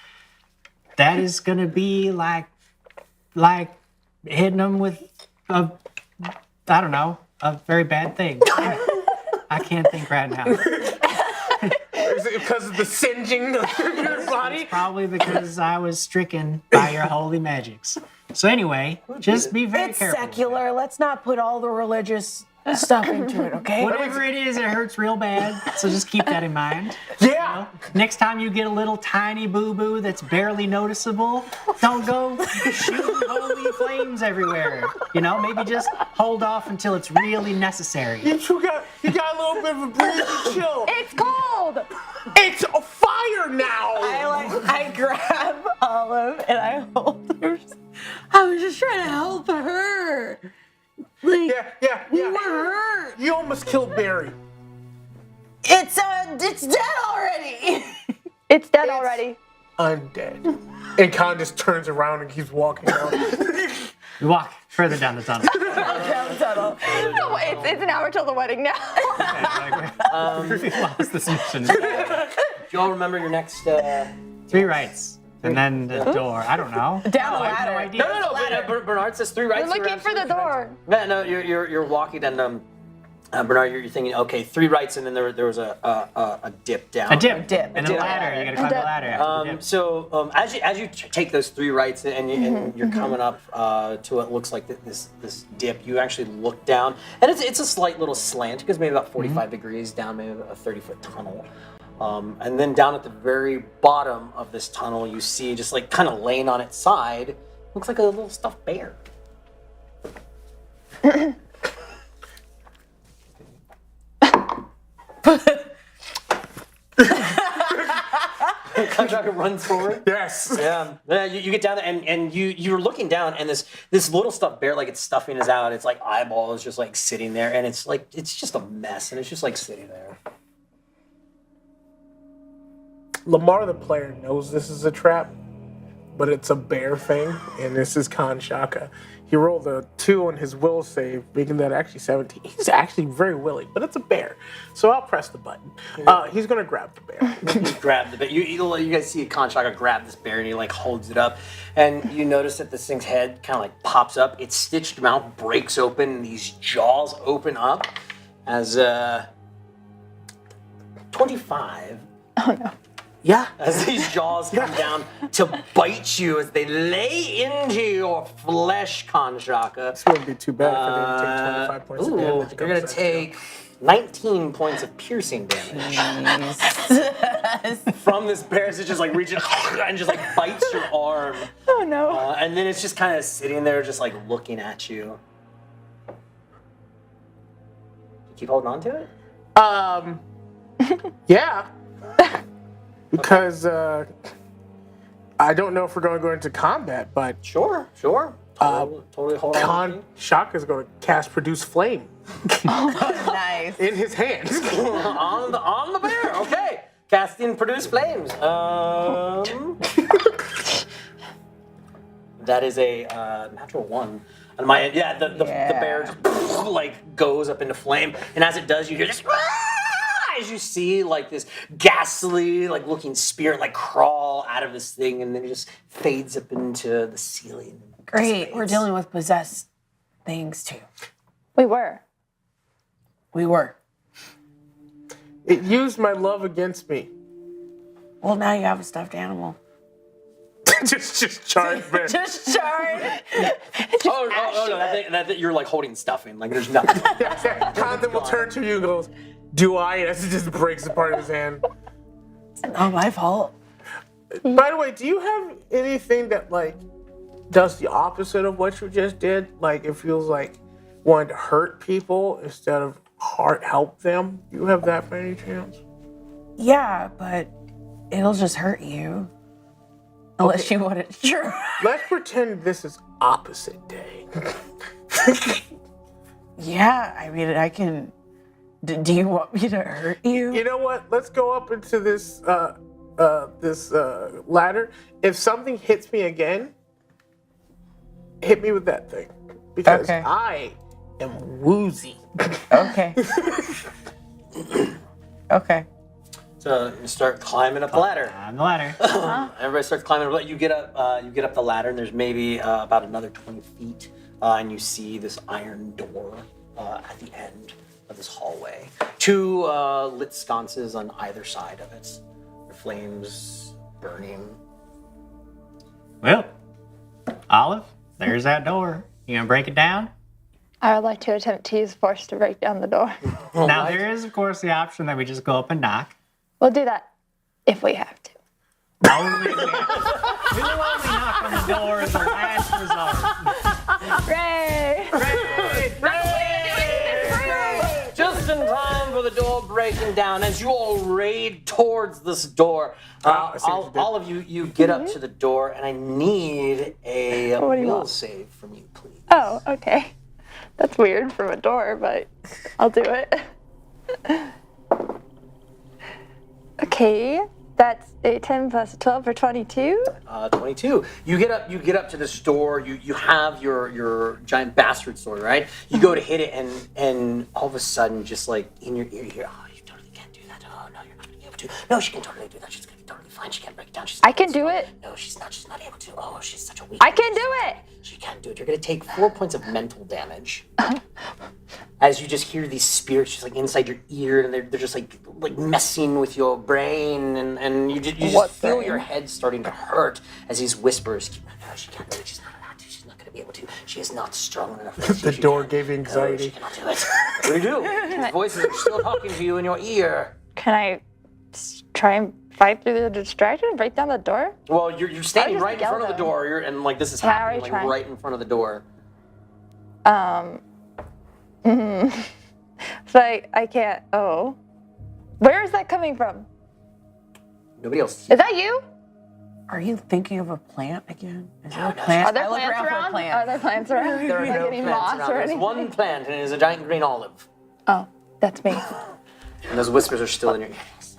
That is gonna be like hitting them with a very bad thing. I can't think right now. Is it because of the singeing of your body? Probably because I was stricken by your holy magics. So anyway, just be very It's careful. secular. Let's not put all the religious stuff into it, okay? Whatever it is, it hurts real bad. So just keep that in mind. Yeah. Next time you get a little tiny boo-boo that's barely noticeable, don't go shooting holy flames everywhere. You know, maybe just hold off until it's really necessary. You got a little bit of a breathe and chill. It's cold. It's a fire now. I grab Olive and I hold her. I was just trying to help her. Like, Yeah. we were hurt. You almost killed Barry. It's dead already. It's dead already. Undead. And Conn just turns around and keeps walking down. You walk further down the tunnel. No, it's an hour till the wedding now. We lost this mission. Do you all remember your next? 3 rights. And then the door. I don't know. Down the I have no ladder. idea. No. Bernard says 3 rights. We're looking You're for the absolutely door. correct. No, you're walking and Bernard, you're thinking, okay, 3 rights, and then there was a dip down. A dip. dip. And a ladder. You gotta climb the ladder after the dip. So as you take those 3 rights and you're coming up to what looks like this dip, you actually look down, and it's a slight little slant, because maybe about 45 degrees down, maybe a 30-foot tunnel. And then down at the very bottom of this tunnel, you see just like kind of laying on its side, looks like a little stuffed bear. Contractor runs forward. Yes. Yeah, you get down there and you're looking down and this little stuffed bear, like its stuffing is out, its like eyeball is just like sitting there and it's just a mess and it's just like sitting there. Lemar, the player, knows this is a trap, but it's a bear thing, and this is Conn Shaka. He rolled a 2 on his will save, making that actually 17. He's actually very willing, but it's a bear. So I'll press the button. He's going to grab the bear. You grab the bear. You guys see Conn Shaka grab this bear and he like holds it up. And you notice that this thing's head kind of like pops up. Its stitched mouth breaks open and these jaws open up as 25. Oh no. Yeah, as these jaws come down to bite you as they lay into your flesh, Conn Shaka. This wouldn't be too bad if I didn't take 25 points of damage. You're going to take 19 points of piercing damage. From this bear as it just like reaches and just like bites your arm. Oh no. And then it's just kind of sitting there just like looking at you. You keep holding on to it? Yeah. Because I don't know if we're going to go into combat, but Sure. Totally hold on. Conn Shaka is going to cast Produce Flame Nice. in his hands. on the bear. Okay. Casting Produce Flames. That is a natural 1. On my end, yeah, the bear just like goes up into flame, and as it does, you hear this. As you see, like this ghastly, like looking spirit, like crawl out of this thing, and then it just fades up into the ceiling. Great. We're dealing with possessed things too. We were. It used my love against me. Well, now you have a stuffed animal. just charged bear. Just charge. Oh no! That you're like holding stuffing. Like there's nothing. Conn then will turn to you and goes, "Do I?" As it just breaks apart in his hand. Not my fault. By the way, do you have anything that like does the opposite of what you just did? Like it feels like wanting to hurt people instead of help them. Do you have that by any chance? Yeah, but it'll just hurt you. Unless you want it true. Let's pretend this is opposite day. Yeah, I mean, I can. Do you want me to hurt you? You know what? Let's go up into this ladder. If something hits me again, hit me with that thing because Okay. I am woozy. Okay. Okay. So you start climbing up the ladder. On the ladder. Everybody starts climbing up. You get up the ladder, and there's maybe about another 20 feet, and you see this iron door at the end of this hallway. 2 lit sconces on either side of it. The flames burning. Well, Olive, there's that door. You gonna break it down? I would like to attempt to use force to break down the door. Now, there is, of course, the option that we just go up and knock. We'll do that if we have to. Only we will only knock on the door as a last resort. Hooray! Just in time for the door breaking down. As you all raid towards this door, all of you get up to the door, and I need a What do you will want? save from you, please. Oh, okay. That's weird from a door, but I'll do it. Okay, that's a 10 plus 12 for 22. 22. You get up to this door. You have your giant bastard sword, right? You go to hit it, and all of a sudden, just like in your ear, you hear, "Oh, you totally can't do that. Oh no, you're not gonna be able to. No, she can totally do that. She's gonna be totally fine. She can't break it down. I can do it. No, she's not. She's not able to. Oh, she's such a weak. I can do it. She can't do it. You're gonna take 4 points of mental damage as you just hear these spirits just like inside your ear, and they're just like messing with your brain, and you just What feel brain? your head starting to hurt as these whispers keep. No, she can't do it. She's not allowed to. She's not gonna be able to. She is not strong enough. The door gave No, she anxiety. cannot do it. What do you do? These voices are still talking to you in your ear. Can I try and fight through the distraction and break down the door? Well, you're standing just right in yell front of the them. door, and like this is Can I happening already like try? right in front of the door. So I can't. Oh, Where is that coming from? Nobody else. Is that you? Are you thinking of a plant again? Is there a no, plant? Are there I look plants around for a around? plant. Are there plants around? There are Like no any plants moss around. or There's anything? one plant, and it is a giant green olive. Oh, that's me. And those whispers are still in your ear. No, she's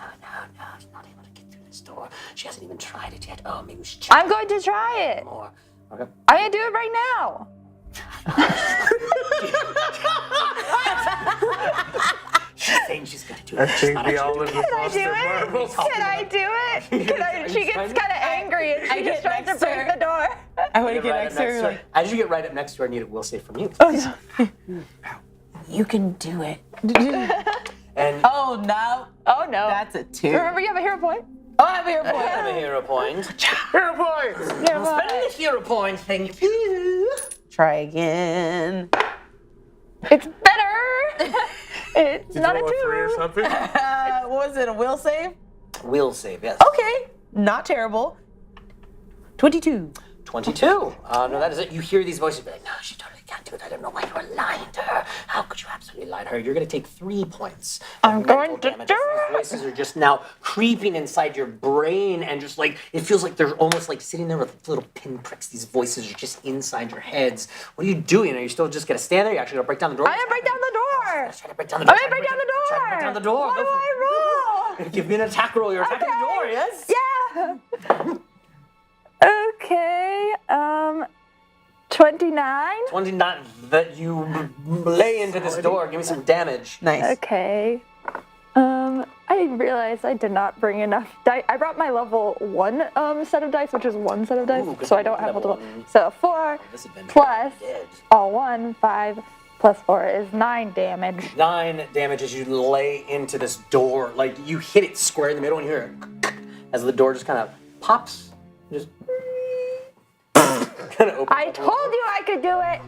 not able to get through this door. She hasn't even tried it yet. Oh, maybe we should check I'm going to try it. more. Okay. I'm gonna do it right now. She's saying she's going to do it. I She's think not the actually olive doing is Can I lost do their it? marbles. Can I do it? Can I? She gets kind of angry and she just tries to break the door. I want to Get get right next up to next her. to Like, her. As you get right up next to her, I need a will save from you. you can do it. And Oh no, Oh no. that's a 2. Remember, you have a hero point. Oh, I'm here for I have a it. hero point. Hero points! Hero Spend point. a hero point, thank you. Try again. It's better. It's Did not you a roll a 3 or 2. something? What was it? A will save? Will save, yes. Okay, not terrible. 22. 22. No, that is it. You hear these voices be like, no, she totally can't do it. I don't know why you were lying to her. How could you absolutely lie to her? You're going to take 3 points. I'm going mental to damage do as these voices are just now creeping inside your brain and just like, it feels like they're almost like sitting there with little pinpricks. These voices are just inside your heads. What are you doing? Are you still just going to stand there? You're actually going to break down the door? I'm gonna break down the door. Try to break down the door. I'm gonna break down the door. Try to break down the door. What Go do for I roll? it. Give me an attack roll. You're attacking the door, yes? Yeah. Okay. 29. 29 that you lay into this door. Give me some damage. Nice. Okay. I realized I did not bring enough dice. I brought my level 1 set of dice, which is 1 set of dice, Ooh, good so I don't have level multiple. one. So 4 Disadvantage. plus Dead. all 1, 5 plus 4 is 9 damage. 9 damage as you lay into this door. Like you hit it square in the middle and you hear it as the door just kind of pops. Just kind of opens. I told you I could do it.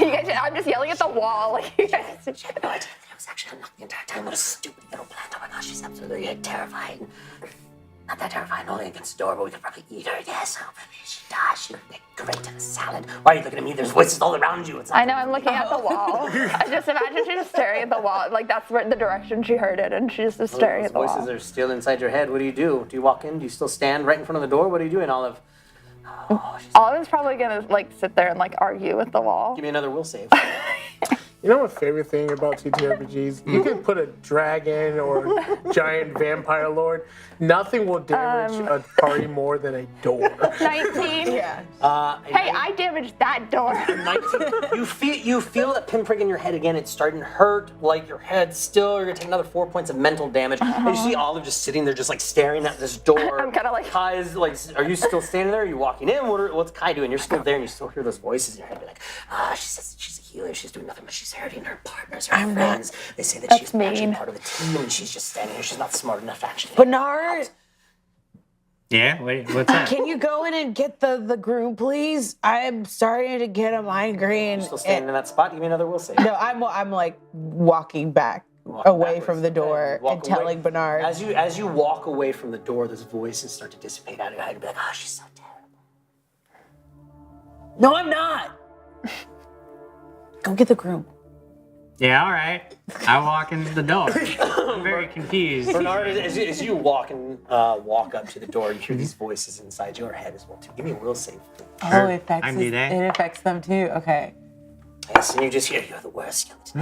You guys, I'm just yelling at the wall. Like you guys. She had no idea that it was actually unlocked the entire time. What a stupid little plant. Oh my gosh, she's absolutely terrifying. Not that terrifying, only against the door, but we could probably eat her. Yes, oh, maybe she dies. She would make great in a salad. Why are you looking at me? There's voices all around you. It's not I know, I'm looking at the wall. I just imagine she's just staring at the wall. Like that's where the direction she heard it, and she's just staring Those at the voices wall. are still inside your head. What do you do? Do you walk in? Do you still stand right in front of the door? What are you doing, Olive? Oh, Olive's probably gonna like sit there and like argue with the wall. give me another will save. You know my favorite thing about TTRPGs? You can put a dragon or giant vampire lord. Nothing will damage a party more than a door. 19. Yeah. Hey, I damaged that door. 19. You feel that pinprick in your head again. It's starting to hurt. Like your head still. You're gonna take another 4 points of mental damage. And you see Olive just sitting there, just like staring at this door. I'm kinda like- Kai's like, are you still standing there? Are you walking in? What's Kai doing? You're still there, and you still hear those voices in your head. Be like, she says she's a healer. She's doing nothing, but she's hurting her partners, her friends. They say that she's actually mean. part of the team, and she's just standing here. She's not smart enough to actually. Bernard, Yeah, what's that? can you go in and get the groom, please? I'm starting to get a migraine. Still standing in that spot. Give me another will save. No, I'm like walking back Walking away backwards. from the door Okay, walk and telling away. Bernard. As you walk away from the door, those voices start to dissipate out of your head and be like, oh, she's so terrible. No, I'm not. Go get the groom. Yeah, all right. I walk into the door. I'm very confused. Bernard, as you walk up to the door, you hear these voices inside your head as well too. Give me a will save. Oh, it affects I can do that. It affects them too. Okay. Yes, and you just hear, you're the worst skeleton.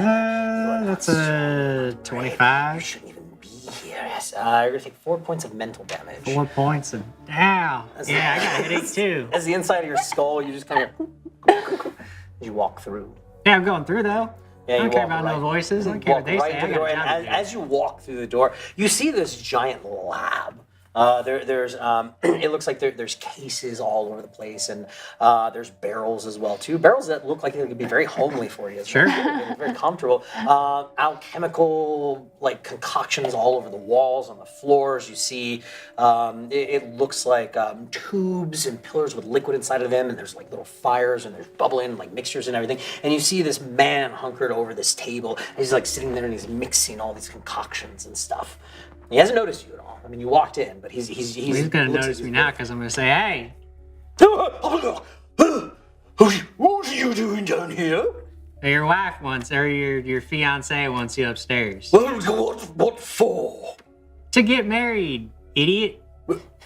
That's a You 25. shouldn't even be here. Yes, you're gonna take 4 points of mental damage. 4 points of ow. Yeah, I got a headache too. As the inside of your skull, you just kind of you walk through. Yeah, I'm going through though. Yeah, I don't you care walk about right- no voices. I don't care what walk they right say. to I the got door, a and job to do. as you walk through the door, you see this giant lab. There's it looks like there's cases all over the place, and there's barrels as well too. Barrels that look like they could be very homely for you. Sure. They're very comfortable. Alchemical like concoctions all over the walls, on the floors. You see, it looks like tubes and pillars with liquid inside of them, and there's like little fires and there's bubbling like mixtures and everything. And you see this man hunkered over this table. And he's like sitting there and he's mixing all these concoctions and stuff. He hasn't noticed you at all. I mean, you walked in, but he's He's gonna notice me now because I'm gonna say, hey, What are you doing down here? Your wife wants, or your fiance wants you upstairs. Well, what for? To get married, idiot.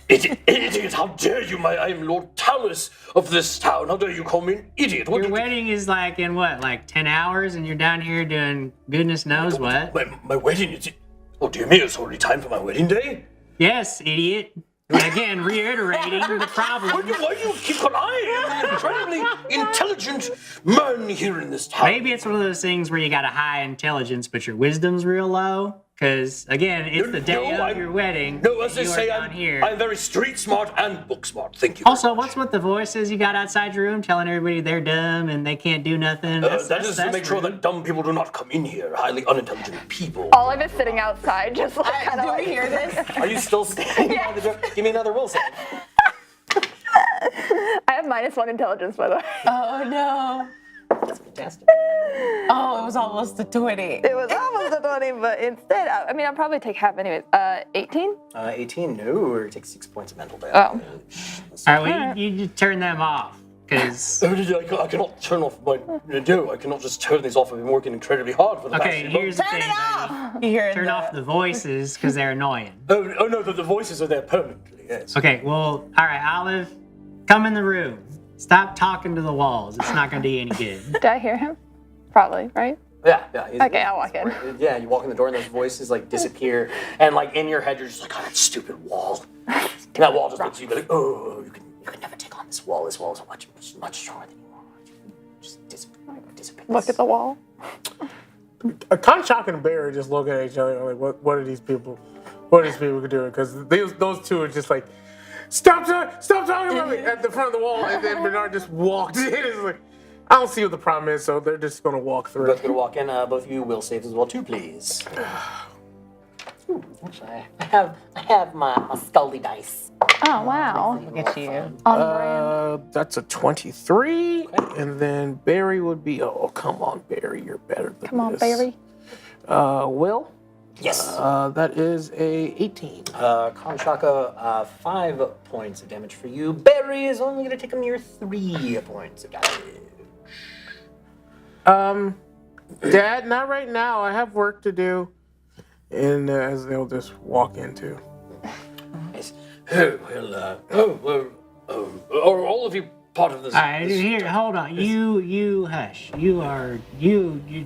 Idiot, how dare you, I am Lord Talus of this town. How dare you call me an idiot? Your wedding is like in what, like 10 hours, and you're down here doing goodness knows what? My wedding is... Oh, dear me, it's already time for my wedding day? Yes, idiot. Again, reiterating the problem. Why do you keep on... I am an incredibly intelligent man here in this town. Maybe it's one of those things where you got a high intelligence, but your wisdom's real low. Because, again, it's the day of your wedding. No, as they say, here. I'm very street smart and book smart. Thank you. Also, what's with the voices you got outside your room telling everybody they're dumb and they can't do nothing? That is to make sure that dumb people do not come in here. Highly unintelligent people. Olive is sitting outside, just like kind of Do like. we hear this? Are you still standing by the door? Give me another will save. I have -1 intelligence, by the way. Oh no. That's fantastic. Oh, it was almost a 20. It was almost a 20, but instead, I mean, I'll probably take half anyways. 18? 18, no, or take 6 points of mental damage. Oh. All right, well, you turn them off. Because... I cannot turn off my... No, I cannot just turn these off. I've been working incredibly hard for the past few here's the months. thing, buddy. You hear Turn off the voices because they're annoying. Oh no, the voices are there permanently, yes. Okay, well, all right, Olive, come in the room. Stop talking to the walls. It's not going to do you any good. Did I hear him? Probably, right? Yeah. Okay, I'll walk in. Yeah, you walk in the door and those voices like disappear, and like in your head you're just like, oh, that stupid wall. And that wall just looks at you like, oh, you can never take on this wall. This wall is much stronger than you are. Just dissipate. Look at the wall. Conn, Shock, and Bear just look at each other like, what are these people doing? Because those two are just like, stop talking about me at the front of the wall. And then Bernard just walked in. It's like, I don't see what the problem is, so they're just gonna walk through. Both gonna walk in. Both of you will save as well too, please. Ooh, actually, I have my scully dice. Oh, wow. Look at you. On brand. That's a 23, and then Barry would be. Oh, come on, Barry, you're better than Come on, this. Barry. Will. Yes. That is a 18. Conn Shaka, 5 points of damage for you. Barry is only gonna take a mere 3 points of damage. Dad, not right now. I have work to do. And as they'll just walk into. Yes. Are all of you part of this? All right, here, hold on. You hush. You have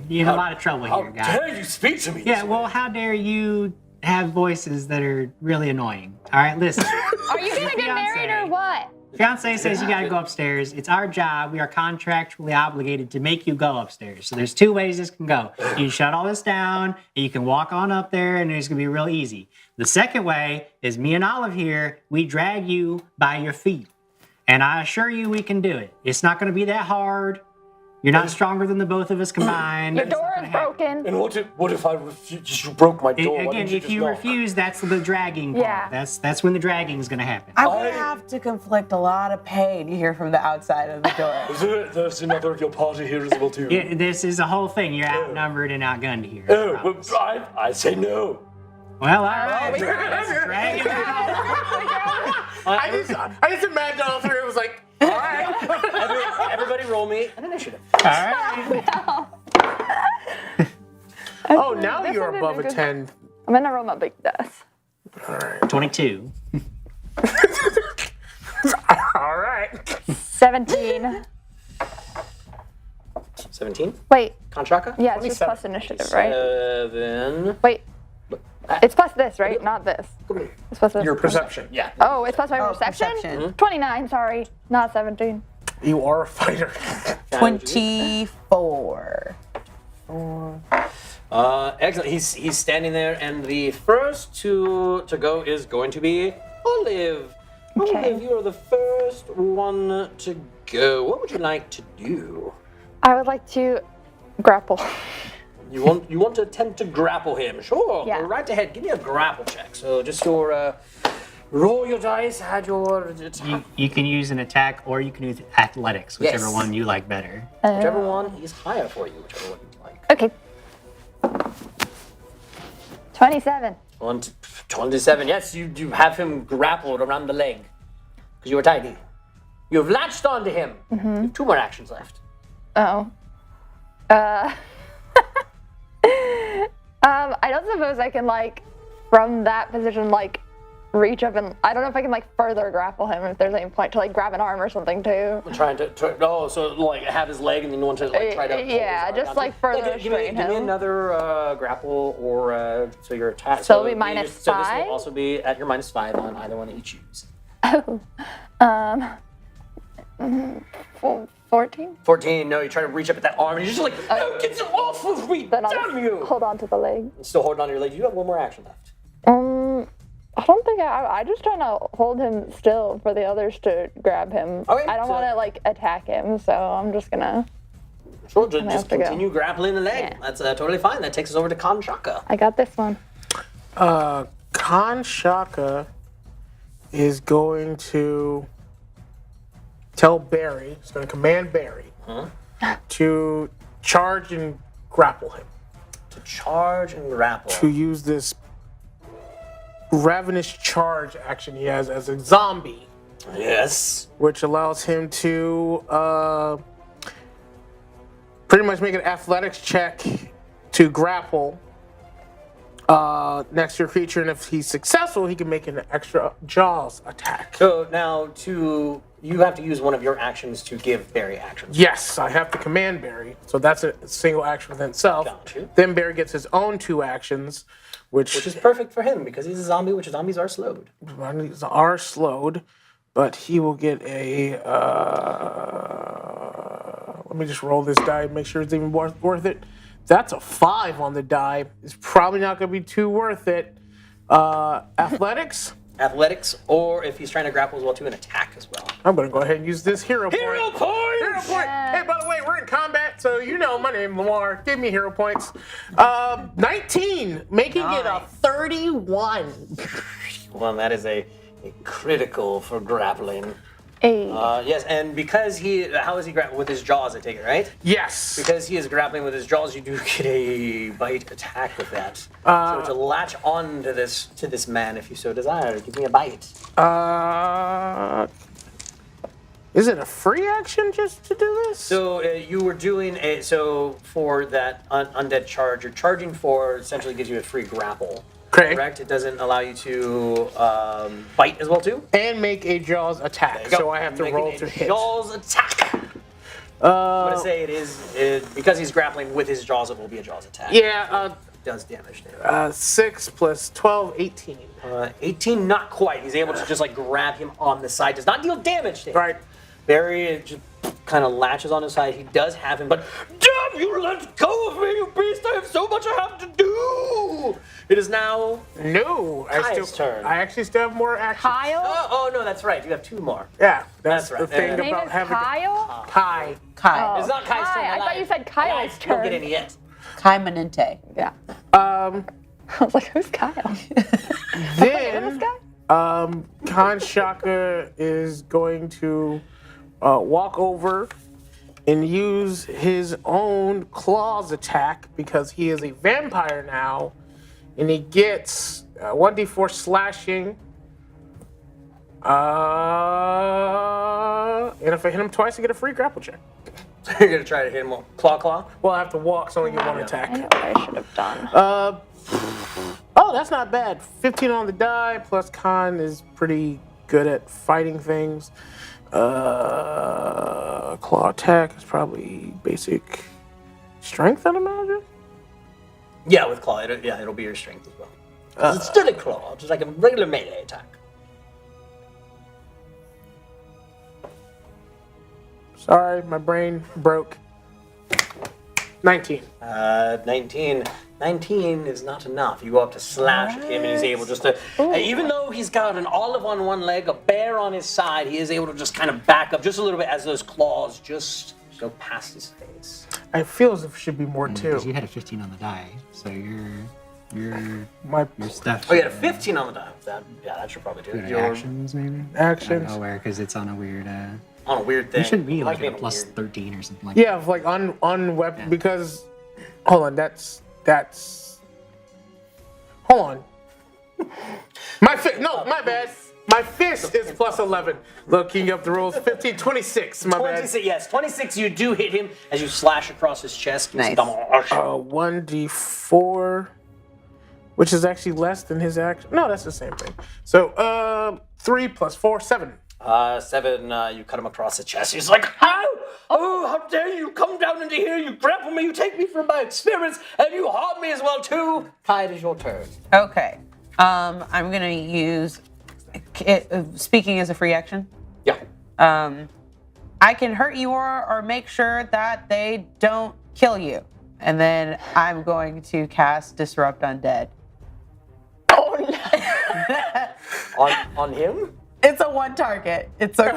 a lot of trouble here, guys. How dare you speak to me? Yeah, well, how dare you have voices that are really annoying? All right, listen. Are you gonna get married or what? Fiance says you gotta go upstairs. It's our job. We are contractually obligated to make you go upstairs. So there's 2 ways this can go. You can shut all this down, and you can walk on up there, and it's gonna be real easy. The second way is me and Olive here, we drag you by your feet. And I assure you we can do it. It's not gonna be that hard. You're not stronger than the both of us combined. Your door is broken. And what if I refuse? You broke my door. Why Again, didn't if just you knock? refuse, that's the dragging part. Yeah. That's when the dragging is gonna happen. I would have to conflict a lot of pain here from the outside of the door. There's another of your party here as well too. Yeah, this is a whole thing. You're outnumbered and outgunned here. Oh, well, I say no. Well, all right. Drag it out. I just imagine all three. It was like, all right. Everybody roll me an initiative. All right. Oh, now This you're one above a didn't 10. I'm gonna roll my big dice. 22. All right. 17. 17. Wait, Conn Shaka? yeah, it's just plus initiative, right? 7. Wait. It's plus this, right? Not this. It's plus this. Your perception. Yeah. Oh, it's plus my perception? perception. 29, sorry. Not 17. You are a fighter. 24. Excellent. He's standing there, and the first to go is going to be Olive. Okay. Olive, you are the first one to go. What would you like to do? I would like to grapple. You want to attempt to grapple him? Sure. Yeah. Go right ahead. Give me a grapple check. So just your roll your dice. Add your You can use an attack or you can use athletics, whichever Yes. one you like better. whichever one is higher for you. Whichever one you like. Okay. 27. 27. Yes, you have him grappled around the leg because you were tiny. You've latched onto him. You have 2 more actions left. Oh. I don't suppose I can from that position reach up and I don't know if I can further grapple him if there's any point to grab an arm or something too. I'm trying to so have his leg and then you want to try to yeah, just further give me another grapple or so your attack. So it'll be -5. So this will also be at your -5 on either one that you choose. Oh, 14. 14. No, you try to reach up at that arm and you're just no, get off of me! Then Damn you! Hold on to the leg. Still holding on to your leg. You have one more action left. I don't think I just trying to hold him still for the others to grab him. Okay, I don't want to attack him, so I'm just gonna. Sure, just continue grappling the leg. Yeah. That's totally fine. That takes us over to Conn Shaka. I got this one. Conn Shaka is going to tell Barry, he's going to command Barry to charge and grapple him. To charge and grapple. To use this ravenous charge action he has as a zombie. Yes. Which allows him to pretty much make an athletics check to grapple next to your creature, and if he's successful, he can make an extra Jaws attack. So now you have to use one of your actions to give Barry actions. Yes, I have to command Barry, so that's a single action within itself. Got you. Then Barry gets his own 2 actions, which is perfect for him because he's a zombie, which zombies are slowed. Zombies are slowed, but he will get a. Let me just roll this die and make sure it's even worth it. That's a 5 on the die. It's probably not going to be too worth it. Athletics? Athletics, or if he's trying to grapple as well, to an attack as well. I'm going to go ahead and use this hero point. Hero points! Hero point! Hey, by the way, we're in combat, so you know my name, Lemar. Give me hero points. 19, making it a 31. Well, that is a critical for grappling. Hey. Yes, and because how is he grappling with his jaws? I take it, right? Yes. Because he is grappling with his jaws, you do get a bite attack with that. So to latch on to this man, if you so desire, give me a bite. Is it a free action just to do this? So you were doing for that undead charge, you're charging for essentially gives you a free grapple. Okay. Correct. It doesn't allow you to bite as well too. And make a Jaws attack. So I have to roll to hit. Jaws attack. I'm gonna say it is because he's grappling with his jaws. It will be a Jaws attack. Yeah. It does damage there. 6 plus 12, 18. 18, not quite. He's able to just grab him on the side. Does not deal damage to him. Right. Barry just kind of latches on his side. He does have him, but damn, you let go of me, you beast! I have so much I have to do. It is now Kai's turn. I actually still have more action. Kyle? Oh no, that's right. You have 2 more. Yeah, that's right. the thing His name about is having Kyle? Kai. Kai. It's not Kai's turn. I thought you said Kyle's You don't get turn. any yet. Kai Manente. Yeah. I was like, who's Kyle? Then This guy? Conn Shaka is going to walk over and use his own claws attack because he is a vampire now, and he gets 1d4 slashing. And if I hit him twice, I get a free grapple check. You're gonna try to hit him with claw? Well, I have to walk, so I only get 1 I attack. know what I should have done. Oh, that's not bad. 15 on the die, plus Conn is pretty good at fighting things. Claw attack is probably basic strength, I'd imagine. Yeah, with claw, it'll be your strength as well. It's still a claw, just like a regular melee attack. Sorry, my brain broke. 19. 19 is not enough. You go up to slash at him, and he's able just to, even though he's got an olive on one leg, a bear on his side, he is able to just kind of back up just a little bit as those claws just go past his face. I feel as if it should be more too. Because you had a 15 on the die, so your stuff. Oh, you had a 15 on the die. That should probably do it. Your actions, maybe? Actions. Oh, where? Because it's on a weird. On a weird thing. You shouldn't be like being a plus weird. 13 or something like Yeah, like on weapon, Yeah. because, hold on, that's, hold on. My bad. My fist is plus 11. Looking up the rolls, 15, 26. My 26, yes, 26. You do hit him as you slash across his chest. Nice. 1d4, which is actually less than his action. No, that's the same thing. So 3 plus 4, 7. 7. You cut him across the chest. He's like, how? Oh, how dare you come down into here? You grapple me. You take me for my experiments, and you harm me as well too. Kai, it is your turn. Okay. I'm gonna use speaking as a free action. Yeah. I can hurt you or make sure that they don't kill you, and then I'm going to cast Disrupt Undead. Oh no. on him? It's a one target. It's okay.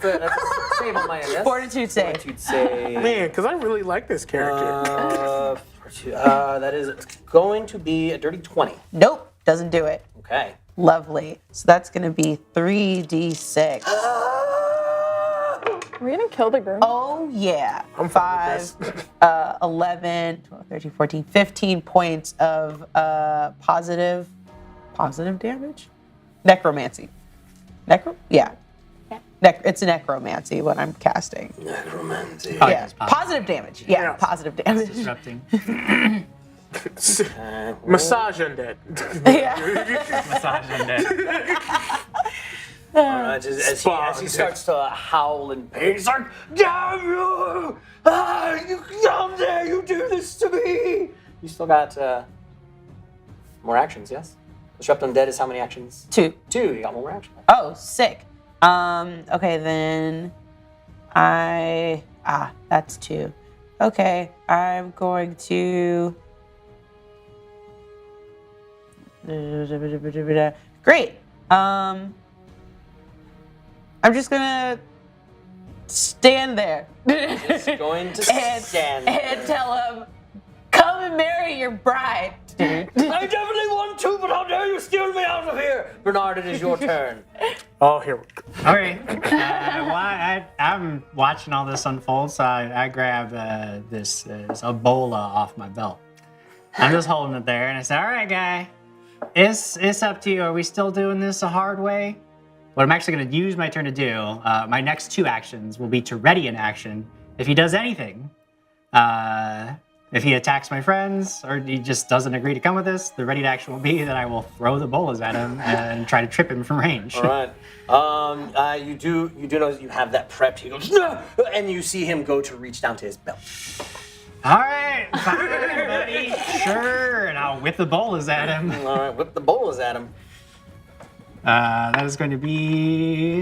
That's a save on my end. Yes? Fortitude save. Fortitude save. Man, because I really like this character. That is going to be a dirty 20. Nope, doesn't do it. Okay. Lovely. So that's going to be 3d6. Are we gonna kill the groom? Oh, yeah. I'm fine 5, 11, 12, 13, 14, 15 points of positive damage? Necromancy. Yeah. It's a necromancy what I'm casting. Necromancy. Oh, Yeah. Positive damage. Yeah, Yeah. positive damage. Disrupting. Massage undead. Yeah. Massage undead. As he starts to howl in pain, he's like, damn you! How dare you do this to me? You still got more actions, yes? Disrupt Undead is how many actions? 2. 2, you got one more action. Oh, sick. Okay, then that's 2. Okay, I'm going to... Great. I'm just gonna stand there. Just going to stand and tell him, come and marry your bride. I definitely want to, but how dare you steal me out of here? Bernard, it is your turn. Oh, here we go. All right. I'm watching all this unfold, so I grab this Ebola off my belt. I'm just holding it there, and I say, all right, guy, it's up to you. Are we still doing this a hard way? What I'm actually going to use my turn to do, my next 2 actions will be to ready an action. If he does anything, if he attacks my friends or he just doesn't agree to come with us, the ready action will be that I will throw the bolas at him and try to trip him from range. All right. You do notice you have that prepped. He goes, no! And you see him go to reach down to his belt. All right, fine, buddy. Sure, and I'll whip the bolas at him. All right, whip the bolas at him. That is going to be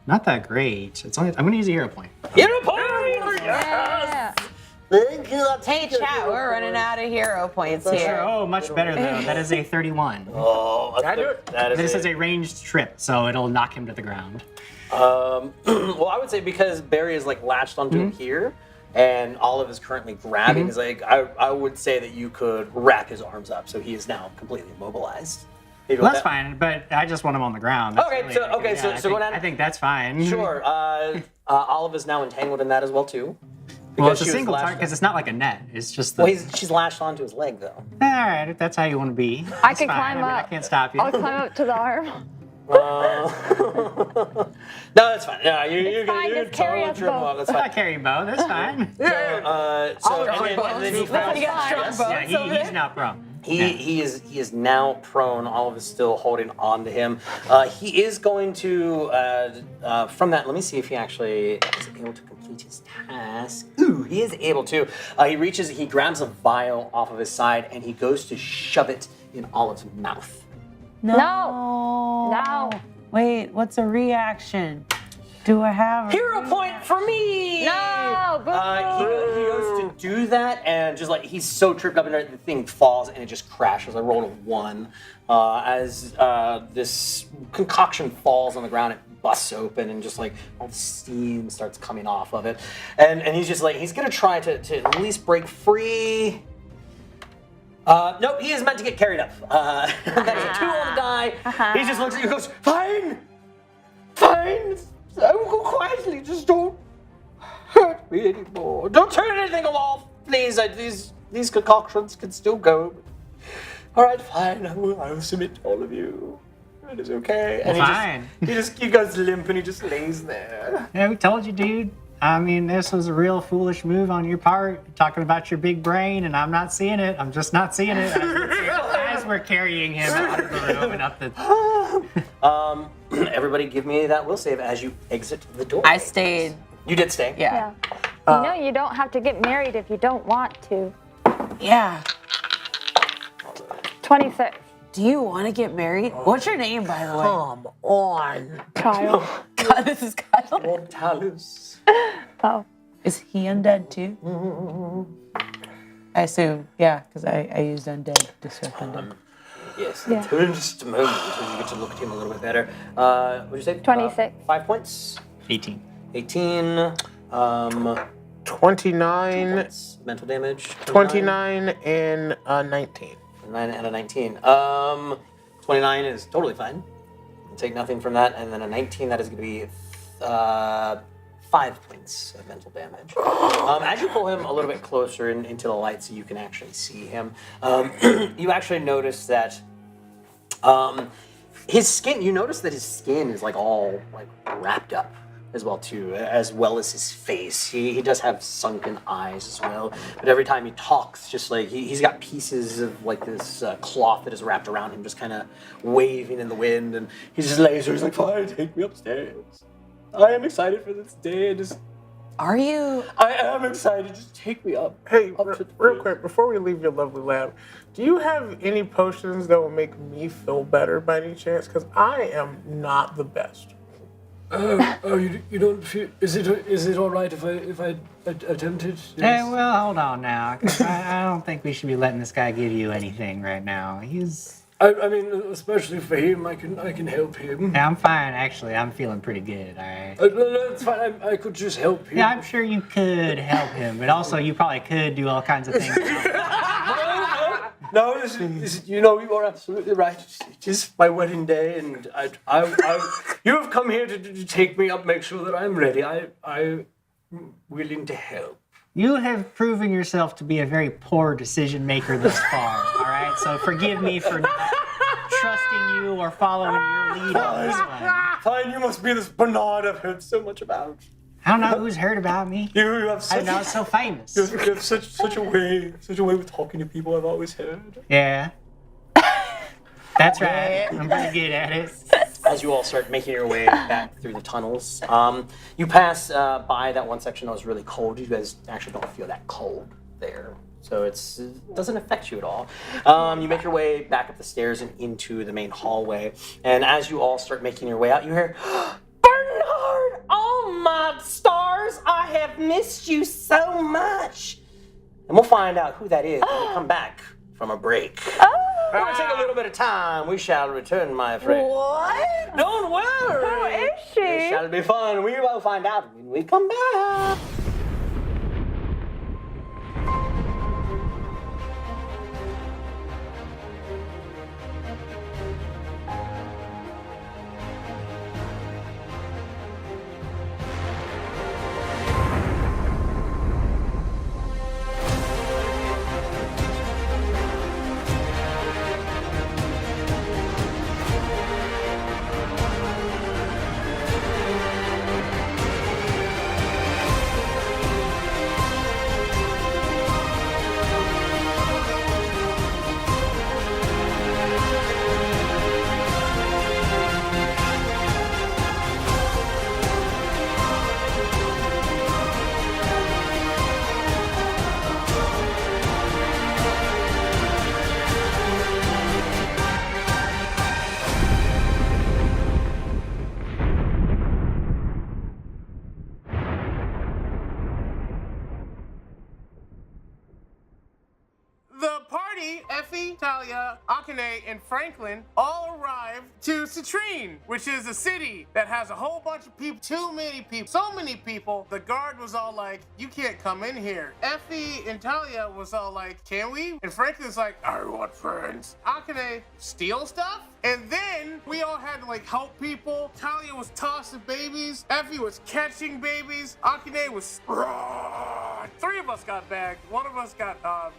not that great. I'm going to use a hero point. Hero point! Yeah. Hey, chat, we're running out of hero points Sure. here. Oh, much better though. That is a 31. Oh, This is a ranged trip, so it'll knock him to the ground. Well, I would say because Barry is like latched onto him here, and Olive is currently grabbing his leg, I would say that you could rack his arms up, so he is now completely immobilized. Well, that's fine, but I just want him on the ground. That's Okay, really so- good. okay, so- Yeah, so go down- I think that's fine. Sure. Olive is now entangled in that as well too. Well, it's a she was single lashed- target because it's not like a net. It's just the. Well, she's lashed onto his leg though. All right, if that's how you want to be. I That's can fine. climb I mean, up. I can't stop you. I'll climb up to the arm. No, that's fine. Yeah, you're fine, gonna just carry us trim him both. up. That's I fine. carry bow. That's fine. So, and then he You got strong bones Yeah, over he's there. not prone. He is now prone. Olive is still holding on to him. He is going to from that. Let me see if he actually is able to complete his task. Ooh, he is able to. He grabs a vial off of his side and he goes to shove it in Olive's mouth. No. Wait, what's a reaction? Do I have a Hero point for me! No. Boo. He goes to do that, and just like he's so tripped up, and the thing falls, and it just crashes. I rolled a 1. As this concoction falls on the ground, it busts open, and just like all the steam starts coming off of it. And he's just like, he's gonna try to at least break free. Nope, he is meant to get carried up. That is a 2 on the die. He just looks at you and goes, fine! I will go quietly, just don't hurt me anymore. Don't turn anything off, please. These these concoctions can still go. All right, fine. I will submit to all of you. It is okay. And Fine. He goes limp and he just lays there. Yeah, we told you, dude. I mean, this was a real foolish move on your part, talking about your big brain, and I'm not seeing it. I'm just not seeing it as we're carrying him out of the room and up the... Everybody give me that will save as you exit the door. I stayed. You did stay. Yeah. You know you don't have to get married if you don't want to. Yeah. 26. Do you want to get married? What's your name, by the way? Come on. Kyle. God, this is Kyle. Lord Talus. Oh. Is he undead too? I assume, yeah, because I used undead to search undead. Yes. Yeah. In just a moment, as you get to look at him a little bit better. What did you say? 26. 5 points. 18. 18. 29, Points. Mental damage. 29, and 19. 9 and a 19. 29 is totally fine. You take nothing from that, and then a 19, that is going to be 5 points of mental damage. As you pull him a little bit closer into the light so you can actually see him, you actually notice that his skin, you notice that his skin is like all like wrapped up as well too, as well as his face. He does have sunken eyes as well, but every time he talks, just like he's got pieces of like this cloth that is wrapped around him, just kind of waving in the wind, and he just lays there. He's like, "Fine, take me upstairs. I am excited for this day. Are you? I am excited. Just take me up." Hey, up to the real bridge. quick, before we leave your lovely lab, do you have any potions that will make me feel better by any chance? Because I am not the best. You don't feel? Is it all right if I attempt it? Hey, well, hold on now. 'Cause I don't think we should be letting this guy give you anything right now. I mean, especially for him, I can help him. Yeah, I'm fine, actually. I'm feeling pretty good, all right? No, it's fine. I could just help him. Yeah, I'm sure you could help him, but also you probably could do all kinds of things. No, you are absolutely right. It is my wedding day, and you have come here to take me up, make sure that I'm ready. I'm willing to help. You have proven yourself to be a very poor decision maker thus far, all right? So forgive me for not trusting you or following your lead on this one. Fine, you must be this Bernard I've heard so much about. I don't know who's heard about me. You have such, I'm not so famous. you have such a way with talking to people. I've always heard. Yeah. That's right. I'm pretty good at it. As you all start making your way back through the tunnels, you pass by that one section that was really cold. You guys actually don't feel that cold there, so it doesn't affect you at all. You make your way back up the stairs and into the main hallway, and as you all start making your way out, you hear, "Bernard! Oh my stars! I have missed you so much!" And we'll find out who that is when we come back from a break. It will take a little bit of time. We shall return, my friend. What? Don't worry. Who is she? It shall be fun. We will find out when we come back. The party, Effie, Talia, Akane, and Franklin all arrived to Citrine, which is a city that has a whole bunch of people, too many people, so many people. The guard was all like, "You can't come in here." Effie and Talia was all like, "Can we?" And Franklin's like, "I want friends." Akane, steal stuff? And then we all had to like help people. Talia was tossing babies. Effie was catching babies. Akane was Three of us got bagged. One of us got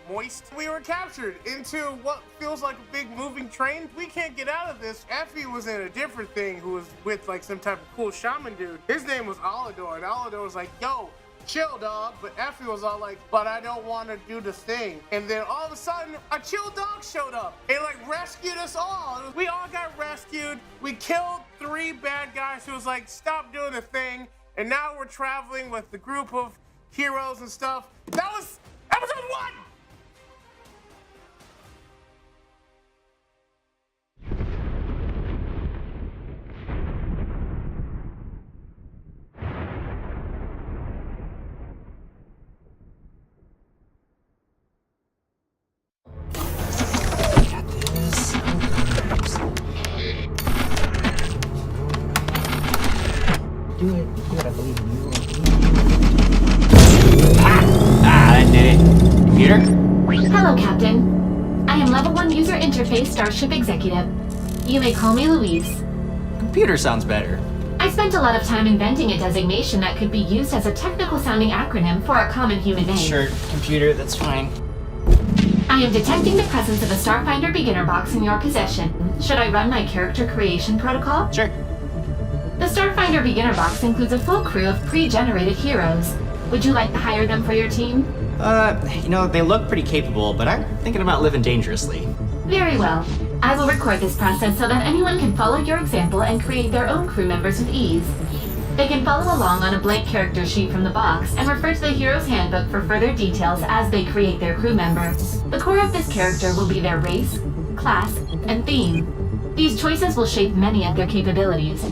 moist. We were captured into what feels like a big moving train. We can't get out of this. Effie was in a different thing who was with like some type of cool shaman dude. His name was Alador, and Alador was like, yo, chill, dog. But Effie was all like, but I don't want to do the thing. And then all of a sudden, a chill dog showed up and like rescued us all. We all got rescued. We killed 3 bad guys who was like, stop doing the thing. And now we're traveling with the group of heroes and stuff. That was episode 1! Do it. You gotta believe in you. That did it. Computer? Hello, Captain. I am Level 1 User Interface Starship Executive. You may call me Louise. Computer sounds better. I spent a lot of time inventing a designation that could be used as a technical-sounding acronym for a common human name. Sure, computer, that's fine. I am detecting the presence of a Starfinder beginner box in your possession. Should I run my character creation protocol? Sure. The Starfinder beginner box includes a full crew of pre-generated heroes. Would you like to hire them for your team? They look pretty capable, but I'm thinking about living dangerously. Very well. I will record this process so that anyone can follow your example and create their own crew members with ease. They can follow along on a blank character sheet from the box and refer to the hero's handbook for further details as they create their crew member. The core of this character will be their race, class, and theme. These choices will shape many of their capabilities.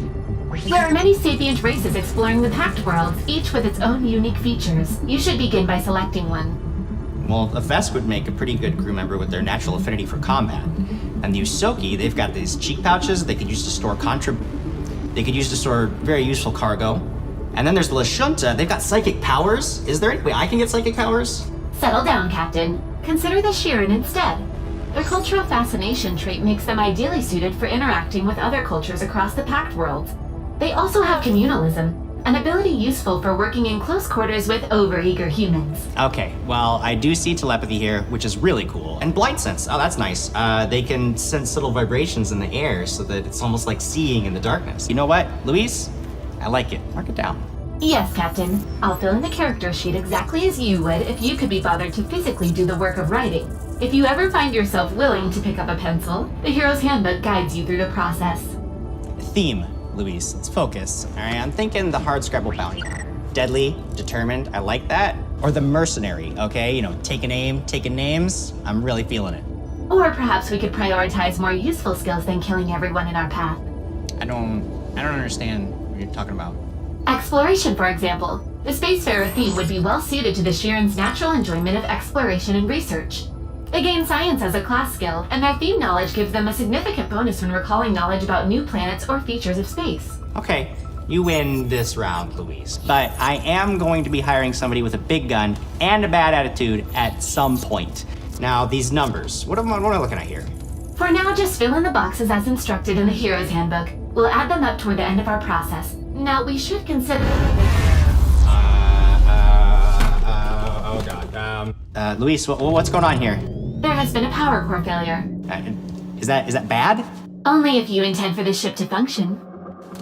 There are many sapient races exploring the Pact worlds, each with its own unique features. You should begin by selecting one. Well, a Vesk would make a pretty good crew member with their natural affinity for combat. And the Usoki, they've got these cheek pouches they could use to store They could use to store very useful cargo. And then there's the Lashunta, they've got psychic powers. Is there any way I can get psychic powers? Settle down, Captain. Consider the Shirin instead. Their cultural fascination trait makes them ideally suited for interacting with other cultures across the Pact worlds. They also have communalism, an ability useful for working in close quarters with overeager humans. Okay, well, I do see telepathy here, which is really cool. And blind sense, oh, that's nice. They can sense little vibrations in the air so that it's almost like seeing in the darkness. You know what, Louise? I like it. Mark it down. Yes, Captain. I'll fill in the character sheet exactly as you would if you could be bothered to physically do the work of writing. If you ever find yourself willing to pick up a pencil, the Hero's Handbook guides you through the process. Theme. Louise, let's focus. All right, I'm thinking the hard scrabble bounty. Deadly, determined, I like that. Or the mercenary, okay? Taking aim, taking names. I'm really feeling it. Or perhaps we could prioritize more useful skills than killing everyone in our path. I don't understand what you're talking about. Exploration, for example. The Spacefarer theme would be well suited to the Shirin's natural enjoyment of exploration and research. They gain science as a class skill, and their theme knowledge gives them a significant bonus when recalling knowledge about new planets or features of space. Okay, you win this round, Louise. But I am going to be hiring somebody with a big gun and a bad attitude at some point. Now, these numbers, what am I looking at here? For now, just fill in the boxes as instructed in the Hero's Handbook. We'll add them up toward the end of our process. Now, we should consider... Oh God. Louise, what's going on here? There has been a power core failure. Is that bad? Only if you intend for the ship to function.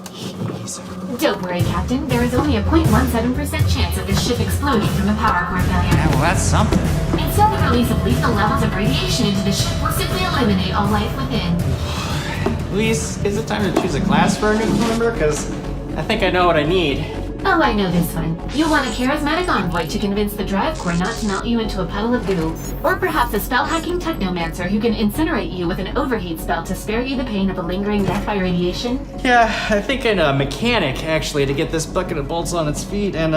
Jeez. Don't worry, Captain. There is only a 0.17% chance of this ship exploding from a power core failure. Yeah, well, that's something. Instead, the release of lethal levels of radiation into the ship will simply eliminate all life within. Louise, is it time to choose a class for a new crew member? Because I think I know what I need. Oh, I know this one. You'll want a charismatic envoy to convince the drive core not to melt you into a puddle of goo. Or perhaps a spell-hacking technomancer who can incinerate you with an overheat spell to spare you the pain of a lingering death by radiation. Yeah, I think in a mechanic, actually, to get this bucket of bolts on its feet, and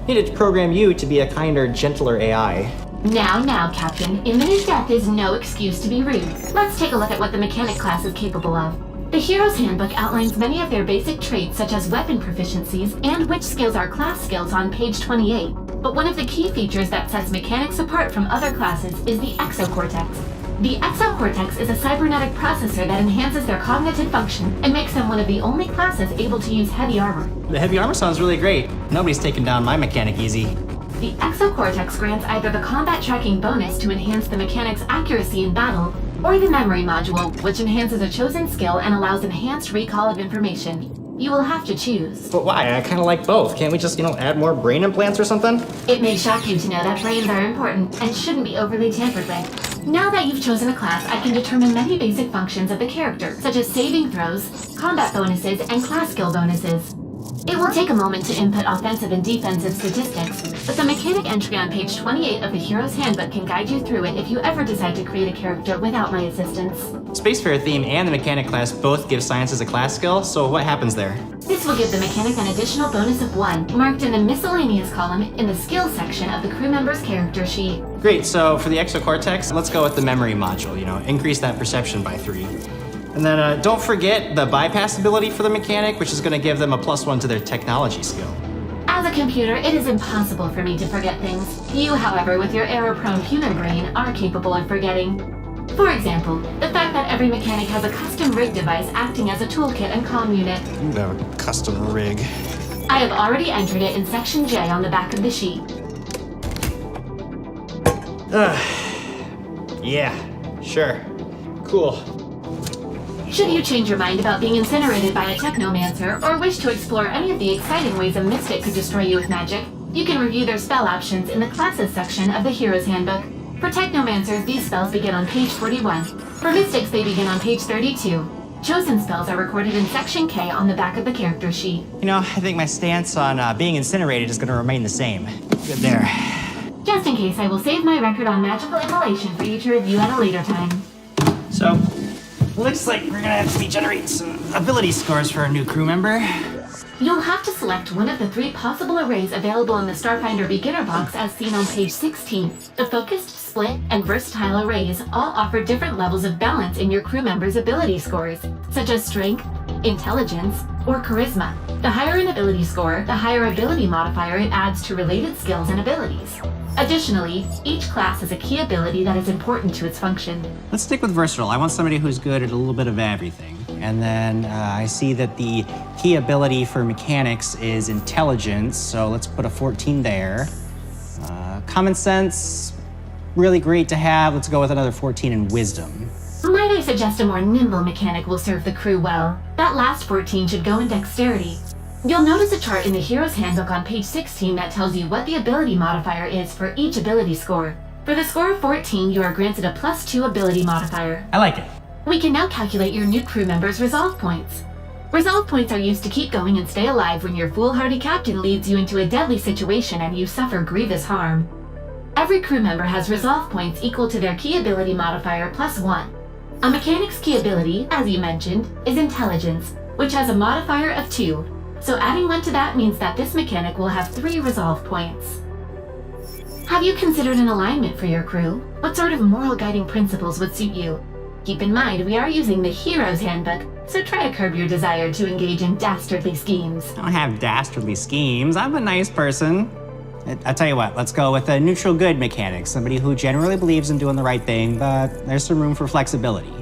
needed to program you to be a kinder, gentler AI. Now, Captain. Imminent death is no excuse to be rude. Let's take a look at what the mechanic class is capable of. The Hero's Handbook outlines many of their basic traits such as weapon proficiencies and which skills are class skills on page 28. But one of the key features that sets mechanics apart from other classes is the exocortex. The exocortex is a cybernetic processor that enhances their cognitive function and makes them one of the only classes able to use heavy armor. The heavy armor sounds really great. Nobody's taking down my mechanic easy. The exocortex grants either the combat tracking bonus to enhance the mechanic's accuracy in battle, or the memory module, which enhances a chosen skill and allows enhanced recall of information. You will have to choose. But why? I kind of like both. Can't we just, add more brain implants or something? It may shock you to know that brains are important and shouldn't be overly tampered with. Now that you've chosen a class, I can determine many basic functions of the character, such as saving throws, combat bonuses, and class skill bonuses. It will take a moment to input offensive and defensive statistics, but the mechanic entry on page 28 of the Hero's Handbook can guide you through it if you ever decide to create a character without my assistance. Spacefarer theme and the mechanic class both give science as a class skill, so what happens there? This will give the mechanic an additional bonus of 1, marked in the miscellaneous column in the skills section of the crew member's character sheet. Great, so for the exocortex, let's go with the memory module, increase that perception by 3. And then don't forget the bypass ability for the mechanic, which is going to give them a +1 to their technology skill. As a computer, it is impossible for me to forget things. You, however, with your error-prone human brain, are capable of forgetting. For example, the fact that every mechanic has a custom rig device acting as a toolkit and comm unit. Custom rig. I have already entered it in section J on the back of the sheet. Yeah, sure. Cool. Should you change your mind about being incinerated by a technomancer, or wish to explore any of the exciting ways a mystic could destroy you with magic, you can review their spell options in the classes section of the Hero's Handbook. For technomancers, these spells begin on page 41. For mystics, they begin on page 32. Chosen spells are recorded in section K on the back of the character sheet. I think my stance on being incinerated is going to remain the same. Good there. Just in case, I will save my record on magical immolation for you to review at a later time. So, looks like we're gonna have to be generating some ability scores for our new crew member. You'll have to select one of the 3 possible arrays available in the Starfinder beginner box as seen on page 16. The focused, split, and versatile arrays all offer different levels of balance in your crew member's ability scores, such as strength, intelligence, or charisma. The higher an ability score, the higher ability modifier it adds to related skills and abilities. Additionally, each class has a key ability that is important to its function. Let's stick with versatile. I want somebody who's good at a little bit of everything. And then I see that the key ability for mechanics is intelligence, so let's put a 14 there. Common sense, really great to have. Let's go with another 14 in wisdom. Might I suggest a more nimble mechanic will serve the crew well? That last 14 should go in dexterity. You'll notice a chart in the Hero's Handbook on page 16 that tells you what the ability modifier is for each ability score. For the score of 14, you are granted a +2 ability modifier. I like it. We can now calculate your new crew member's resolve points. Resolve points are used to keep going and stay alive when your foolhardy captain leads you into a deadly situation and you suffer grievous harm. Every crew member has resolve points equal to their key ability modifier +1. A mechanic's key ability, as you mentioned, is intelligence, which has a modifier of 2. So adding 1 to that means that this mechanic will have 3 resolve points. Have you considered an alignment for your crew? What sort of moral guiding principles would suit you? Keep in mind, we are using the Hero's Handbook, so try to curb your desire to engage in dastardly schemes. I don't have dastardly schemes. I'm a nice person. I'll tell you what, let's go with a neutral good mechanic, somebody who generally believes in doing the right thing, but there's some room for flexibility.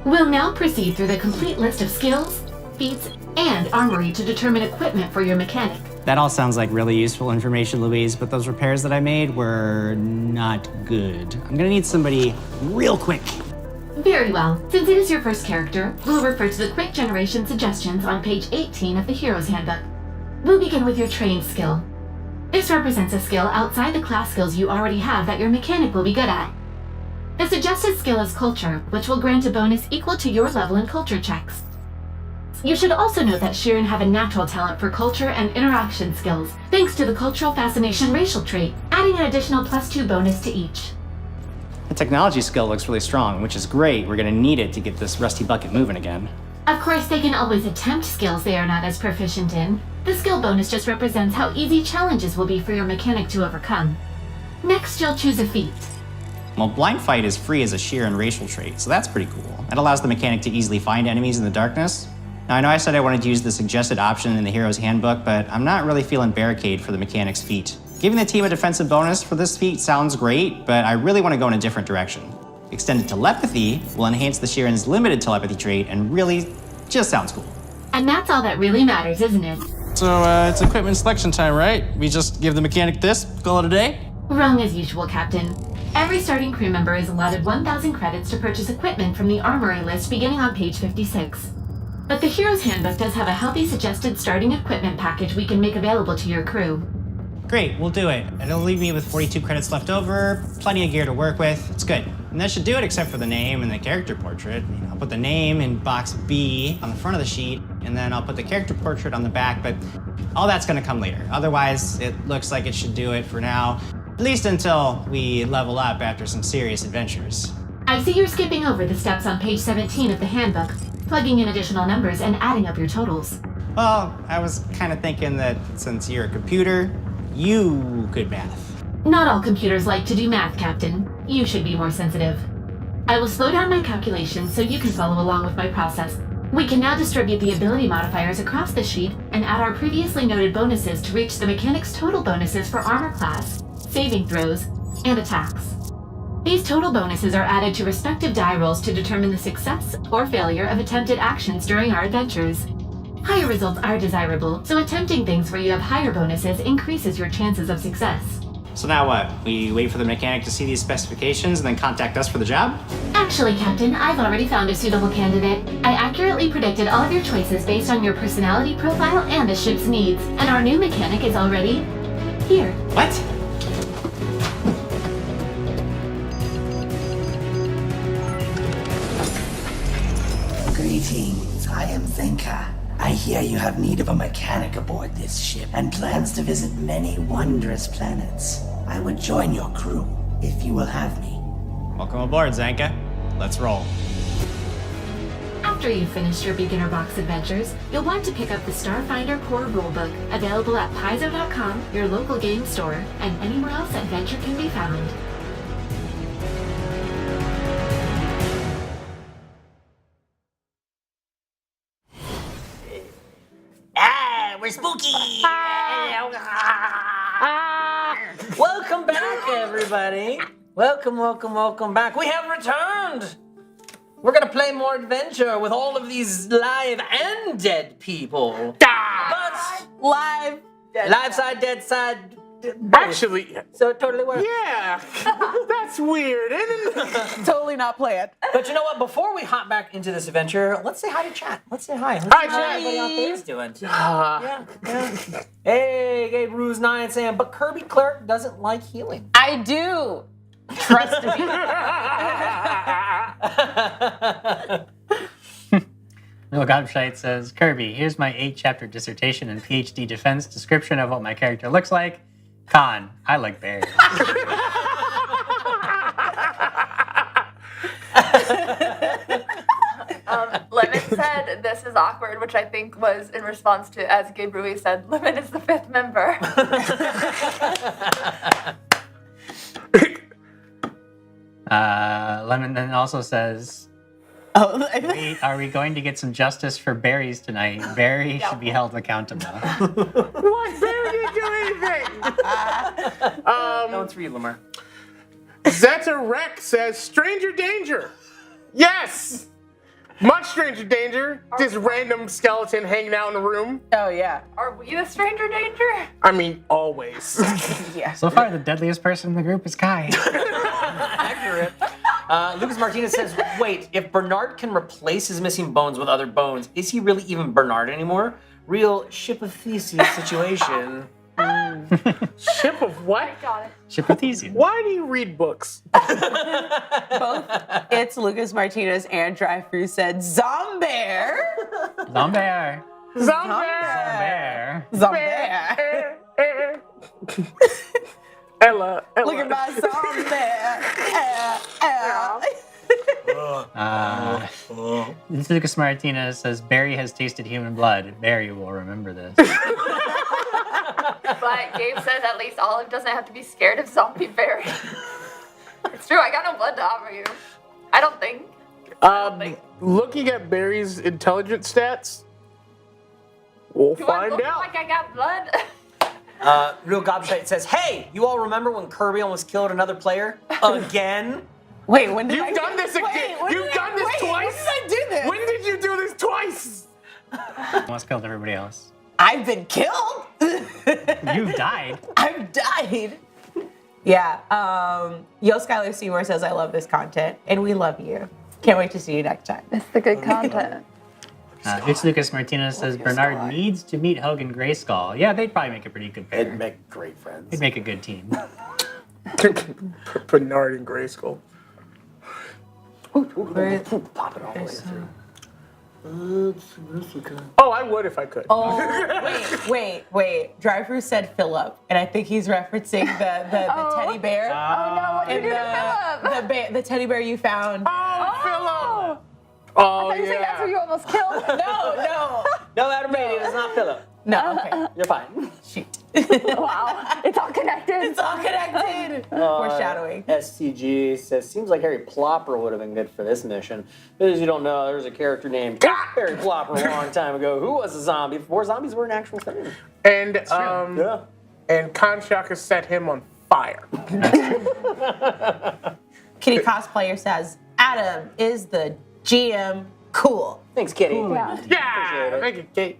We'll now proceed through the complete list of skills, feats, and armory to determine equipment for your mechanic. That all sounds like really useful information, Louise, but those repairs that I made were not good. I'm gonna need somebody real quick. Very well. Since it is your first character, we'll refer to the quick generation suggestions on page 18 of the Hero's Handbook. We'll begin with your trained skill. This represents a skill outside the class skills you already have that your mechanic will be good at. The suggested skill is culture, which will grant a bonus equal to your level in culture checks. You should also note that Sheeran have a natural talent for culture and interaction skills, thanks to the cultural fascination racial trait, adding an additional +2 bonus to each. The technology skill looks really strong, which is great. We're gonna need it to get this rusty bucket moving again. Of course, they can always attempt skills they are not as proficient in. The skill bonus just represents how easy challenges will be for your mechanic to overcome. Next, you'll choose a feat. Well, blind fight is free as a Sheeran racial trait, so that's pretty cool. That allows the mechanic to easily find enemies in the darkness. Now, I know I said I wanted to use the suggested option in the Hero's Handbook, but I'm not really feeling Barricade for the mechanic's feat. Giving the team a defensive bonus for this feat sounds great, but I really want to go in a different direction. Extended Telepathy will enhance the Sheeran's limited telepathy trait and really just sounds cool. And that's all that really matters, isn't it? So So it's equipment selection time, right? We just give the mechanic this, call it a day? Wrong as usual, Captain. Every starting crew member is allotted 1,000 credits to purchase equipment from the armory list beginning on page 56. But the Hero's Handbook does have a healthy suggested starting equipment package we can make available to your crew. Great, we'll do it. It'll leave me with 42 credits left over, plenty of gear to work with. It's good. And that should do it except for the name and the character portrait. I'll put the name in box B on the front of the sheet, and then I'll put the character portrait on the back, but all that's gonna come later. Otherwise, it looks like it should do it for now, at least until we level up after some serious adventures. I see you're skipping over the steps on page 17 of the handbook, plugging in additional numbers and adding up your totals. Well, I was kind of thinking that since you're a computer, you could math. Not all computers like to do math, Captain. You should be more sensitive. I will slow down my calculations so you can follow along with my process. We can now distribute the ability modifiers across the sheet and add our previously noted bonuses to reach the mechanic's total bonuses for armor class, saving throws, and attacks. These total bonuses are added to respective die rolls to determine the success or failure of attempted actions during our adventures. Higher results are desirable, so attempting things where you have higher bonuses increases your chances of success. So now what? We wait for the mechanic to see these specifications and then contact us for the job? Actually, Captain, I've already found a suitable candidate. I accurately predicted all of your choices based on your personality profile and the ship's needs, and our new mechanic is already here. What? Greetings, I am Zenka. I hear you have need of a mechanic aboard this ship and plans to visit many wondrous planets. I would join your crew if you will have me. Welcome aboard, Zanka. Let's roll. After you've finished your beginner box adventures, you'll want to pick up the Starfinder Core Rulebook, available at Paizo.com, your local game store, and anywhere else adventure can be found. We're spooky! Welcome back, everybody. Welcome back. We have returned. We're gonna play more adventure with all of these live and dead people. But live side, dead side. Actually, so it totally works. Yeah, that's weird, isn't it? Totally not planned. But you know what? Before we hop back into this adventure, let's say hi to chat. Let's say hi. Let's Hi, see how chat. everybody out there is doing. Yeah. Hey, Gabe Ruse 9 saying, but Kirby Clerk doesn't like healing. I do. Trust me. Little Gobshite says, Kirby, here's my 8-chapter dissertation and PhD defense description of what my character looks like. Conn, I like bears. Lemon said, this is awkward, which I think was in response to, as Gabe Rui said, Lemon is the 5th member. Lemon then also says, are we going to get some justice for berries tonight? Barry should be held accountable. What? Barry didn't do anything. That one's for you, Lemar. Zeta Rec says, stranger danger. Yes. Much stranger danger. This random skeleton hanging out in the room. Oh, yeah. Are we the stranger danger? I mean, always. Yeah. So far, the deadliest person in the group is Kai. Accurate. Lucas Martinez says, wait, if Bernard can replace his missing bones with other bones, is he really even Bernard anymore? Real Ship of Theseus situation. Ship of what? Got it. Ship of Theseus. Why do you read books? Both it's Lucas Martinez and Drive-Thru said Zombear. Zombear. Zombear. Zombear. Ella. Look at my Zombear. Lucas Martinez says, Barry has tasted human blood. Barry will remember this. But Gabe says at least Olive doesn't have to be scared of zombie Barry. It's true, I got no blood to offer you. I don't think. Looking at Barry's intelligence stats, we'll Do find I look out. like I got blood? Real Gobshite says, hey, you all remember when Kirby almost killed another player? Again? Wait, when did You've done this again. You've done this twice. When did I do this? When did you do this twice? Almost killed everybody else. I've been killed. You've died. I've died. Yeah. Yo Skylar Seymour says, I love this content, and we love you. Can't wait to see you next time. It's the good content. It's Lucas Martinez says Bernard needs to meet Hogan Grayskull. Yeah, they'd probably make a pretty good pair. They'd make great friends. They'd make a good team. Bernard and Grayskull. Pop it all the way through. Oh, I would if I could. Oh, wait. Driver said Philip, and I think he's referencing the teddy bear. Oh no, what did you do to Philip? The teddy bear you found. Oh, Philip! I Oh, thought you said that's who you almost killed. No, Adam Brady, it's not Philip. No, okay. You're fine. Shoot. Wow, it's all connected. It's all connected. Foreshadowing. STG says, seems like Harry Plopper would have been good for this mission. But as you don't know, there's a character named Harry Plopper a long time ago who was a zombie before zombies were an actual thing. And Yeah. and Conn Shaka set him on fire. Kitty Cosplayer says, Adam is the GM. Cool. Thanks, Kitty. Yeah, make it gay.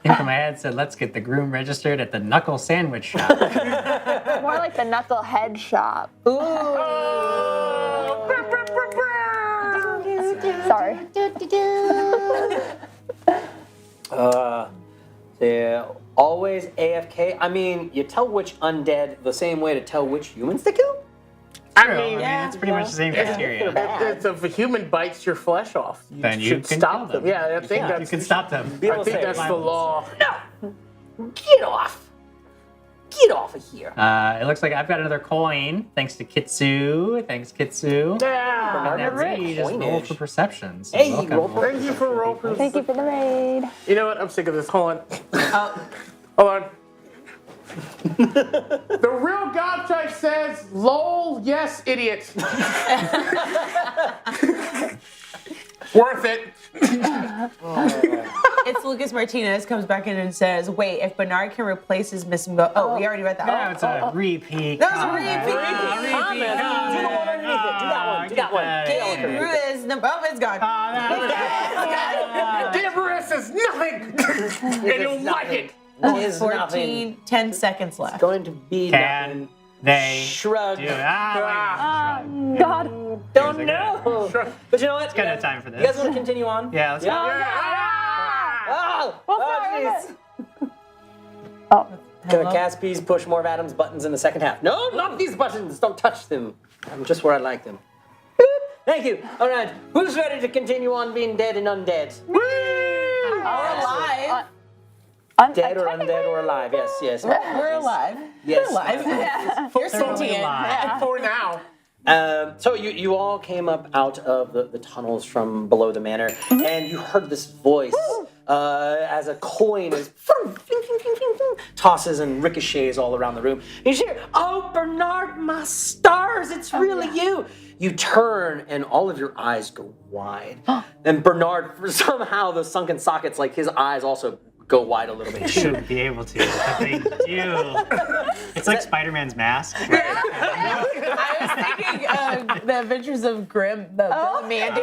In my head said, let's get the groom registered at the Knuckle Sandwich Shop. More like the Knucklehead Shop. Sorry. Yeah, always AFK. I mean, you tell which undead the same way to tell which humans to kill. I mean, it's pretty much the same criteria. If a human bites your flesh off, you Then you should can stop kill them. Yeah, I think that's. You can stop them. I think that's the law. No! Get off! Get off of here. It looks like I've got another coin, thanks to Kitsu. Thanks, Kitsu. Yeah, And that's it. You just roll for perception. So Hey, welcome. roll for Thank you for roll. Thank you for the raid. You know what? I'm sick of this. Hold on. Hold on. The real Godchild says, lol, yes, idiot. Worth it. It's Lucas Martinez comes back in and says, wait, if Bernard can replace his Miss Mo... Oh, we already read that. No, it's a repeat. That was a repeat. Do the one underneath it. Do that one. Do that one. Gabe Ruiz. Oh, it's gone. Deborah says nothing. And you'll like it. Is 14, 10 seconds left. going to be Can they shrug. do it? Wait. God. Don't know. But you know what? It's kind of time for this. You guys want to continue on? Yeah, let's go. Oh, jeez. Oh. Can the Caspies push more of Adam's buttons in the second half? No, not these buttons. Don't touch them. I'm just where I like them. Boop. Thank you. All right. Who's ready to continue on being dead and undead? Or alive. Dead or undead or alive? Yes. We're alive. Yes. We're alive. You're sentient. For now. So you all came up out of the tunnels from below the manor, and you heard this voice as a coin is tosses and ricochets all around the room. And you hear, "Oh, Bernard, my stars! It's really you!" You turn, and all of your eyes go wide. And Bernard, somehow, those sunken sockets, like his eyes also go wide a little bit. They shouldn't be able to, but they do. It's like Spider-Man's mask. I was thinking The Adventures of Grimm, the Bill and Mandy.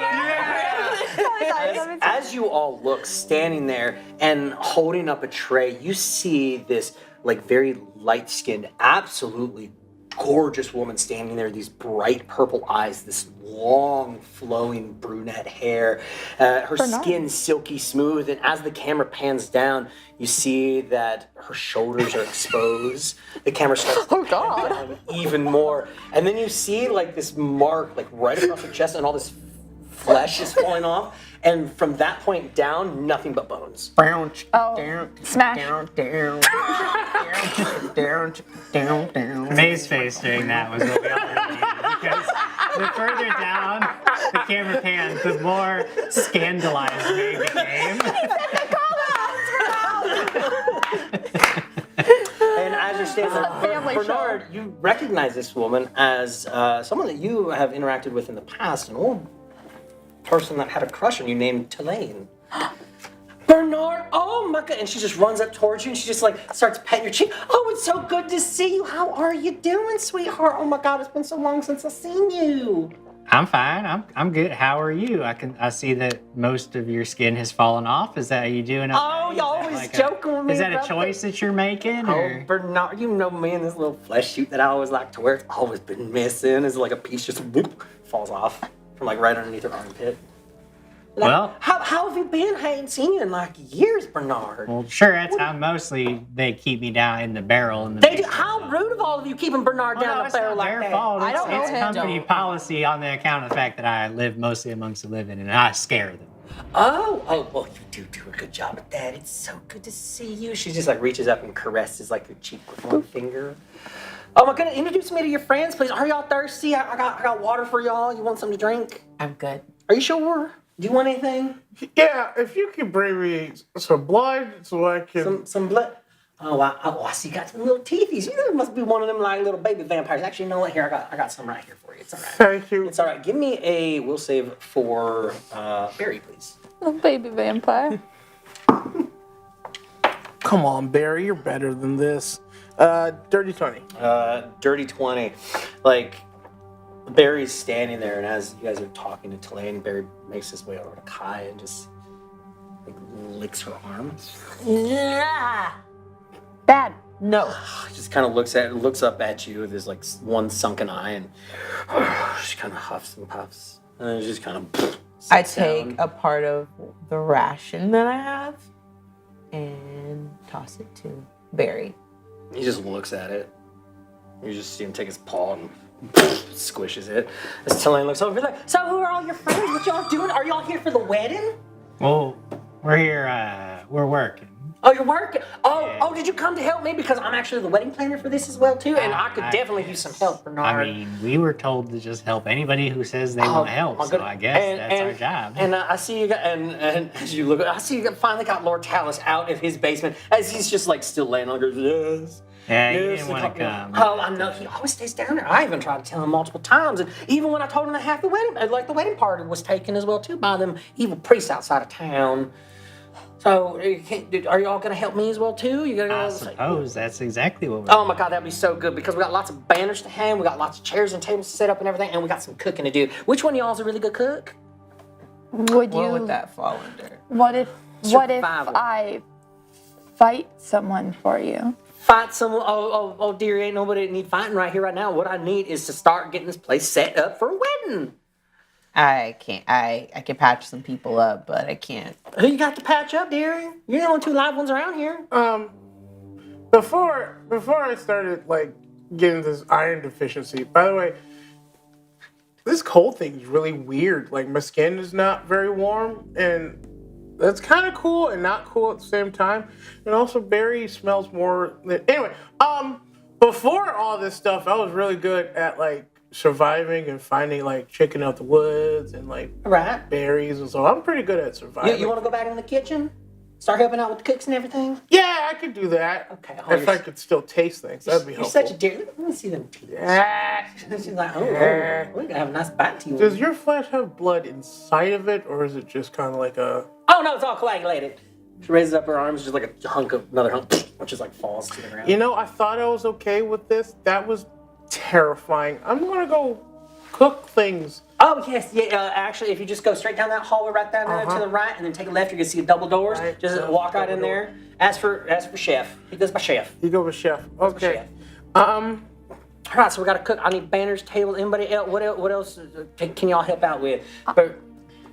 As you all look, standing there and holding up a tray, you see this like very light-skinned, absolutely gorgeous woman standing there, these bright purple eyes, this long flowing brunette hair, her skin silky smooth, and as the camera pans down, you see that her shoulders are exposed. The camera starts to pan down even more, and then you see like this mark like right across her chest, and all this flesh is falling off, and from that point down, nothing but bones. Oh, smash. May's face during that was what we all needed, because the further down the camera panned, the more scandalized May became. And as you're standing there, Bernard, you recognize this woman as someone that you have interacted with in the past, an old person that had a crush on you named Tulane. Bernard, oh my God, and she just runs up towards you and she just like starts petting your cheek. Oh, it's so good to see you. How are you doing, sweetheart? Oh my God, it's been so long since I've seen you. I'm fine. I'm good. How are you? I see that most of your skin has fallen off. Is that how you doing? Oh, you always joking with me. Is that a about choice that you're making? Oh, Or? Bernard, you know me and this little flesh suit that I always like to wear. It's always been missing. It's like a piece just whoop, falls off from like right underneath her armpit. Like, Well, how have you been? I ain't seen you in like years, Bernard. well, sure. That's how mostly they keep me down in the barrel. In the They do. How rude of all of you keeping Bernard Well, down no, the it's barrel not like their that. fault. I don't know It's him. company policy on the account of the fact that I live mostly amongst the living and I scare them. Oh, well, you do a good job at that. It's so good to see you. She just like reaches up and caresses like your cheek with one finger. Oh my goodness, introduce me to your friends, please. Are y'all thirsty? I got water for y'all. You want something to drink? I'm good. Are you sure? Do you want anything? Yeah, if you could bring me some blood so I can... Some blood? Oh, I see you got some little teethies. You must be one of them like little baby vampires. Actually, you know what? Here, I got some right here for you. It's all right. Thank you. It's all right. Give me a will save for Barry, please. Oh, baby vampire. Come on, Barry, you're better than this. Dirty 20. Dirty 20. Like, Barry's standing there, and as you guys are talking to Tulane, Barry makes his way over to Kai and just like licks her arm. Bad. No. Just kind of looks up at you with his like one sunken eye, and she kind of huffs and puffs, and then just kind of. I take a part of the ration that I have and toss it to Barry. He just looks at it. You just see him take his paw and squishes it. As Tulane looks over, like, so who are all your friends? What y'all doing? Are y'all here for the wedding? Well, we're here. We're working. Oh, you're working? Oh, did you come to help me? Because I'm actually the wedding planner for this as well, too, and I could definitely use some help, Bernard. I mean, we were told to just help anybody who says they want help, so I guess that's our job. And I see you got, and as you look, I see you finally got Lord Talus out of his basement as he's just like still laying on. Goes, yes. Yeah, he yes, didn't want to come. Oh, I know. He always stays down there. I even tried to tell him multiple times, and even when I told him that half the wedding, like the wedding party was taken as well too by them evil priests outside of town. So, are y'all gonna help me as well too? You gonna? I suppose that's exactly what we're Oh my God, that'd be so good because we got lots of banners to hang, we got lots of chairs and tables to set up and everything, and we got some cooking to do. Which one of y'all's a really good cook? Would What you? would that fall under? What if Survival. I fight someone for you? Fight someone? Oh, dear, ain't nobody that need fighting right here, right now. What I need is to start getting this place set up for a wedding. I can't. I can patch some people up, but I can't. Who you got to patch up, dearie? You're the only two live ones around here. Before I started like getting this iron deficiency, by the way, this cold thing is really weird. Like my skin is not very warm, and that's kind of cool and not cool at the same time. And also, Barry smells more than anyway. Before all this stuff, I was really good at like surviving and finding like chicken out the woods and like berries and so. I'm pretty good at surviving. You want to go back in the kitchen? Start helping out with the cooks and everything? Yeah, I could do that. Okay. If I could still taste things, that'd be You're helpful. such a dear. Let me see them teeth. She's like, oh, we're gonna have a nice bite to you. Does your flesh have blood inside of it, or is it just kind of like a? Oh no, it's all coagulated. She raises up her arms, just like another hunk, which just like falls to the ground. You know, I thought I was okay with this. That was terrifying. I'm gonna go cook things. Oh yes, yeah. Actually, if you just go straight down that hallway right down there to the right, and then take a left, you're gonna see double doors. Right. Just walk right in there. Ask for chef. He goes by chef. You go with chef. Okay. All right, so we got to cook. I need banners, tables. Anybody else? What else can y'all help out with?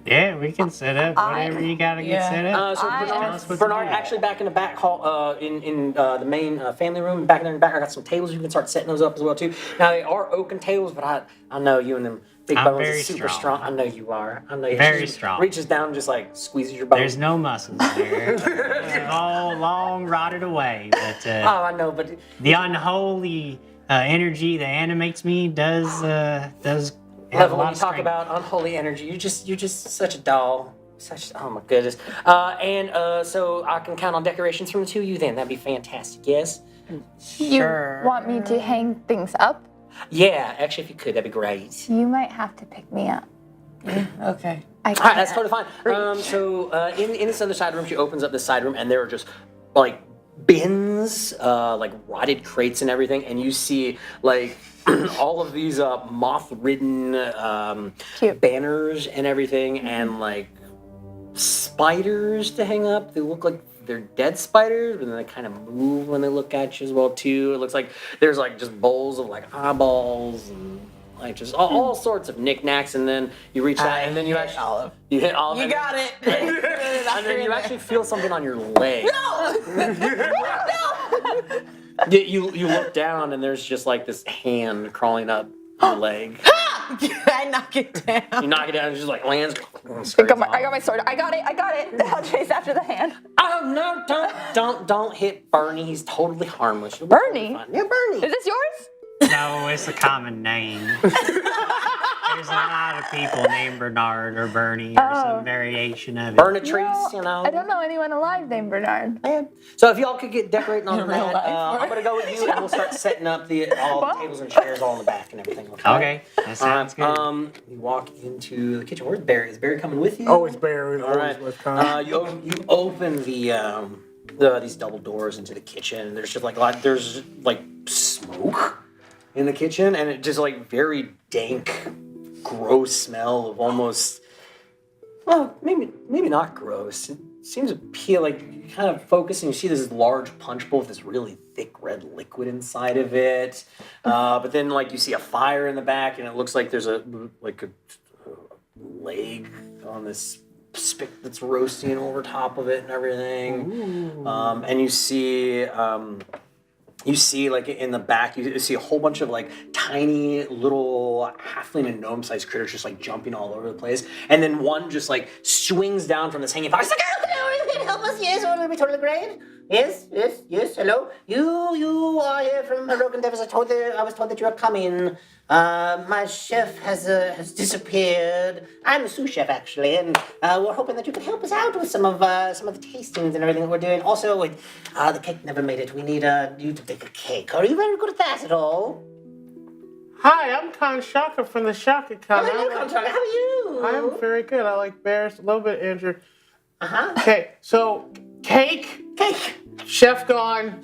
Yeah, we can set up whatever you gotta get set up. So Bernard, actually back in the back hall, in the main family room, back there in the back, I got some tables. You can start setting those up as well too. Now they are oaken tables, but I know you and them big I'm bones very are super strong. I know you are. I know you. Very She strong. Reaches down, and just like squeezes your bones. There's no muscles there. They're all long rotted away. But oh, I know, but the unholy energy that animates me does Love when you talk about unholy energy. You're just such a doll. Oh my goodness. So I can count on decorations from the two of you then. That'd be fantastic. Yes. You want me to hang things up? Yeah, actually, if you could, that'd be great. You might have to pick me up. Okay. I All right, that's totally fine. So in this other side room, she opens up this side room, and there are just like bins, like rotted crates and everything, and you see like all of these moth-ridden banners and everything, and like spiders to hang up. They look like they're dead spiders, but then they kind of move when they look at you as well too. It looks like there's like just bowls of like eyeballs and like just all sorts of knickknacks, and then you reach out and then you actually Olive. You hit Olive. You and got it. and then you actually feel something on your leg. No! No! You look down and there's just like this hand crawling up your leg. I knock it down. You knock it down and it just like lands. I got my sword. I got it. I'll chase after the hand. Oh no! Don't hit Bernie. He's totally harmless. You'll be Bernie? totally fine. Yeah, Bernie. Is this yours? No, it's a common name. There's a lot of people named Bernard or Bernie or some variation of it. Bernatrice, you know. I don't know anyone alive named Bernard. So if y'all could get decorating on that, I'm gonna go with you and we'll start setting up all the tables and chairs all in the back and everything. Okay, that sounds good. You walk into the kitchen. Where's Barry? Is Barry coming with you? Oh, it's Barry. All right. You open these double doors into the kitchen. And there's just like there's like smoke in the kitchen, and it just like very dank, gross smell of almost. Well, maybe not gross. It seems to peel like you kind of focus and you see this large punch bowl with this really thick red liquid inside of it. But then like you see a fire in the back, and it looks like there's a leg on this spit that's roasting over top of it and everything. And you see like in the back, you see a whole bunch of like tiny little halfling and gnome sized critters just like jumping all over the place. And then one just like swings down from this hanging box. Like, Can you help us? Yes, will be totally great. Yes, hello. You are here from Rogan Devils. I was told that you are coming. My chef has disappeared. I'm the sous chef actually, and we're hoping that you could help us out with some of the tastings and everything that we're doing. Also, the cake never made it. We need you to bake a cake. Are you very good at that at all? Hi, I'm Conn Shaka from the Shaka Con. Hello, Conn Shaka. How are you? I'm very good. I like bears, a little bit injured. Okay, so cake. Chef gone.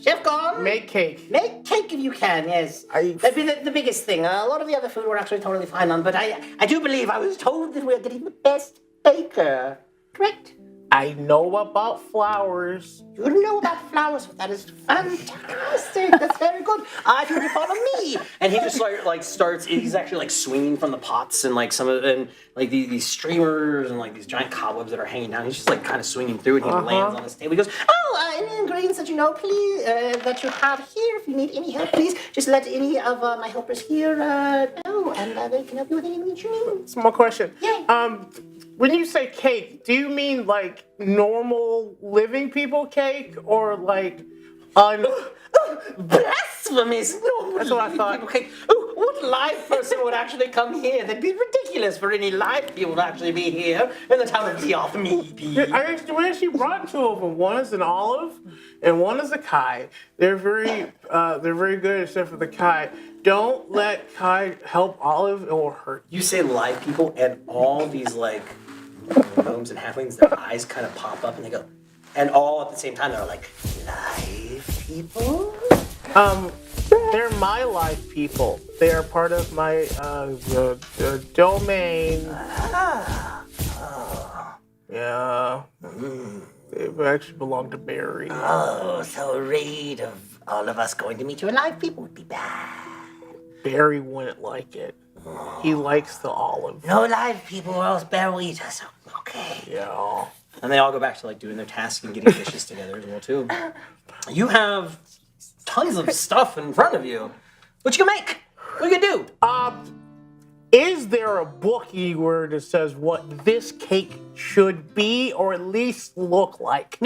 Make cake. Make cake if you can, yes. That'd be the biggest thing. A lot of the other food we're actually totally fine on, but I do believe I was told that we're getting the best baker. Correct? I know about flowers. You know about flowers. That is fantastic. That's very good. If you follow me. and he just like starts. He's actually like swinging from the pots and like some of and like these streamers and like these giant cobwebs that are hanging down. He's just like kind of swinging through, and he lands on this table. He goes, any ingredients that you know, please, that you have here. If you need any help, please just let any of my helpers here know, and they can help you with anything that you need. Small question. Yeah. When you say cake, do you mean like normal living people cake or like blasphemous! That's what I thought. Okay. What live person would actually come here? That'd be ridiculous for any live people to actually be here in the town of Diath-Mead. We actually brought two of them. One is an olive, and one is a Kai. They're very good except for the Kai. Don't let Kai help Olive; it will hurt. You say live people, and all these like gnomes and halflings, their eyes kind of pop up, and they go, and all at the same time they're like, live people. They're my life people. They are part of my the domain. Yeah. They actually belong to Barry. Oh, so a raid of all of us going to meet your live people would be bad. Barry wouldn't like it. He likes the olive. No live people or else Barry will eat us. Okay. Yeah. And they all go back to like doing their tasks and getting dishes together as well too. You have tons of stuff in front of you. What you gonna make? What you gonna do? Is there a book anywhere that says what this cake should be or at least look like?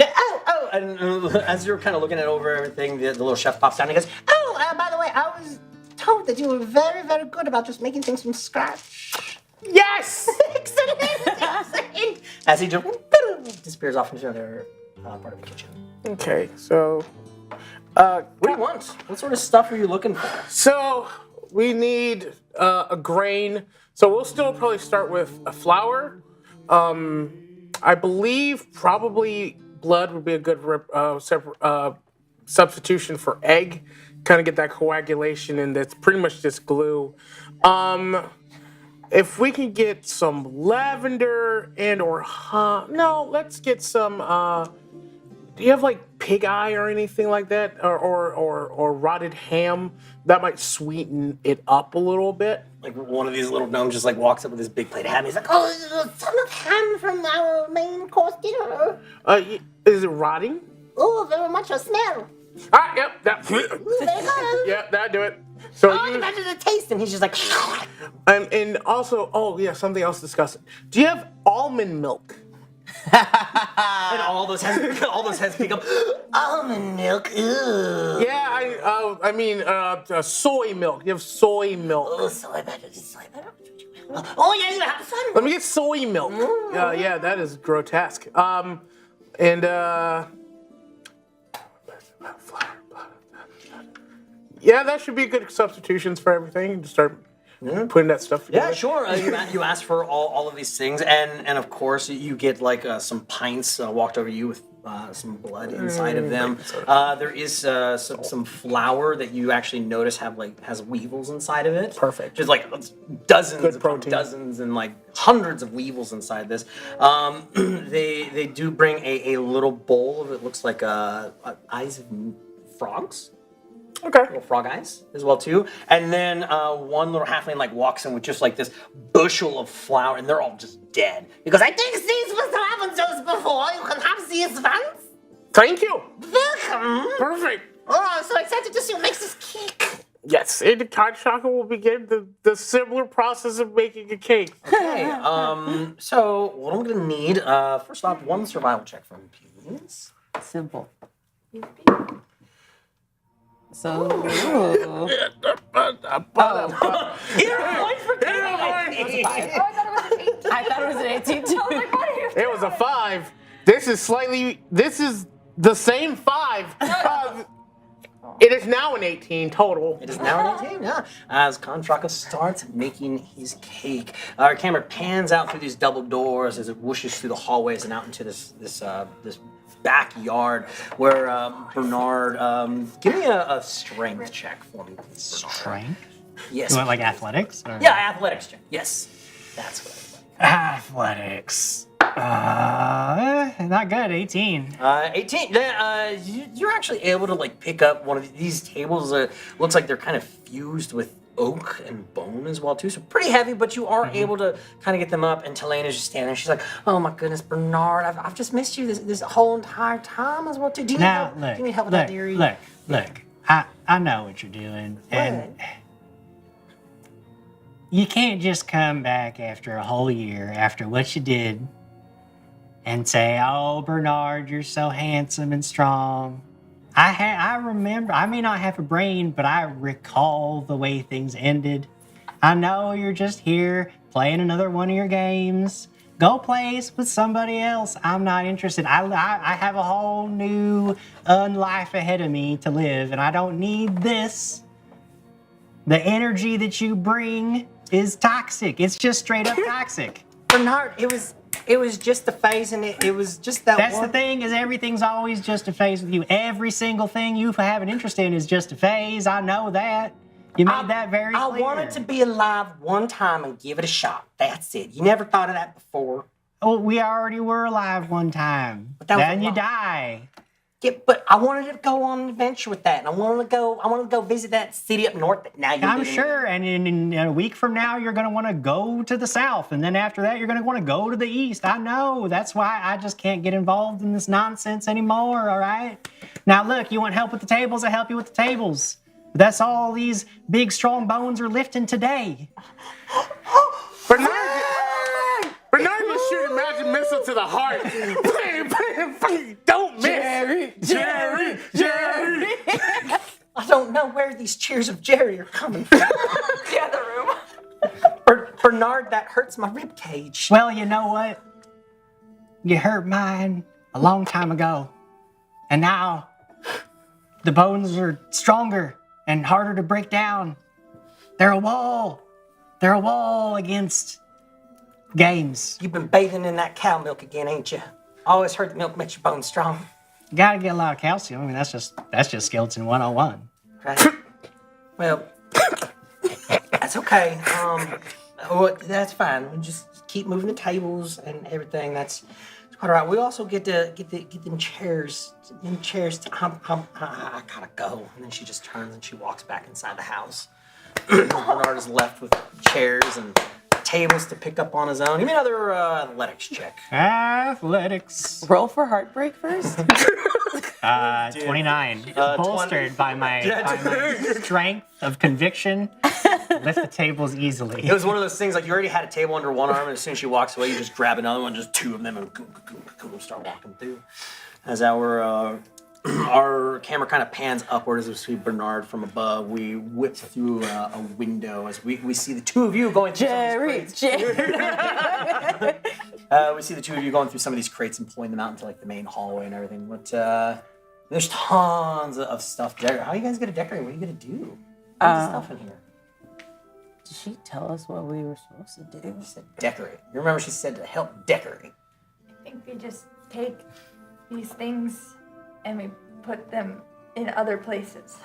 And as you're kind of looking at over everything, the little chef pops down and he goes, by the way, I was told that you were very, very good about just making things from scratch. Yes! Excellent! As he just disappears off into another part of the kitchen. Okay, so... what do you want? What sort of stuff are you looking for? So, we need a grain. So we'll still probably start with a flour. I believe probably blood would be a good substitution for egg. Kind of get that coagulation, and that's pretty much just glue. If we can get some lavender and/or no, let's get some. Do you have like pig eye or anything like that, or rotted ham that might sweeten it up a little bit? Like one of these little gnomes just like walks up with this big plate of ham. He's like, Oh, son of ham from our main course dinner. Is it rotting? Oh, very much a smell. Yep. That. There you go. Yep, that do it. So imagine the taste, and he's just like. And also, something else disgusting. Do you have almond milk? and all those heads pick up. Almond milk. Ew. Yeah, I mean, soy milk. You have soy milk. Oh, soy butter. Oh yeah, you have some. Let me get soy milk. Yeah, that is grotesque. Yeah, that should be good substitutions for everything. Just start putting that stuff together. Yeah, sure. You ask for all of these things, and of course you get like some pints walked over you with some blood inside of them. There is some flour that you actually notice has weevils inside of it. Perfect. Just like dozens Good protein. dozens and like hundreds of weevils inside this. They do bring a little bowl that looks like eyes of frogs. Okay. Little frog eyes as well too, and then one little halfling like walks in with just like this bushel of flour, and they're all just dead. Because I think these must have happened to us before. You can have these ones. Thank you. Welcome. Perfect. Oh, I'm so excited to see what makes this cake. Yes, and the Conn Shaka will begin the similar process of making a cake. Okay. So what I'm gonna need, first off, one survival check from me, please. Simple. So. I thought it was an 18 too. It was a 5. This is the same 5. It is now an 18 total. It is now an 18, yeah. As Conn Shaka starts making his cake, our camera pans out through these double doors as it whooshes through the hallways and out into this backyard where Bernard, give me a strength check for me, please. Bernard. Strength? Yes. You want like athletics? Or? Yeah, athletics check. Yes, that's what I want. Athletics. Not good. 18. 18. You're actually able to like pick up one of these tables. Looks like they're kind of fused with oak and bone as well too. So pretty heavy, but you are able to kind of get them up. And Telena's just standing there. She's like, "Oh my goodness, Bernard, I've just missed you this whole entire time as well too. Do you need help? Do you need help with that, dearie?" Look. I know what you're doing, and you can't just come back after a whole year after what you did and say, "Oh, Bernard, you're so handsome and strong." I remember, I may not have a brain, but I recall the way things ended. I know you're just here playing another one of your games. Go play with somebody else. I'm not interested. I have a whole new life ahead of me to live, and I don't need this. The energy that you bring is toxic. It's just straight up toxic. Bernard, it was just a phase, and it was just that. That's the thing, is everything's always just a phase with you. Every single thing you have an interest in is just a phase. I know that. You made that very clear. I wanted to be alive one time and give it a shot. That's it. You never thought of that before. Oh, we already were alive one time. But that was then you die. Yeah, but I wanted to go on an adventure with that, and I wanted to go visit that city up north. But now I'm sure, and in a week from now, you're going to want to go to the south, and then after that, you're going to want to go to the east. I know. That's why I just can't get involved in this nonsense anymore, all right? Now, look, you want help with the tables? I help you with the tables. That's all these big, strong bones are lifting today. Bernard just shoot a magic missile to the heart. Don't miss. Jerry. I don't know where these cheers of Jerry are coming from. The other room. Bernard, that hurts my rib cage. Well, you know what? You hurt mine a long time ago. And now the bones are stronger and harder to break down. They're a wall. They're a wall against games. You've been bathing in that cow milk again, ain't you? I always heard that milk makes your bones strong. You gotta get a lot of calcium. I mean, that's just skeleton 101. Right. Well, that's okay. That's fine. We just keep moving the tables and everything. That's quite all right. We also get them chairs. I gotta go. And then she just turns and she walks back inside the house. Bernard is left with chairs and tables to pick up on his own. Give me another athletics check. Athletics. Roll for heartbreak first. 29. Bolstered by my strength of conviction. Lift the tables easily. It was one of those things like you already had a table under one arm, and as soon as she walks away, you just grab another one, just two of them, and start walking through. As our camera kind of pans upward as we see Bernard from above, we whip through a window as we see the two of you going through Jerry. we see the two of you going through some of these crates and pulling them out into like the main hallway and everything. But there's tons of stuff there. How are you guys gonna decorate? What are you gonna do? What's the stuff in here? Did she tell us what we were supposed to do? She said decorate. You remember she said to help decorate. I think we just take these things and we put them in other places.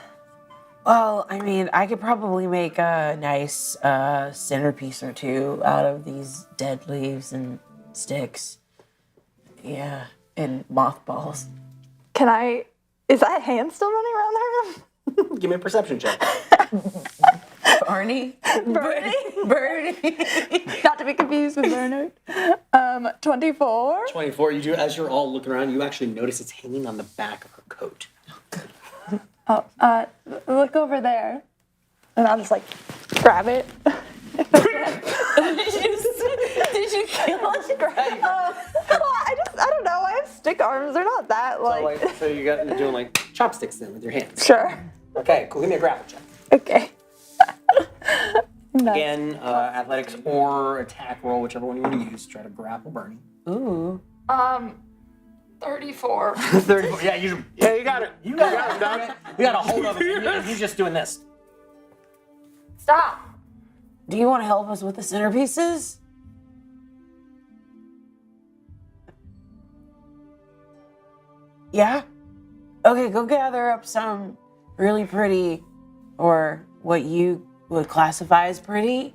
Well, I mean, I could probably make a nice centerpiece or two out of these dead leaves and sticks. Yeah, and mothballs. Is that hand still running around the room? Give me a perception check. Bernie? Not to be confused with Bernard. 24. 24. You do, as you're all looking around, you actually notice it's hanging on the back of her coat. Look over there. And I'll just like grab it. Did you kill us? I don't know. I have stick arms. They're not that like. So you're doing like chopsticks then with your hands. Sure. Okay, cool. Give me a grapple check. Okay. Again, athletics or attack roll, whichever one you want to use. Try to grapple Bernie. Ooh. 34. 34. Yeah, you got it. You got it, dog. You got a hold of it. And he's just doing this. Stop. Do you want to help us with the centerpieces? Yeah? Okay, go gather up some really pretty, or what you would classify as pretty,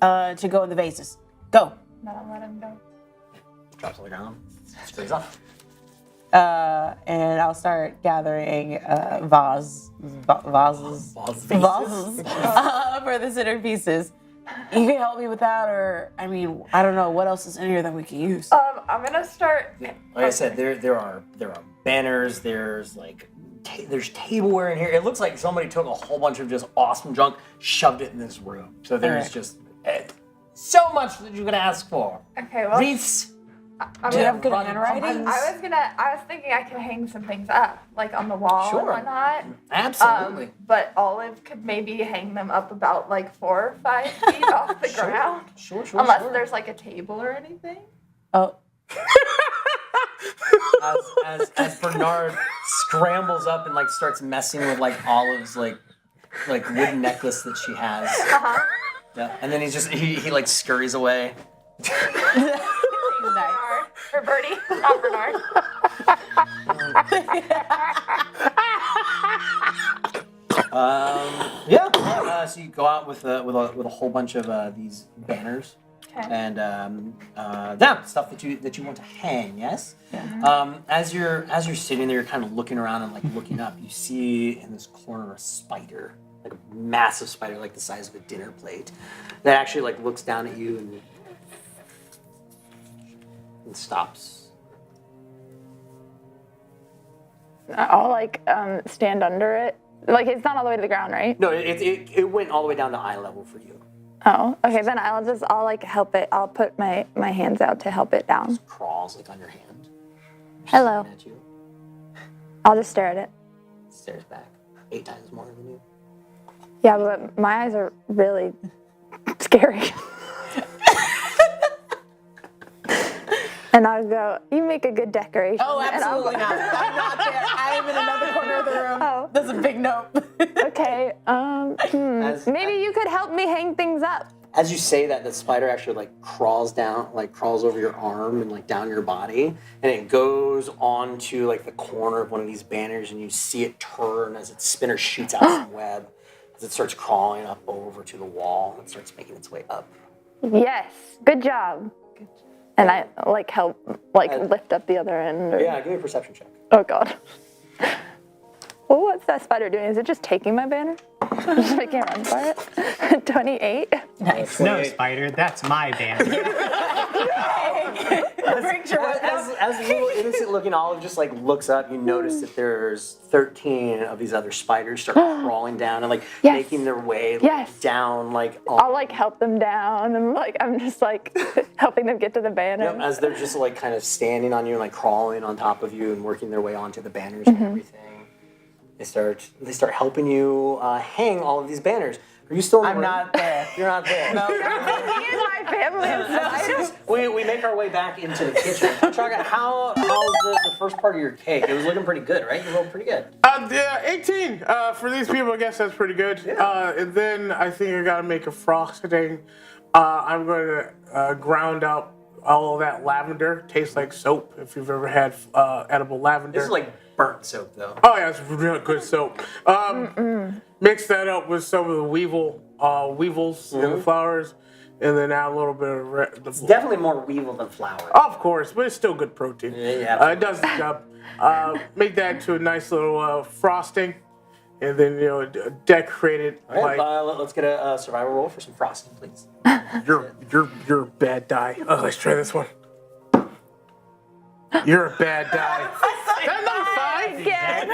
to go in the vases. Go. No, let him go. Drops on the ground. Sprays off. And I'll start gathering vases for the centerpieces. You can help me with that, or I mean, I don't know what else is in here that we can use. I'm gonna start. Like I said, there are banners. There's like there's tableware in here. It looks like somebody took a whole bunch of just awesome junk, shoved it in this room. So there's just so much that you can ask for. Okay, well. Wreaths. Do you have good handwriting? I was thinking I could hang some things up, like on the wall and whatnot. Absolutely. But Olive could maybe hang them up about like 4 or 5 feet off the ground. Sure. Unless there's like a table or anything. Oh. As Bernard scrambles up and like starts messing with like Olive's like wooden necklace that she has. Yeah, and then he like scurries away. Nice. For Bertie, not Bernard. So you go out with a whole bunch of these banners. Okay. And stuff that you want to hang, yes? Yeah. As you're sitting there, you're kind of looking around and like looking up, you see in this corner a spider, like a massive spider, like the size of a dinner plate, that actually like looks down at you and stops. I'll like stand under it. Like it's not all the way to the ground, right? No, it went all the way down to eye level for you. Oh, okay. Then I'll like help it. I'll put my hands out to help it down. It crawls like on your hand. Hello. At you. I'll just stare at it. Stares back 8 times more than you. Yeah, but my eyes are really scary. And I'll go, you make a good decoration. Oh, absolutely not. I'm not there. I am in another corner of the room. Oh. That's a big note. Okay. Maybe you could help me hang things up. As you say that, the spider actually like crawls over your arm and like down your body, and it goes onto like the corner of one of these banners, and you see it turn as its spinner shoots out some web as it starts crawling up over to the wall and starts making its way up. Yes, good job. And I like help lift up the other end. Or... Yeah, give me a perception check. Oh God. Well, what's that spider doing? Is it just taking my banner? Just making a run for it? 28. Nice. No, spider, that's my banner. As the little innocent-looking olive just like looks up, you notice that there's 13 of these other spiders start crawling down and like making their way down like. I'll like help them down, and like I'm just like helping them get to the banner. Yep, as they're just like kind of standing on you and like crawling on top of you and working their way onto the banners and everything. They start helping you hang all of these banners. Are you still in the room? not there. You're not there. No. Me and my family inside. We make our way back into the kitchen. Chaga, how's the first part of your cake? It was looking pretty good, right? You rolled pretty good. Yeah, 18. For these people, I guess that's pretty good. Yeah. And then I think I gotta make a frosting. I'm going to ground out all of that lavender. Tastes like soap. If you've ever had edible lavender. This is like burnt soap, though. Oh yeah, it's real good soap. Mix that up with some of the weevils in the flowers, and then add a little bit of It's definitely more weevil than flour. Of course, but it's still good protein. Yeah, it does the job. Make that into a nice little frosting, and then decorate it. All right, let's get a survival roll for some frosting, please. You're a bad die. Let's try this one. You're a bad die. That's not 5. Again,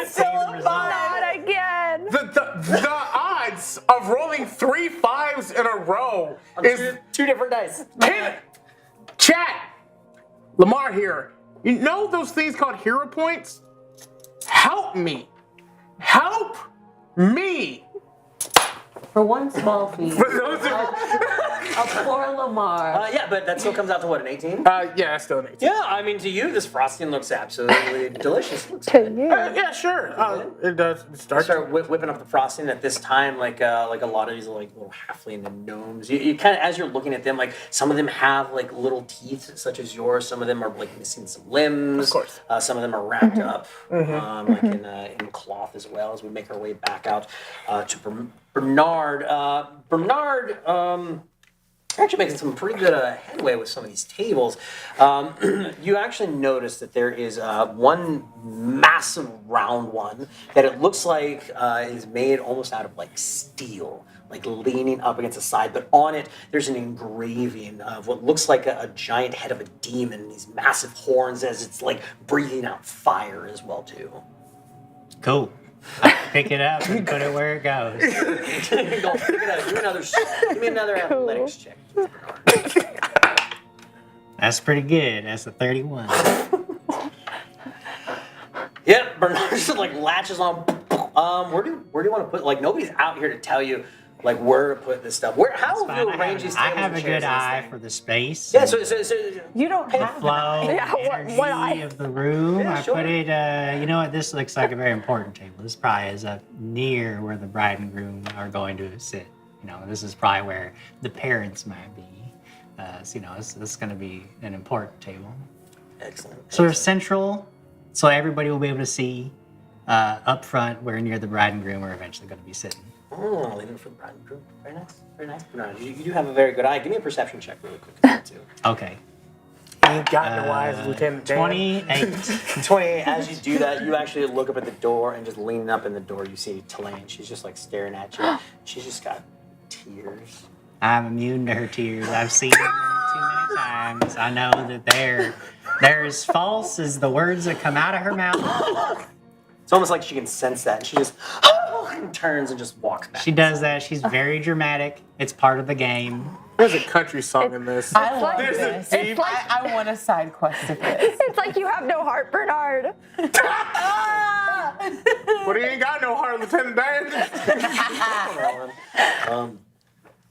not again. The odds of rolling 3 5s in a row is two different dice. Chat. Lemar here. You know those things called hero points? Help me. Help me. For one small fee. For those of A poor Lemar. Yeah, but that still comes out to what, an 18? yeah, that's still an 18. Yeah, I mean, to you, this frosting looks absolutely delicious. It looks To good. you. Yeah, sure. It does. It starts. Start whipping up the frosting at this time, like a lot of these like little halfling and gnomes. You kind of, as you're looking at them, like some of them have like little teeth, such as yours. Some of them are like missing some limbs. Of course. Some of them are wrapped up, like in cloth as well. As we make our way back out to Bernard. Bernard. Actually making some pretty good headway with some of these tables. You actually notice that there is one massive round one that it looks like is made almost out of like steel, like leaning up against the side. But on it, there's an engraving of what looks like a giant head of a demon, these massive horns as it's like breathing out fire as well too. Cool. I'll pick it up and put it where it goes. Go pick it up. Give me another athletics check. That's pretty good. That's a 31. Yep, Bernard just like latches on. Where do you want to put? Like nobody's out here to tell you like where to put this stuff. How have you arranged these tables? I have and a chairs good in this eye thing? for the space. Yeah, so You don't have flow, Yeah, energy what eye? of the room. Yeah, I sure. put it. You know what? This looks like a very important table. This probably is up near where the bride and groom are going to sit. This is probably where the parents might be. So this is going to be an important table. Excellent. Sort of central, so everybody will be able to see. Up front, where near the bride and groom are eventually going to be sitting. Oh, leaving it for the bride and groom. Very nice. Very nice, Bernard. You do have a very good eye. Give me a perception check really quick, too. Okay. Ain't got no eyes, Lieutenant Dan. 28. 28. As you do that, you actually look up at the door, and just leaning up in the door, you see Tulane. She's just like staring at you. She's just got tears. I'm immune to her tears. I've seen them too many times. I know that they're as false as the words that come out of her mouth. It's almost like she can sense that, and she just turns and just walks back. She does that. She's very dramatic. It's part of the game. There's a country song in this. I love There's a this. deep- I want a side quest of this. It's like you have no heart, Bernard. But he ain't got no heart, Lieutenant Dan.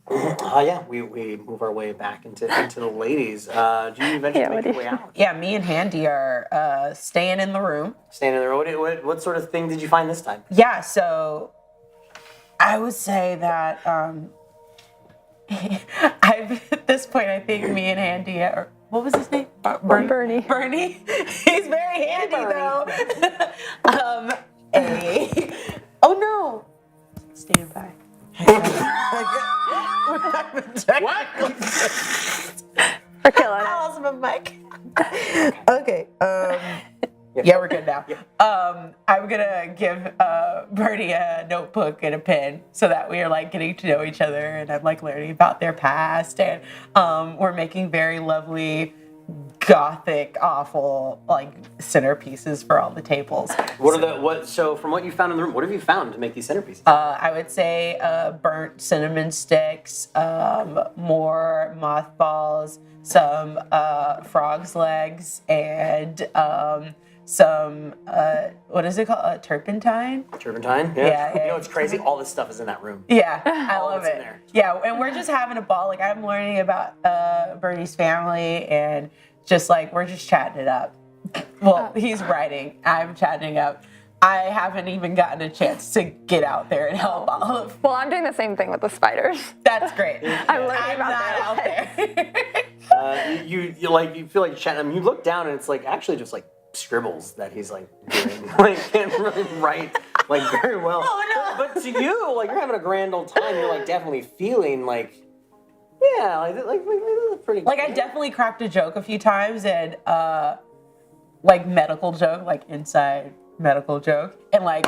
Yeah, we move our way back into the ladies. Do you eventually make your way out? Yeah, me and Handy are staying in the room. Staying in the road. What sort of thing did you find this time? Yeah, so I would say that At this point, I think me and Andy, or what was his name? Bernie. Bernie. He's very handy though. Oh no. Stand by. What? We're killing it. Awesome, Mike. Okay. Yeah, we're good now. I'm gonna give Bernie a notebook and a pen so that we are like getting to know each other, and I'm like learning about their past, and we're making very lovely, gothic, awful like centerpieces for all the tables. So from what you found in the room, what have you found to make these centerpieces? I would say burnt cinnamon sticks, more mothballs, some frog's legs, and some what is it called? Turpentine? Turpentine? Yeah. You know what's crazy? All this stuff is in that room. Yeah, I love that's in it. there. Yeah, and we're just having a ball. Like I'm learning about Bernie's family, and just like we're just chatting it up. Well, he's writing. I'm chatting it up. I haven't even gotten a chance to get out there and help Olive. Well, I'm doing the same thing with the spiders. That's great. I'm learning I'm about not their out lives. there. You feel like you're chatting. I mean, you look down and it's like actually just like scribbles that he's like doing. Like can't really write like very well. Oh, no. But to you, like you're having a grand old time. You're like definitely feeling like like pretty. Like I definitely cracked a joke a few times, and like medical joke, like inside medical joke, and like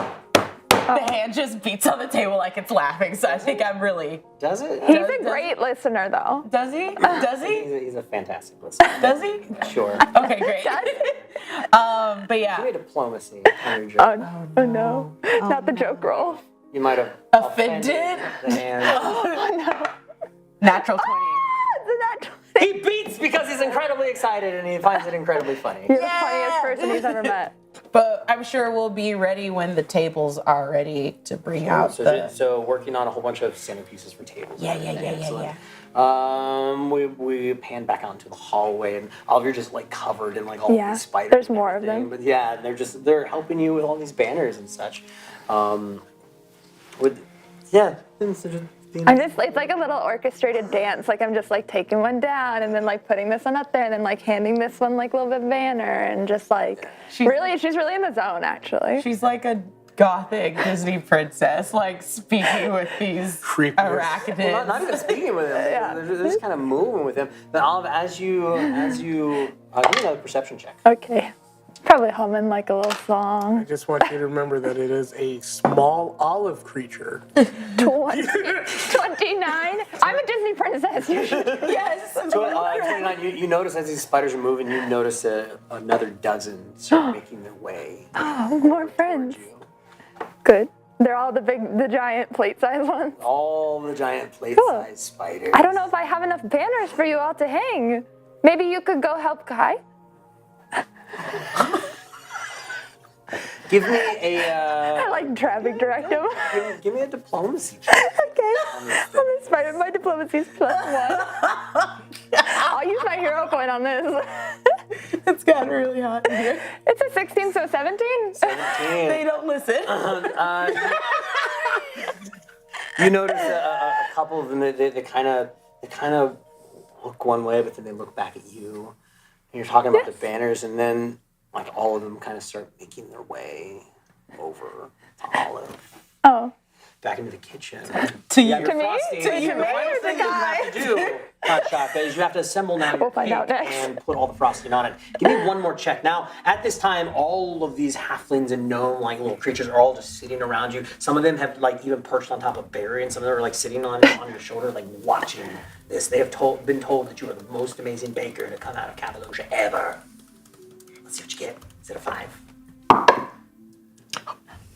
the hand just beats on the table like it's laughing. So I think I'm really. Does it? He's a great listener, though. Does he? Does he? He's a fantastic listener. Does he? Sure. Okay, great. But yeah. Give me diplomacy on your joke. Oh no, not the joke roll. You might have offended the hand. Oh no. Natural 20. The natural. He beats because he's incredibly excited and he finds it incredibly funny. You're the funniest person he's ever met. But I'm sure we'll be ready when the tables are ready to bring out So working on a whole bunch of centerpieces for tables. Yeah. We pan back out into the hallway, and Oliver just like covered in like all these spiders. There's more of them. But yeah, they're helping you with all these banners and such. It's like a little orchestrated dance. Like I'm just like taking one down and then like putting this one up there and then like handing this one like a little bit of banner and just like she's really in the zone actually. She's like a gothic Disney princess, like speaking with these arachnids. Well, not even speaking with him. They're just kind of moving with him. But Olive, as you give me another perception check. Okay. Probably humming like a little song. I just want you to remember that it is a small olive creature. 29? I'm a Disney princess. Yes. So 29, you notice as these spiders are moving, you notice another dozen start making their way. Oh, more friends. Good. They're all the giant plate-sized ones. All the giant plate-sized spiders. I don't know if I have enough banners for you all to hang. Maybe you could go help Kai? Give me a. I like traffic direct him. Give me a diplomacy check. Okay. I'm inspired. My diplomacy is +1. I'll use my hero point on this. It's gotten really hot in here. It's a 16, so 17. 17. They don't listen. You notice a couple of them. They kind of look one way, but then they look back at you. And you're talking about the banners, and then like all of them kind of start making their way over to Olive. Oh. Back into the kitchen. To you. To me? To you, The final thing you have to do, Hot Shaka, is you have to assemble now your cake and put all the frosting on it. Give me one more check. Now, at this time, all of these halflings and gnome-like little creatures are all just sitting around you. Some of them have like even perched on top of Barry, and some of them are like sitting on your shoulder, like watching this. They have been told that you are the most amazing baker to come out of Cappadocia ever. Let's see what you get. Is it a 5?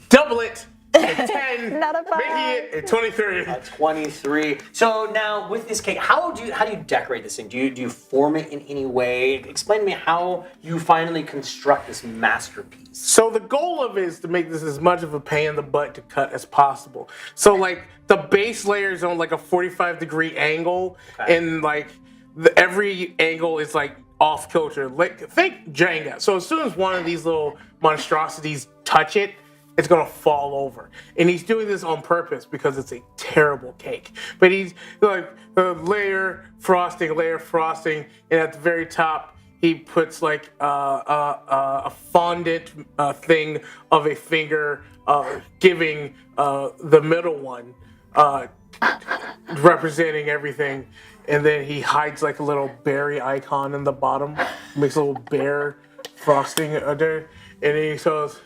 Double it. A 10. Not a 5. Making it a 23. A 23. So now with this cake, how do you decorate this thing? Do you form it in any way? Explain to me how you finally construct this masterpiece. So the goal of it is to make this as much of a pain in the butt to cut as possible. So like the base layer is on like a 45-degree angle, and like every angle is like off kilter. Like think Jenga. So as soon as one of these little monstrosities touch it, it's gonna fall over. And he's doing this on purpose because it's a terrible cake. But he's like layer frosting, and at the very top he puts like a fondant thing of a finger, giving the middle one, representing everything. And then he hides like a little berry icon in the bottom, makes a little bear frosting there, and then he says,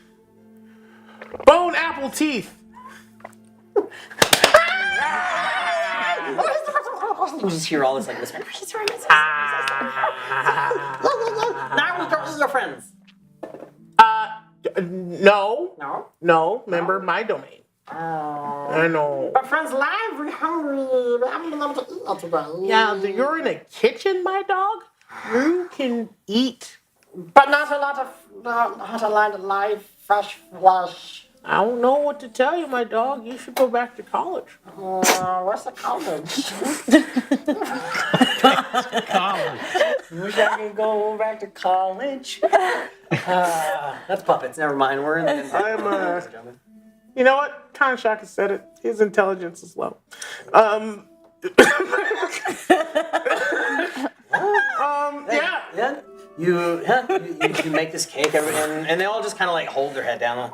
"Bone apple teeth." You just hear all this like whisper. Now we're your friends. No. No. No. Remember my domain. I know. Our friends live, we're hungry. We haven't been able to eat all today. Yeah, you're in a kitchen, my dog. You can eat, But not a lot of live, fresh flesh. I don't know what to tell you, my dog. You should go back to college. Where's the college? Wish I could go back to college. That's puppets. Never mind. We're in the. I'm You know what? Conn Shaka said it. His intelligence is low. Yeah. You make this cake, and they all just kind of like hold their head down.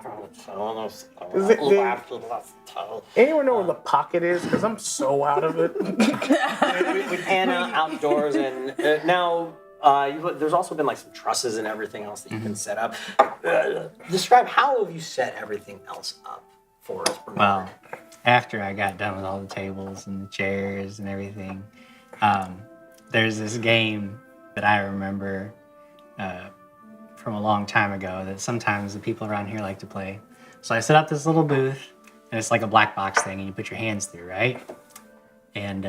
Anyone know where the pocket is? Because I'm so out of it. We pan outdoors, and now there's also been like some trusses and everything else that you can set up. Describe how have you set everything else up for us? Well, after I got done with all the tables and the chairs and everything, there's this game that I remember from a long time ago that sometimes the people around here like to play. So I set up this little booth, and it's like a black box thing, and you put your hands through, right? And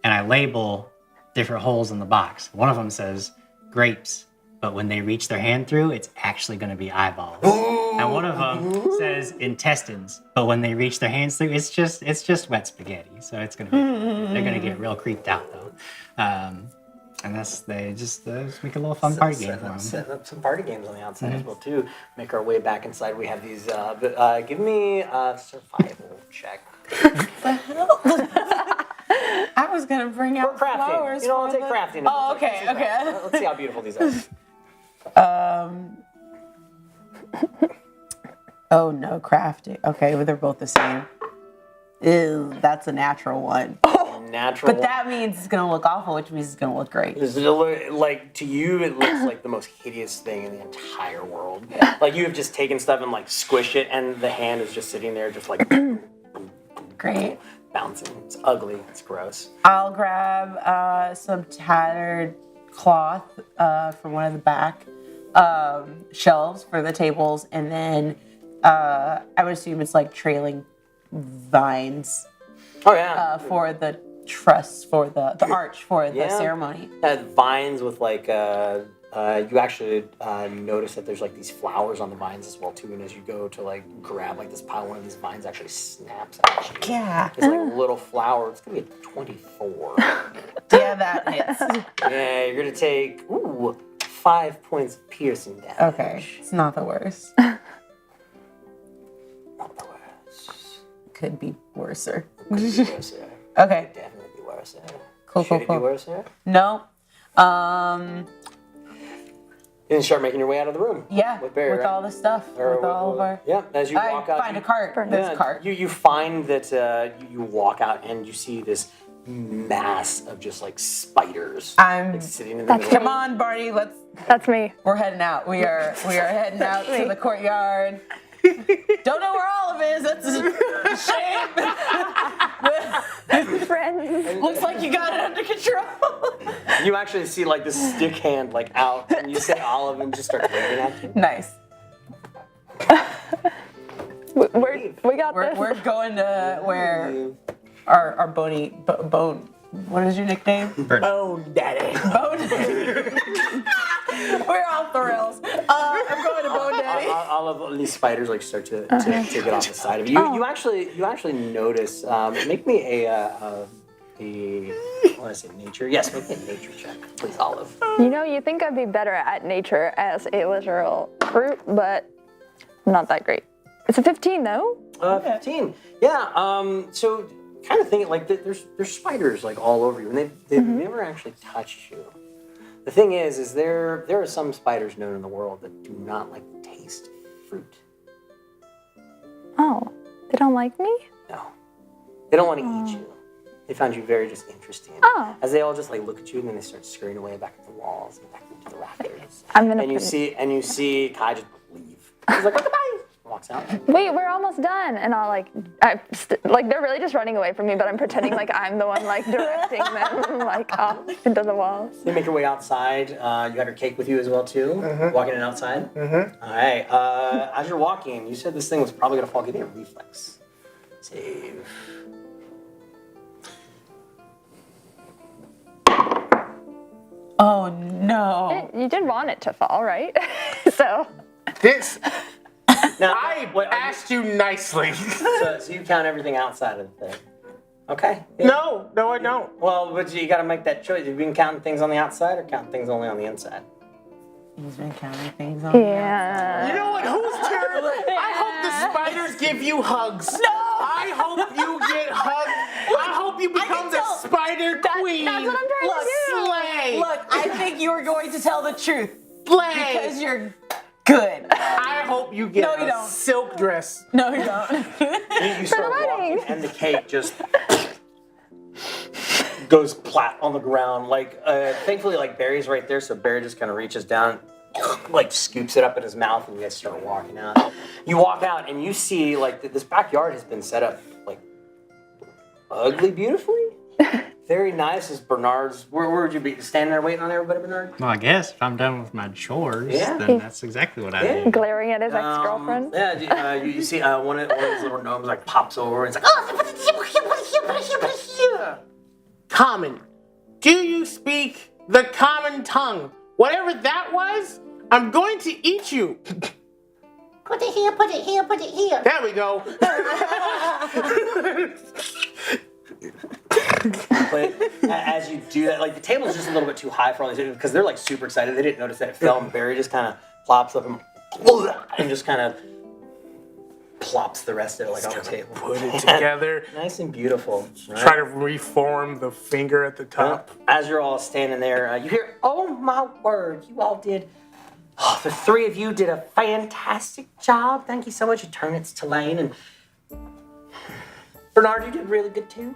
I label different holes in the box. One of them says grapes, but when they reach their hand through, it's actually going to be eyeballs. And one of them says intestines, but when they reach their hands through, it's just wet spaghetti. So it's going to be they're going to get real creeped out though. And they just make a little fun party game for them. Setting up some party games on the outside as well too. Make our way back inside. We have these. Give me a survival check. I was gonna bring out crafting. flowers. You know, I'll take crafting. Oh, okay. Let's see how beautiful these are. Oh no, crafting. Okay, well, they're both the same. Ew, that's a natural one. Natural. But that means it's gonna look awful, which means it's gonna look great. Like to you, it looks like the most hideous thing in the entire world. Like you have just taken stuff and like squished it, and the hand is just sitting there, just like great, bouncing. It's ugly. It's gross. I'll grab some tattered cloth from one of the back shelves for the tables, and then I would assume it's like trailing vines. Oh yeah. For the truss, for the arch for the ceremony. Vines with like you actually notice that there's like these flowers on the vines as well too, and as you go to like grab like this pile, one of these vines actually snaps at you. Yeah. It's like a little flower. It's gonna be a 24. Yeah, that hits. Yeah, you're gonna take 5 points of piercing damage. Okay, it's not the worst. Not the worst. Could be worser. Could be worser. Okay. Could definitely be worser. Cool. Should it be worser? No. You didn't start making your way out of the room. Yeah, with Barry, with right? all the stuff, with all of our. Yeah, as you walk out, find a cart. There's a cart. You find that you walk out and you see this mass of just like spiders. I'm sitting in the middle. Come on, Barney. That's me. We're heading out. We are heading out to the courtyard. Don't know where Olive is. That's a shame. Friends. Looks like you got it under control. You actually see like this stick hand like out, and you say Olive and just start waving at you. Nice. We got this. We're going to where our bone. What is your nickname? Bone Daddy. Bone Daddy. We're all thrills. I'm going to Bone Daddy. All of these spiders like start to get off the side of you. You actually notice. Make me a what did I say? Nature. Yes, make me a nature check, please, Olive. You know, you think I'd be better at nature as a literal fruit, but I'm not that great. It's a 15 though. 15. Yeah. So kind of think like there's spiders like all over you, and they've never actually touched you. The thing is there are some spiders known in the world that do not like the taste of fruit. Oh, they don't like me? No, they don't want to eat you. They found you very just interesting. Oh. As they all just like look at you, and then they start scurrying away back at the walls and back into the rafters. You see Kai just leave. He's like, goodbye. Walks out. Wait, we're almost done. And I'll like they're really just running away from me, but I'm pretending like I'm the one like directing them like off into the walls. You make your way outside. You have your cake with you as well too. Walking in outside. All right. As you're walking, you said this thing was probably gonna fall. Give me a reflex save. Oh no! You did want it to fall, right? So this. Now, I asked you nicely. So you count everything outside of the thing. Okay. Yeah. No, I don't. Well, but you got to make that choice. Have you been counting things on the outside or counting things only on the inside? He's been counting things on the outside. You know what? Who's turn? I hope the spiders give you hugs. No! I hope you get hugged. I hope you become the spider queen. That's what I'm trying to do. Slay. Look, I think you were going to tell the truth. Slay. Because you're good. I hope you get a silk dress. No, you don't. You start walking, and the cake just goes flat on the ground. Like, thankfully, like Barry's right there, so Barry just kind of reaches down, like scoops it up in his mouth, and you guys start walking out. You walk out, and you see like this backyard has been set up like ugly, beautifully. Very nice. Is Bernard's? Where would you be standing there waiting on everybody, Bernard? Well, I guess if I'm done with my chores, Yeah. then that's exactly what I do. glaring at his ex-girlfriend. Yeah, you see one of his little gnomes like pops over and it's like, oh, put it here. Common. Do you speak the common tongue? Whatever that was, I'm going to eat you. Put it here, put it here, put it here. There we go. But as you do that, like the table's just a little bit too high for all these because they're like super excited. They didn't notice that it fell, and Barry just kind of plops up and just kind of plops the rest of it like on the table. Put it together. Nice and beautiful. Right? Try to reform the finger at the top. As you're all standing there, you hear, oh my word, you all did. Oh, the three of you did a fantastic job. Thank you so much. You turn it to Lane and Bernard, you did really good too.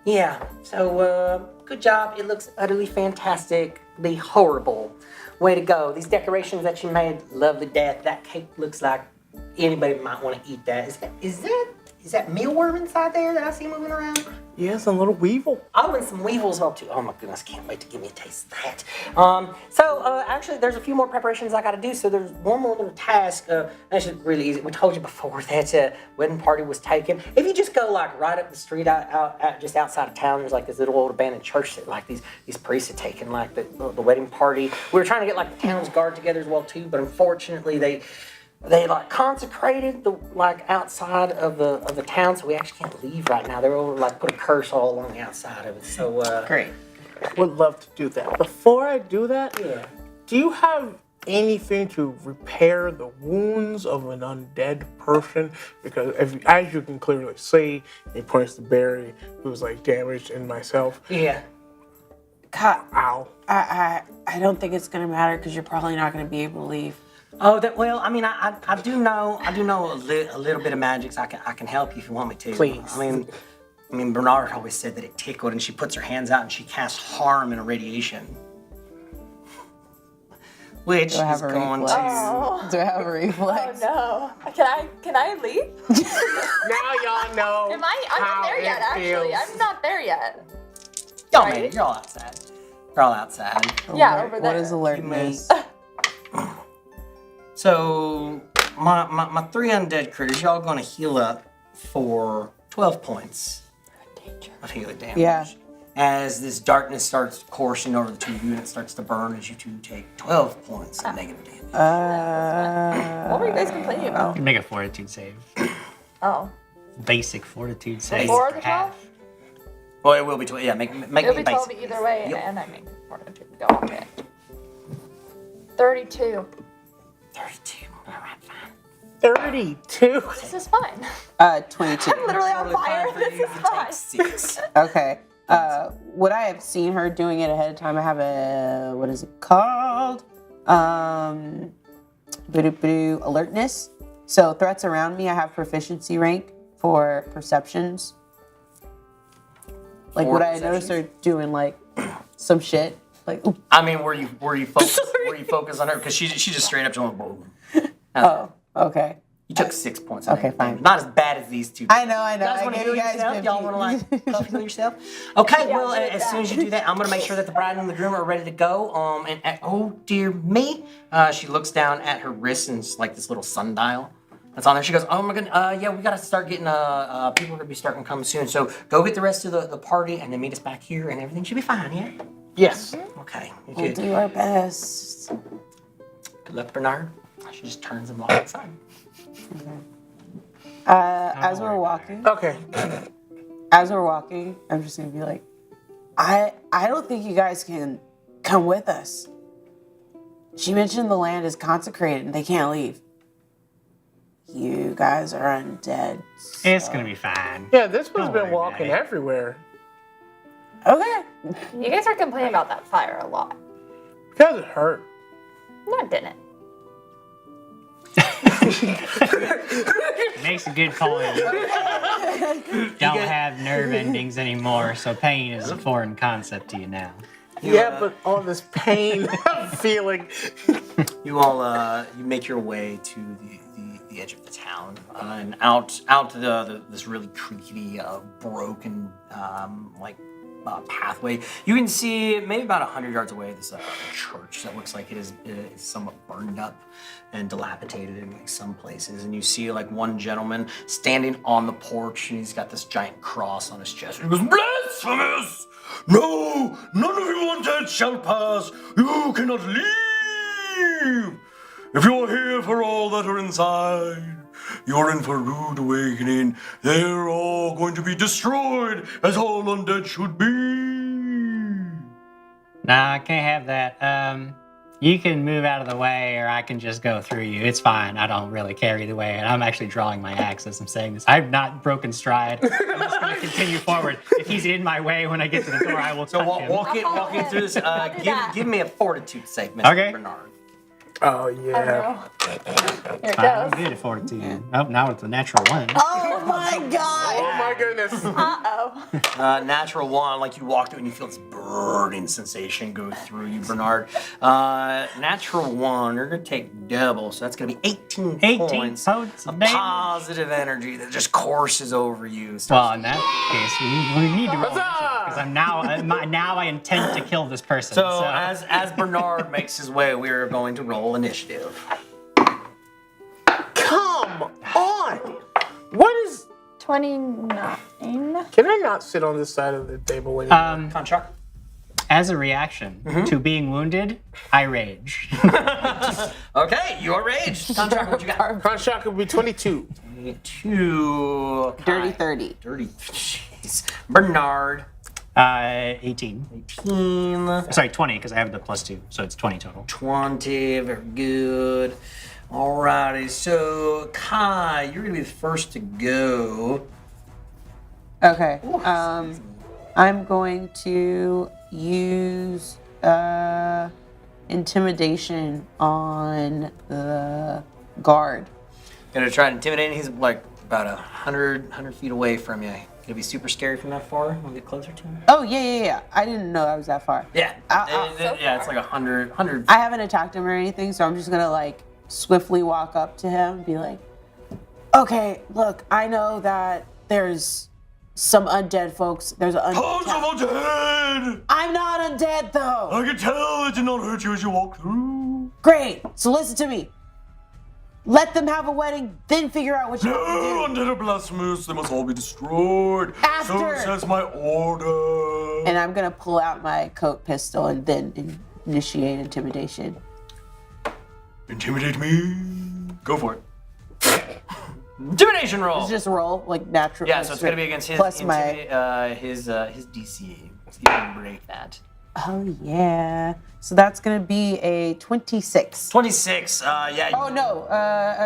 Yeah, so good job. It looks utterly fantastically horrible. Way to go. These decorations that you made, lovely death. That cake looks like anybody might want to eat that. Is that mealworm inside there that I see moving around? Yes, a little weevil. Oh, and some weevils well too. Oh my goodness, can't wait to give me a taste of that. So actually, there's a few more preparations I got to do. So there's one more little task. Actually, really easy. We told you before that wedding party was taken. If you just go like right up the street out just outside of town, there's like this little old abandoned church that like these priests had taken like the wedding party. We were trying to get like the town's guard together as well too, but unfortunately they like consecrated the like outside of the town, so we actually can't leave right now. They're over like put a curse all along the outside of it. So great. Would love to do that. Before I do that, Yeah. do you have anything to repair the wounds of an undead person? Because as you can clearly see, he points to Barry, who's like damaged, and myself. Yeah. Ow. I don't think it's gonna matter because you're probably not gonna be able to leave. Oh, well, I mean, I do know a little bit of magic. So I can help you if you want me to. Please. I mean, Bernard always said that it tickled, and she puts her hands out and she casts harm and irradiation, which is going to. Do I have a reflex? Oh no! Can I leave? Now y'all know. I'm not there yet. Actually, I'm not there yet. Y'all Right? made it. You're all outside. You're all outside. Yeah, over there. What is alertness? So my three undead critters, y'all gonna heal up for 12 points of healing damage. Yeah. As this darkness starts coursing over the two of you and it starts to burn as you two take 12 points of negative damage. What were you guys complaining about? You make a fortitude save. Oh. Basic fortitude save. Before the for half. 12? Well, it will be 12. Yeah, make It'll it be 12 basic. either way, Yep. and I make fortitude go on it. 32. 32. All right, fine. 32. This is fine. 22. I'm literally on fire. This is fine. 6. Okay. Would I have seen her doing it ahead of time? I have a, what is it called? Alertness. So threats around me, I have proficiency rank for perceptions. Like, would I notice her doing like some shit? Like, ooh. I mean, were you focused? Were you focused on her? Because she just straight up just went boom. Oh, okay. You took 6 points. Okay, fine. Not as bad as these two. I know. You guys want to heal yourself? 50. Y'all want to like heal yourself? Okay. Well, as soon as you do that, I'm gonna make sure that the bride and the groom are ready to go. Oh dear me, she looks down at her wrist and it's like this little sundial that's on there. She goes, oh my god, yeah, we gotta start getting people are gonna be starting to come soon. So go get the rest of the party and then meet us back here and everything should be fine. Yeah. Yes. Okay. We'll do our best. Good luck, Bernard. She just turns and walks outside. As we're walking. Okay. As we're walking, I'm just gonna be like, I don't think you guys can come with us. She mentioned the land is consecrated and they can't leave. You guys are undead. So. It's gonna be fine. Yeah, this one's Don't been worry walking about it. everywhere. Okay. You guys are complaining about that fire a lot. Because it hurt. No, it didn't. Makes a good point. Don't have nerve endings anymore, so pain is a foreign concept to you now. Yeah, but all this pain I'm feeling. You all you make your way to the edge of the town and out to this really creaky, broken pathway. You can see maybe about 100 yards away this church that looks like it is somewhat burned up and dilapidated in like some places. And you see like one gentleman standing on the porch and he's got this giant cross on his chest. And he goes, "Blasphemous! No, none of you undead shall pass. You cannot leave. If you are here for all that are inside, you're in for a rude awakening. They're all going to be destroyed, as all undead should be." Nah, I can't have that. You can move out of the way, or I can just go through you. It's fine. I don't really care either way. And I'm actually drawing my axe as I'm saying this. I've not broken stride. I'm just going to continue forward. If he's in my way when I get to the door, I will touch him. Walking through this. Give me a fortitude save, Mr. Okay. Bernard. Oh, yeah. Here it I'm goes. good at fortitude. Yeah. Oh, now it's a natural 1. Oh my god! Oh, my goodness. Uh-oh. Natural 1, like you walk through and you feel this burning sensation go through you, Bernard. Natural 1, you're going to take double, so that's going to be 18 points of positive energy that just courses over you. Well, in that case, we need to roll because I'm now I intend to kill this person. So as Bernard makes his way, we are going to roll initiative. Come on! What is... 29. Can I not sit on this side of the table anymore? Contract. As a reaction to being wounded, I rage. Okay, you are raged. Contract, what you got? Contract would be 22. 22. Dirty 30. Dirty. Jeez. Bernard. 18. 18. Sorry, 20, because I have the +2, so it's 20 total. 20, very good. Alrighty, so Kai, you're gonna be the first to go. Okay. I'm going to use intimidation on the guard. Gonna try to intimidate him. He's like about 100 feet away from you. Gonna be super scary from that far. Wanna get closer to him? Oh, yeah. I didn't know I was that far. Yeah. Yeah, it's like 100. I haven't attacked him or anything, so I'm just gonna like swiftly walk up to him and be like, okay, look, I know that there's some undead folks. There's an Tons of undead! I'm not undead though! I can tell it did not hurt you as you walked through. Great, so listen to me. Let them have a wedding, then figure out what you No, want to do. undead are blasphemous. They must all be destroyed. After. So says my order. And I'm gonna pull out my coat pistol and then initiate intimidation. Intimidate me. Go for it. Intimidation roll. It's just roll like natural. Yeah, so it's gonna be against his plus my his DC. Let's see if we can break that. Oh, yeah. So that's going to be a 26. 26. Yeah. Oh, no.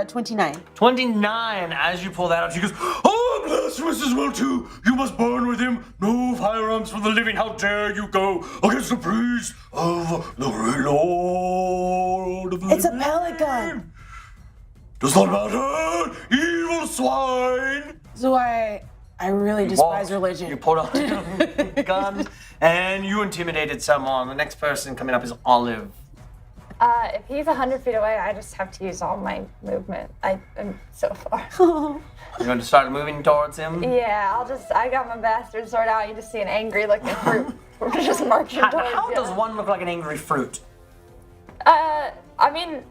29. 29. As you pull that out, she goes, "Oh, blasphemous as well too. You must burn with him. No firearms for the living. How dare you go against the priest of the great Lord of the It's a pellet gun. Does not matter. Evil swine." So I really despise religion. You pulled out the guns and you intimidated someone. The next person coming up is Olive. If he's 100 feet away, I just have to use all my movement. I am so far. You're going to start moving towards him? Yeah, I got my bastard sword out. You just see an angry looking fruit. We're just marching towards How you. does one look like an angry fruit? I mean,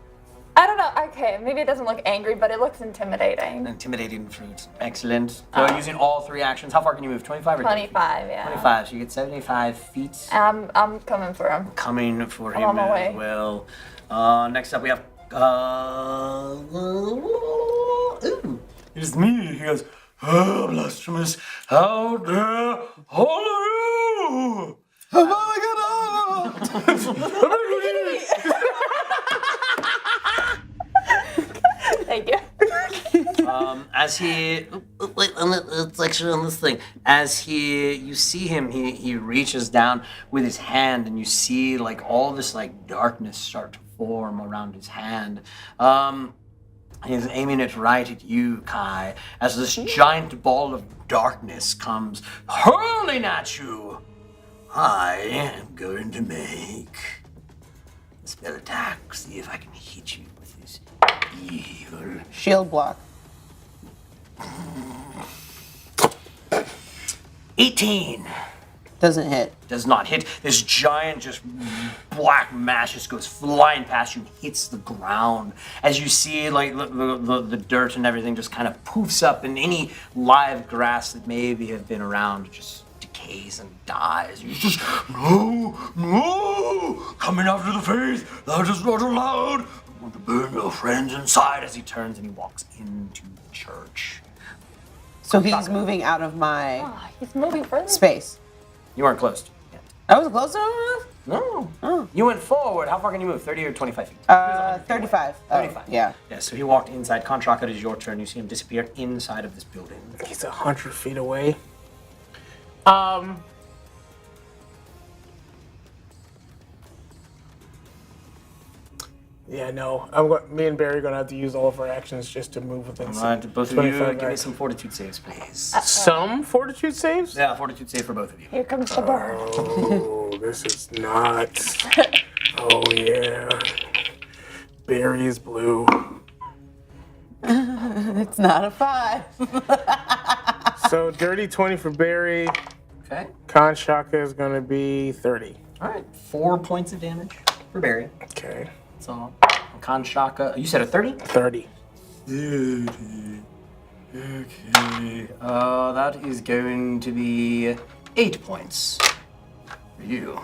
I don't know. Okay, maybe it doesn't look angry, but it looks intimidating. Intimidating fruit. Excellent. So using all 3 actions, how far can you move? 25 or 25, yeah. 25, so you get 75 feet. I'm coming for him. Coming for I'm him on my way. as well. Next up we have, ooh, it's me. He goes, "Oh, blasphemous, how dare all of you! Thank you. As he, wait, it's actually on this thing. As you see him, he reaches down with his hand, and you see like all this like darkness start to form around his hand. He's aiming it right at you, Kai, as this giant ball of darkness comes hurling at you. I am going to make a spell attack. See if I can hit you with this evil Shield block. 18. Doesn't hit. Does not hit. This giant just black mass just goes flying past you and hits the ground. As you see like the dirt and everything just kind of poofs up, and any live grass that maybe have been around just decays and dies. You just, no, coming after the faith, that is not allowed. I want to burn your friends inside. As he turns and he walks into the church. So he's moving out of my He's moving further. space. You weren't close yet. I was close enough? No. You went forward. How far can you move? 30 or 25 feet? 35. 35. Yeah. Yeah, so he walked inside. Contract, it is your turn. You see him disappear inside of this building. He's 100 feet away. Yeah, no. Me and Barry are gonna have to use all of our actions just to move within. All right, both of you, give me some fortitude saves, please. Some fortitude saves? Yeah, fortitude save for both of you. Here comes the bird. Oh, this is not. Oh yeah. Barry is blue. It's not a 5. So dirty 20 for Barry. Okay. Conn Shaka is gonna be 30. All right, 4 points of damage for Barry. Okay. That's all. Conn Shaka, you said a 30? 30. 30. Okay. That is going to be 8 points for you.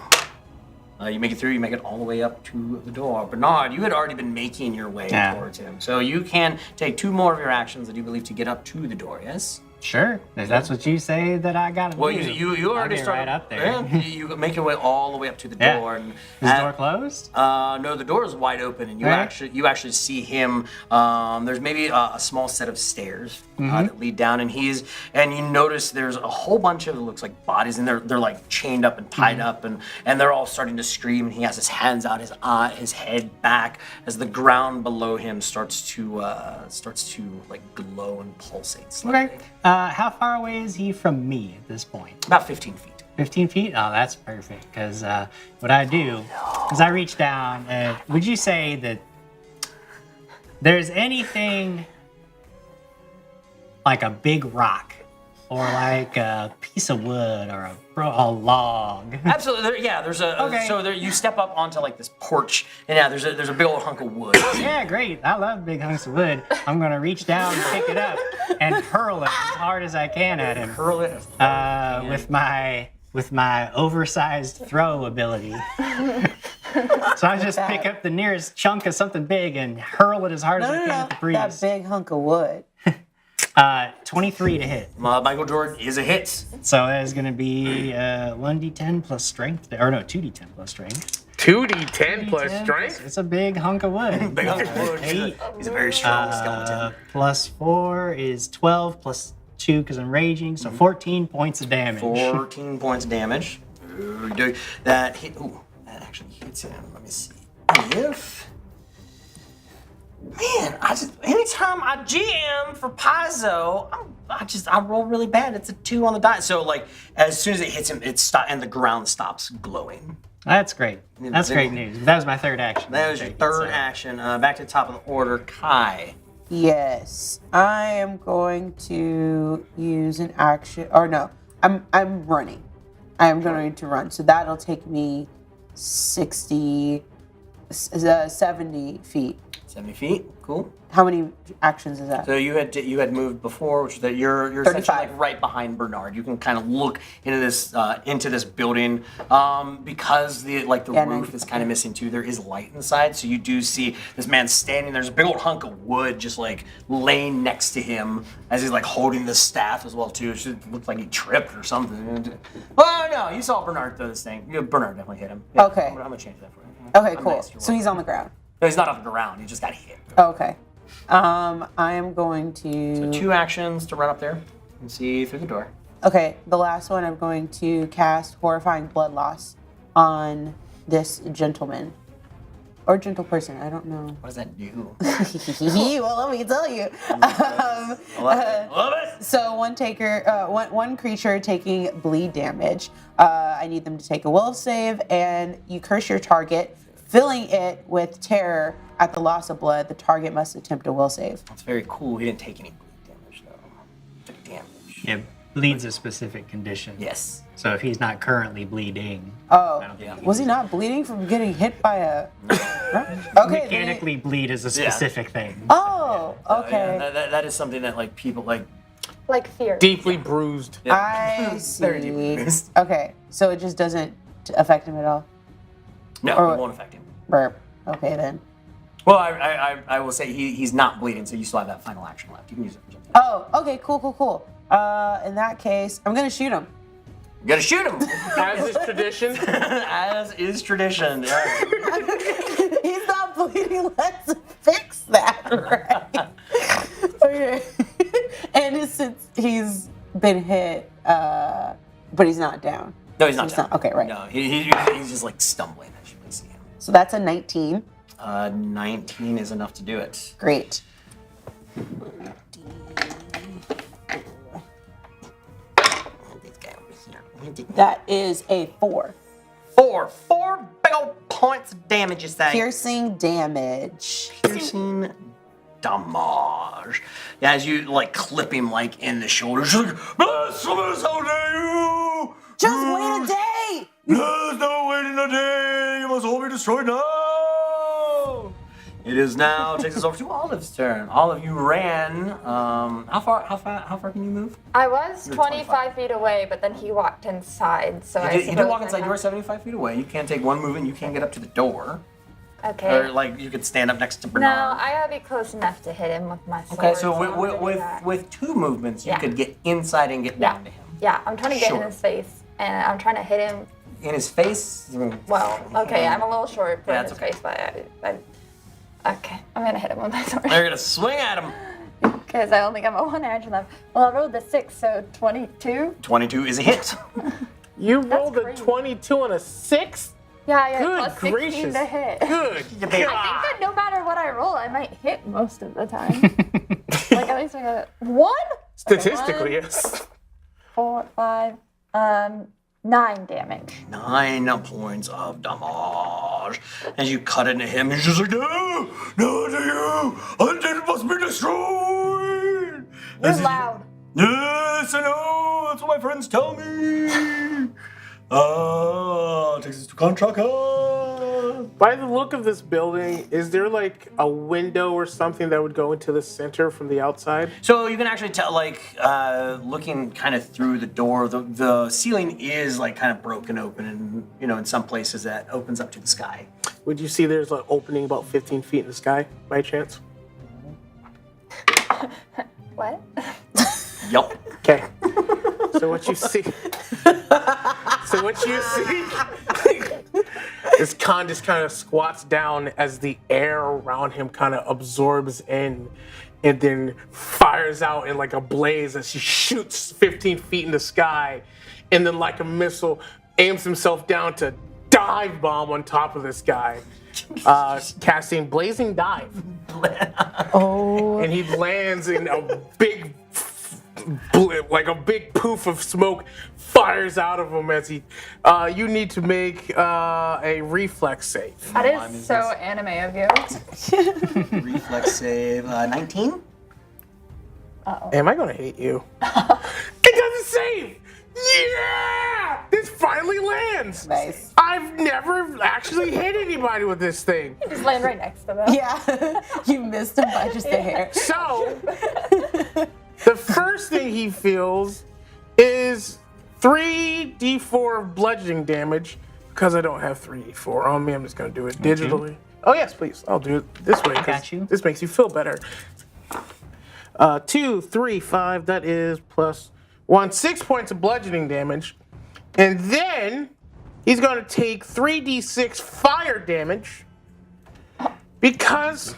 You make it through, you make it all the way up to the door. Bernard, you had already been making your way towards him. So you can take 2 more of your actions that you believe to get up to the door, yes? Sure, if that's what you say that I gotta Well, do. you already I'll be started right up there. Yeah, you make your way all the way up to the Yeah. door. And Is the door closed? No, the door is wide open, and you actually see him. There's maybe a small set of stairs that lead down, and you notice there's a whole bunch of, it looks like bodies, and they're like chained up and tied up, and they're all starting to scream. And he has his hands out, his head back, as the ground below him starts to like glow and pulsate slightly. Okay. How far away is he from me at this point? About 15 feet. 15 feet? Oh, that's perfect. Because what I do is I reach down. Would you say that there's anything like a big rock or like a piece of wood or a log? Absolutely, yeah. There's you step up onto like this porch, and yeah, there's a big old hunk of wood. Yeah, great. I love big hunks of wood. I'm gonna reach down, pick it up, and hurl it as hard as I can at him. Hurl it with my oversized throw ability. So I just pick up the nearest chunk of something big and hurl it as hard as I can at the breeze. That big hunk of wood. 23 to hit. Michael Jordan is a hit. So that is going to be 1d10 plus strength. Or no, 2d10 plus strength. 2d10 plus strength? It's a big hunk of wood. Big hunk of wood. He's a very strong skeleton. Plus 4 is 12, plus 2 because I'm raging, so 14 points of damage. 14 points of damage. That hit. Ooh, that actually hits him. Let me see. If. Man, anytime I GM for Paizo, I roll really bad. It's a 2 on the die. So like, as soon as it hits him, and the ground stops glowing. That's great. That's great news. That was my third action. That was your third action. Back to the top of the order, Kai. Yes, I am going to use an action. Or no, I'm running. I am going to run. So that'll take me 70 feet. 70 feet, cool. How many actions is that? So you had moved before, which is that you're essentially like right behind Bernard. You can kind of look into this building because the roof is kind of missing too. There is light inside, so you do see this man standing. There's a big old hunk of wood just like laying next to him as he's like holding the staff as well too. It should look like he tripped or something. Well, no, you saw Bernard throw this thing. Bernard definitely hit him. Yeah, okay. I'm gonna change that for you. Okay, cool. So he's on the ground. No, he's not off the ground. He just got hit. Okay. I am going to... So 2 actions to run up there and see through the door. Okay, the last one I'm going to cast Horrifying Blood Loss on this gentleman. Or gentle person, I don't know. What does that do? Well, let me tell you. Love it. So one creature taking bleed damage. I need them to take a will save, and you curse your target, filling it with terror. At the loss of blood, the target must attempt a will save. That's very cool. He didn't take any bleed damage, though. Took damage. Yeah, bleed's a specific condition. Yes. So if he's not currently bleeding... Oh, was he not bleeding from getting hit by a... Okay. Mechanically bleed is a specific thing. Oh, okay. That is something that like people like... Like fear. Deeply bruised. I see. Very deeply bruised. Okay, so it just doesn't affect him at all? No, it won't affect him. Burp. Okay, then. Well, I will say he's not bleeding, so you still have that final action left. You can use it for something. Oh, okay, cool. In that case, I'm gonna shoot him. You gotta shoot him! As is tradition. As is tradition. Yeah. He's not bleeding. Let's fix that, right? Okay. And since he's been hit, but he's not down. No, he's not down. Okay, right. No, he's just like stumbling as you can see him. So that's a 19. 19 is enough to do it. Great. That is a 4. 4 big old points of damage, you say? Piercing damage. Piercing damage. Yeah, as you like clip him like in the shoulder. Just like, blasphemous, how dare you! Just wait a day! There's no waiting a day! You must all be destroyed now! It is now, takes us over to Olive's turn. Olive, you ran. How far can you move? I was 25 feet away, but then he walked inside, so You did walk inside. You were 75 feet away. You can't take one movement. You can't get up to the door. Okay. Or like you could stand up next to No, Bernard. I gotta be close enough to hit him with my sword. Okay, so I'm gonna do that. with 2 movements, you Yeah. could get inside and get down to him. Yeah, I'm trying to get Sure. in his face, and I'm trying to hit him. In his face? Well, okay, I'm a little short for Yeah, his that's okay. face, but okay, I'm gonna hit him with my sword. You're gonna swing at him. Because I only got my 1 action left. Well, I rolled the 6, so 22. 22 is a hit. You rolled a 22 and a 6? Yeah, Good plus 16 gracious. to hit. Good. I think that no matter what I roll, I might hit most of the time. Like at least I got 1. Statistically, Okay, 1, yes. 4, 5, 9 damage. 9 points of damage. As you cut into him, he's just like, no, no to you. Undead must be destroyed. You're loud. Yes, I know. That's what my friends tell me. Takes us to contract. By the look of this building, is there like a window or something that would go into the center from the outside? So you can actually tell, like, looking kind of through the door, the ceiling is like kind of broken open, and in some places that opens up to the sky. Would you see there's an opening about 15 feet in the sky by chance? What? Yup. Okay. So what you see is Conn just kind of squats down as the air around him kind of absorbs in and then fires out in like a blaze as he shoots 15 feet in the sky and then like a missile aims himself down to dive bomb on top of this guy. Casting Blazing Dive. Oh. And he lands in a big like a big poof of smoke fires out of him as he you need to make a reflex save. That is so anime of you. Reflex save 19. Am I gonna hate you? It doesn't save! Yeah! This finally lands! Nice. I've never actually hit anybody with this thing. You just land right next to them. Yeah. You missed him by just a hair. So, the first thing he feels is 3d4 of bludgeoning damage. Because I don't have 3d4 on me, I'm just gonna do it digitally. Oh yes, please. I'll do it this way. Got you. This makes you feel better. 2, 3, 5. That is plus 1, 6 points of bludgeoning damage, and then he's gonna take 3d6 fire damage because.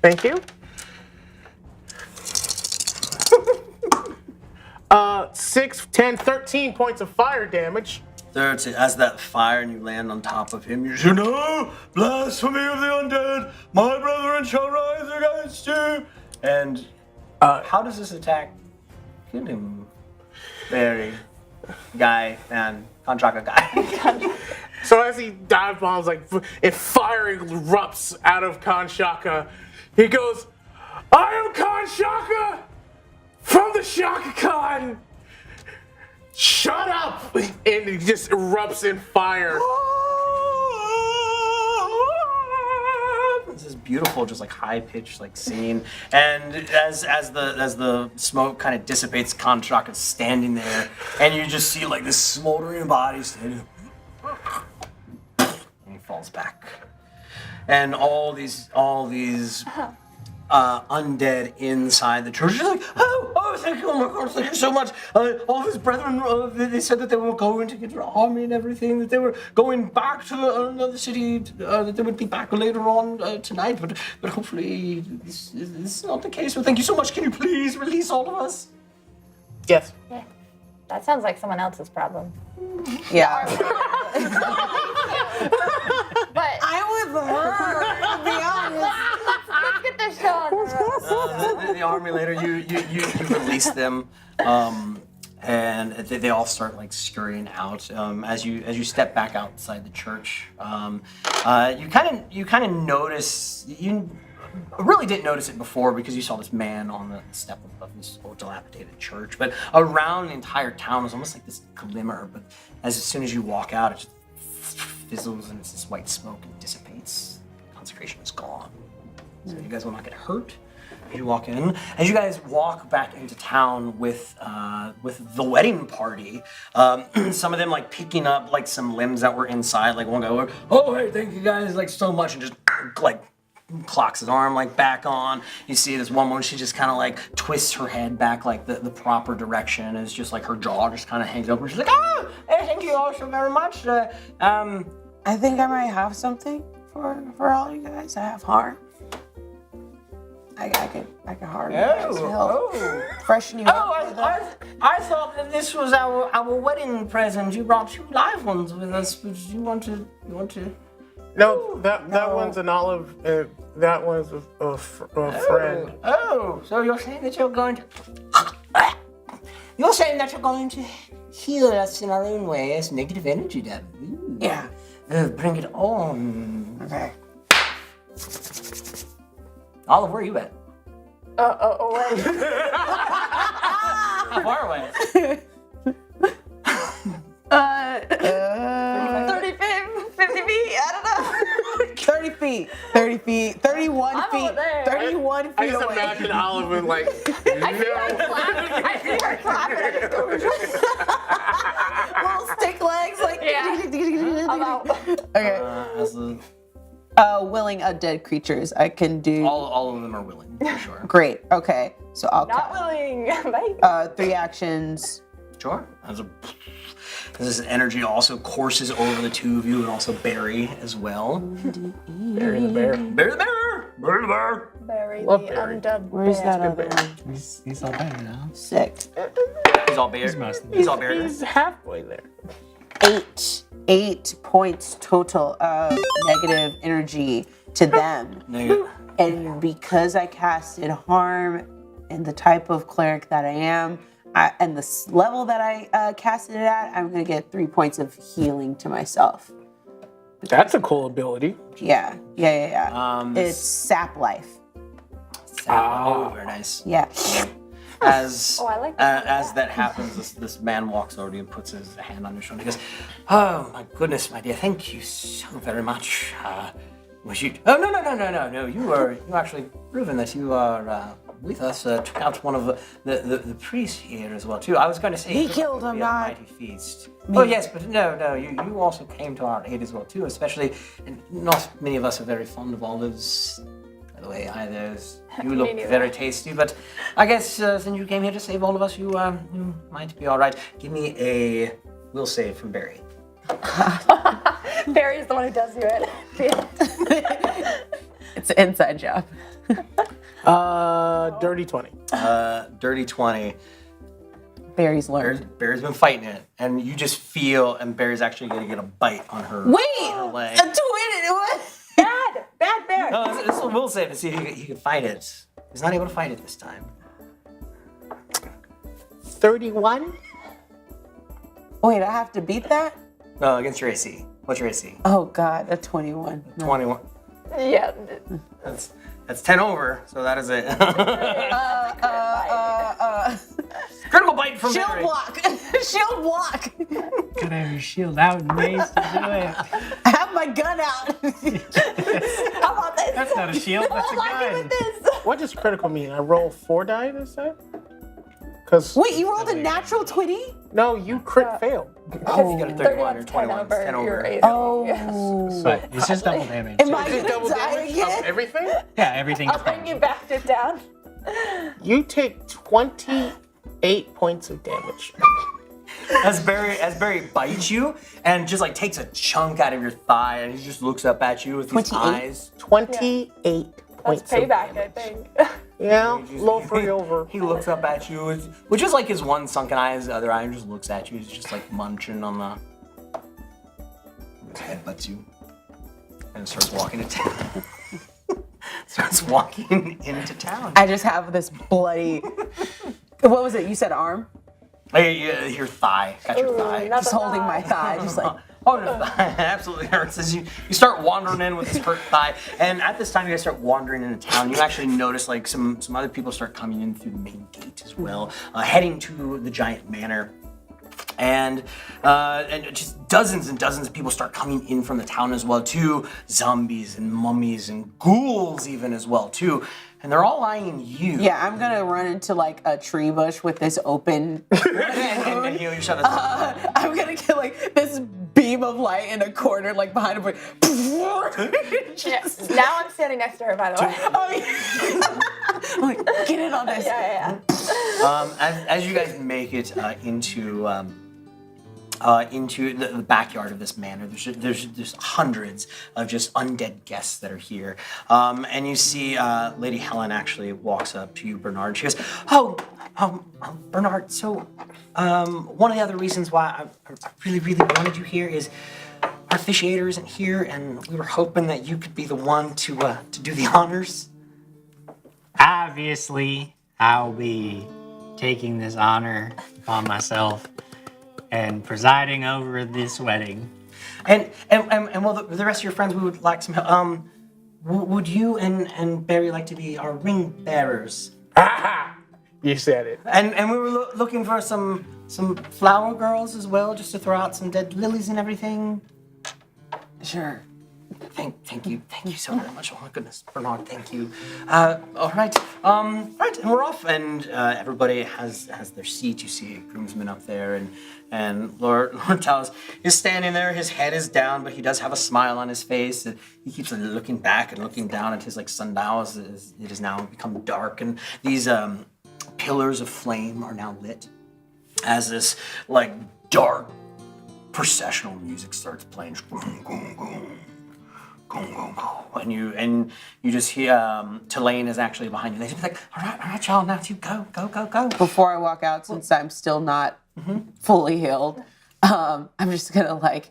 Thank you. 6, 10, 13 points of fire damage. As that fire and you land on top of him, you say, "No, blasphemy of the undead! My brethren shall rise against you!" And how does this attack kill him? Barry, guy, man, Contractor guy. So as he dive bombs, like, and fire erupts out of Kanshaka, he goes, "I am Kanshaka from the Shaka Khan. Shut up!" And he just erupts in fire. This is beautiful, just like high-pitched like scene. And as the smoke kind of dissipates, Contract is standing there, and you just see like this smoldering body standing. And he falls back, and all these undead inside the church are like, oh, thank you, oh my God, thank you so much. All his brethren, they said that they were going to get an army and everything, that they were going back to another city, that they would be back later on tonight, but hopefully this is not the case. Well, thank you so much. Can you please release all of us? Yes. Yeah. That sounds like someone else's problem. Yeah. But I would her, to be honest. Let's get this show on the road. The army later, you release them, and they all start like scurrying out. As you step back outside the church, you kind of notice you really didn't notice it before because you saw this man on the step of this old dilapidated church. But around the entire town was almost like this glimmer. But as soon as you walk out, it just fizzles and it's this white smoke and dissipates. Consecration is gone. So you guys will not get hurt as you walk in. As you guys walk back into town with the wedding party, some of them like picking up like some limbs that were inside. Like one guy went, "Oh, hey, thank you guys like so much," and just like clocks his arm like back on. You see this one woman, she just kind of like twists her head back like the proper direction. It's just like her jaw just kind of hangs open. She's like, "Oh, hey, thank you all so very much." I think I might have something for all you guys. I have harm. I can harm you guys to help freshen you up. I thought that this was our wedding present. You brought 2 live ones with us, but you want to? No, that one's an olive. That one's a friend. Oh, so you're saying that you're going to heal us in our own way as negative energy damage? Yeah. Bring it on. Okay. Olive, where are you at? Away. How far away? 50 feet, I don't know. 30 feet, 30 feet, 31 I'm feet, over there. 31 feet I just away. imagine Olive and like, I see her clapping. Little stick legs, like. Yeah. I'm out. Okay. As the Willing undead creatures. I can do. All of them are willing, for sure. Great. Okay. So I'll Not willing. Bye. 3 actions. Sure. This energy also courses over the two of you, and also Barry as well. Barry the bear. Barry the bear. Barry the bear. Barry the Love Barry. undead Where's bear. that other one? He's all better now. 6. He's all Barry. He's all Barry. He's halfway there. 8 points total of negative energy to them. Negative. And because I casted harm and the type of cleric that I am, and the level that I casted it at, I'm going to get 3 points of healing to myself. That's a cool ability. Yeah. It's sap life. Oh, very nice. Yeah. As I like that. as that happens, this man walks over to you and puts his hand on your shoulder. He goes, "Oh my goodness, my dear, thank you so very much. Was you? Oh no! You actually proven that you are with us. Took out one of the priests here as well too. I was going to say He killed him, a not mighty feast. Oh yes, but no, you also came to our aid as well too. Especially, and not many of us are very fond of olives. By the way, either. You look very tasty, but I guess since you came here to save all of us, you might be all right. Give me a will save from Barry. Barry's the one who does it. It's an inside job. Dirty 20. Dirty 20. Barry's learned. Barry's been fighting it, and you just feel, and Barry's actually going to get a bite on her. Her leg. A twin. What? Bad bear. No, this one will save to see if he can fight it. He's not able to fight it this time. 31. Wait, I have to beat that? No, against your AC. What's your AC? Oh God, a 21. 21. Yeah. That's 10 over, so that is it. Critical bite from Shield Barry. block. Shield block. Gotta have your shield out and mace to do it. I have my gun out. How about this? That's not a shield, that's a gun. What does critical mean? I roll 4 die this time? Cause Wait, you rolled a natural 20? no, you crit failed. Oh, you got a 31 or 21. 10 over. Oh. But it's just double damage. Am I Is it double gonna die damage again? of everything? Yeah, everything's I'll bring you back to down. You take 28 points of damage. As Barry bites you and just like takes a chunk out of your thigh, and he just looks up at you with his 28? eyes. 28 That's points of payback, I damage. think. Yeah, low 3 over. He looks up at you, which is like his one sunken eye, his other eye just looks at you. He's just like munching on the. His head butts you, and starts walking to town. Starts walking into town. I just have this bloody. What was it? You said arm? Your thigh. Got your thigh. Just holding my thigh, just like. Oh, no, absolutely hurts. As you start wandering in with this hurt thigh, and at this time you guys start wandering into town. You actually notice like some other people start coming in through the main gate as well, heading to the giant manor. And just dozens and dozens of people start coming in from the town as well too. Zombies and mummies and ghouls even as well too. And they're all eyeing you. Yeah, I'm gonna run into like a tree bush with this open. and you shut it down. I'm gonna get like this beam of light in a corner, like behind a bush. Yes. Now I'm standing next to her, by the way. I'm like, get in on this. Yeah. As you guys make it into the backyard of this manor, there's hundreds of just undead guests that are here, and you see Lady Helen actually walks up to you, Bernard. She goes, "Oh, Bernard. So, one of the other reasons why I really, really wanted you here is our officiator isn't here, and we were hoping that you could be the one to do the honors." Obviously, I'll be taking this honor upon myself and presiding over this wedding. And well, the rest of your friends, we would like some help. Would you and Barry like to be our ring bearers? Aha! You said it. And we were looking for some flower girls as well, just to throw out some dead lilies and everything. Sure. Thank you so very much. Oh my goodness, Bernard, thank you. All right, and we're off, and everybody has their seat. You see a groomsman up there, and Lord Talos is standing there. His head is down, but he does have a smile on his face. And he keeps looking back and looking down at his sundial as it has now become dark, and these pillars of flame are now lit as this dark processional music starts playing. And you just hear Tulane is actually behind you. They just be like, all right, y'all, now you go. Before I walk out, since I'm still not fully healed, I'm just gonna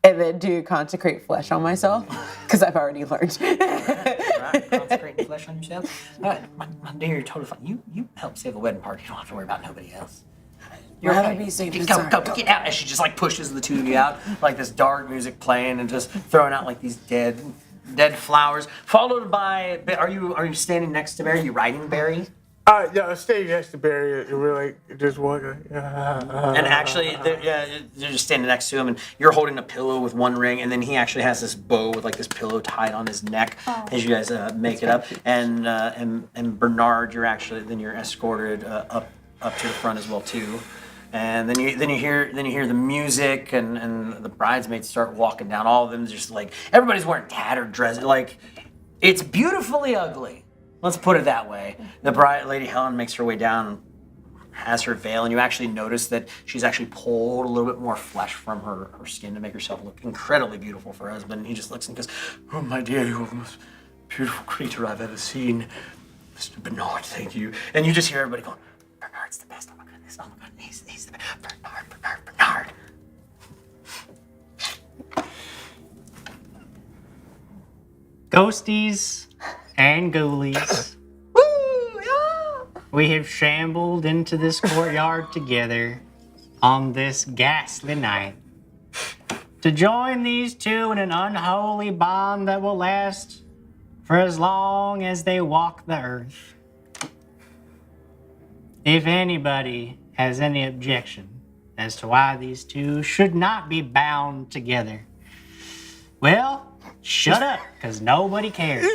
and then do consecrate flesh on myself because I've already learned. Right, consecrating flesh on yourself. All right, my dear, you're totally fine. You help save the wedding party. You don't have to worry about nobody else. You're having me safe. Go, get out. And she just pushes the two of you out, this dark music playing and just throwing out these dead flowers. Followed by, are you standing next to Barry? Are you riding Barry? Yeah, staying next to Barry. We're just walking. And actually, you're just standing next to him, and you're holding a pillow with one ring, and then he actually has this bow with this pillow tied on his neck as you guys make it up. And Bernard, you're escorted up to the front as well too. And then you hear the music and the bridesmaids start walking down. All of them just everybody's wearing tattered dresses. It's beautifully ugly. Let's put it that way. The bride, Lady Helen, makes her way down and has her veil, and you actually notice that she's actually pulled a little bit more flesh from her skin to make herself look incredibly beautiful for her husband. And he just looks and goes, "Oh, my dear, you're the most beautiful creature I've ever seen. Mr. Bernard, thank you." And you just hear everybody going, "Bernard's the best. Oh my goodness. Oh my goodness. He's the best. Bernard." Ghosties and ghoulies, we have shambled into this courtyard together on this ghastly night to join these two in an unholy bond that will last for as long as they walk the earth. If anybody has any objection as to why these two should not be bound together, well, shut up, because nobody cares.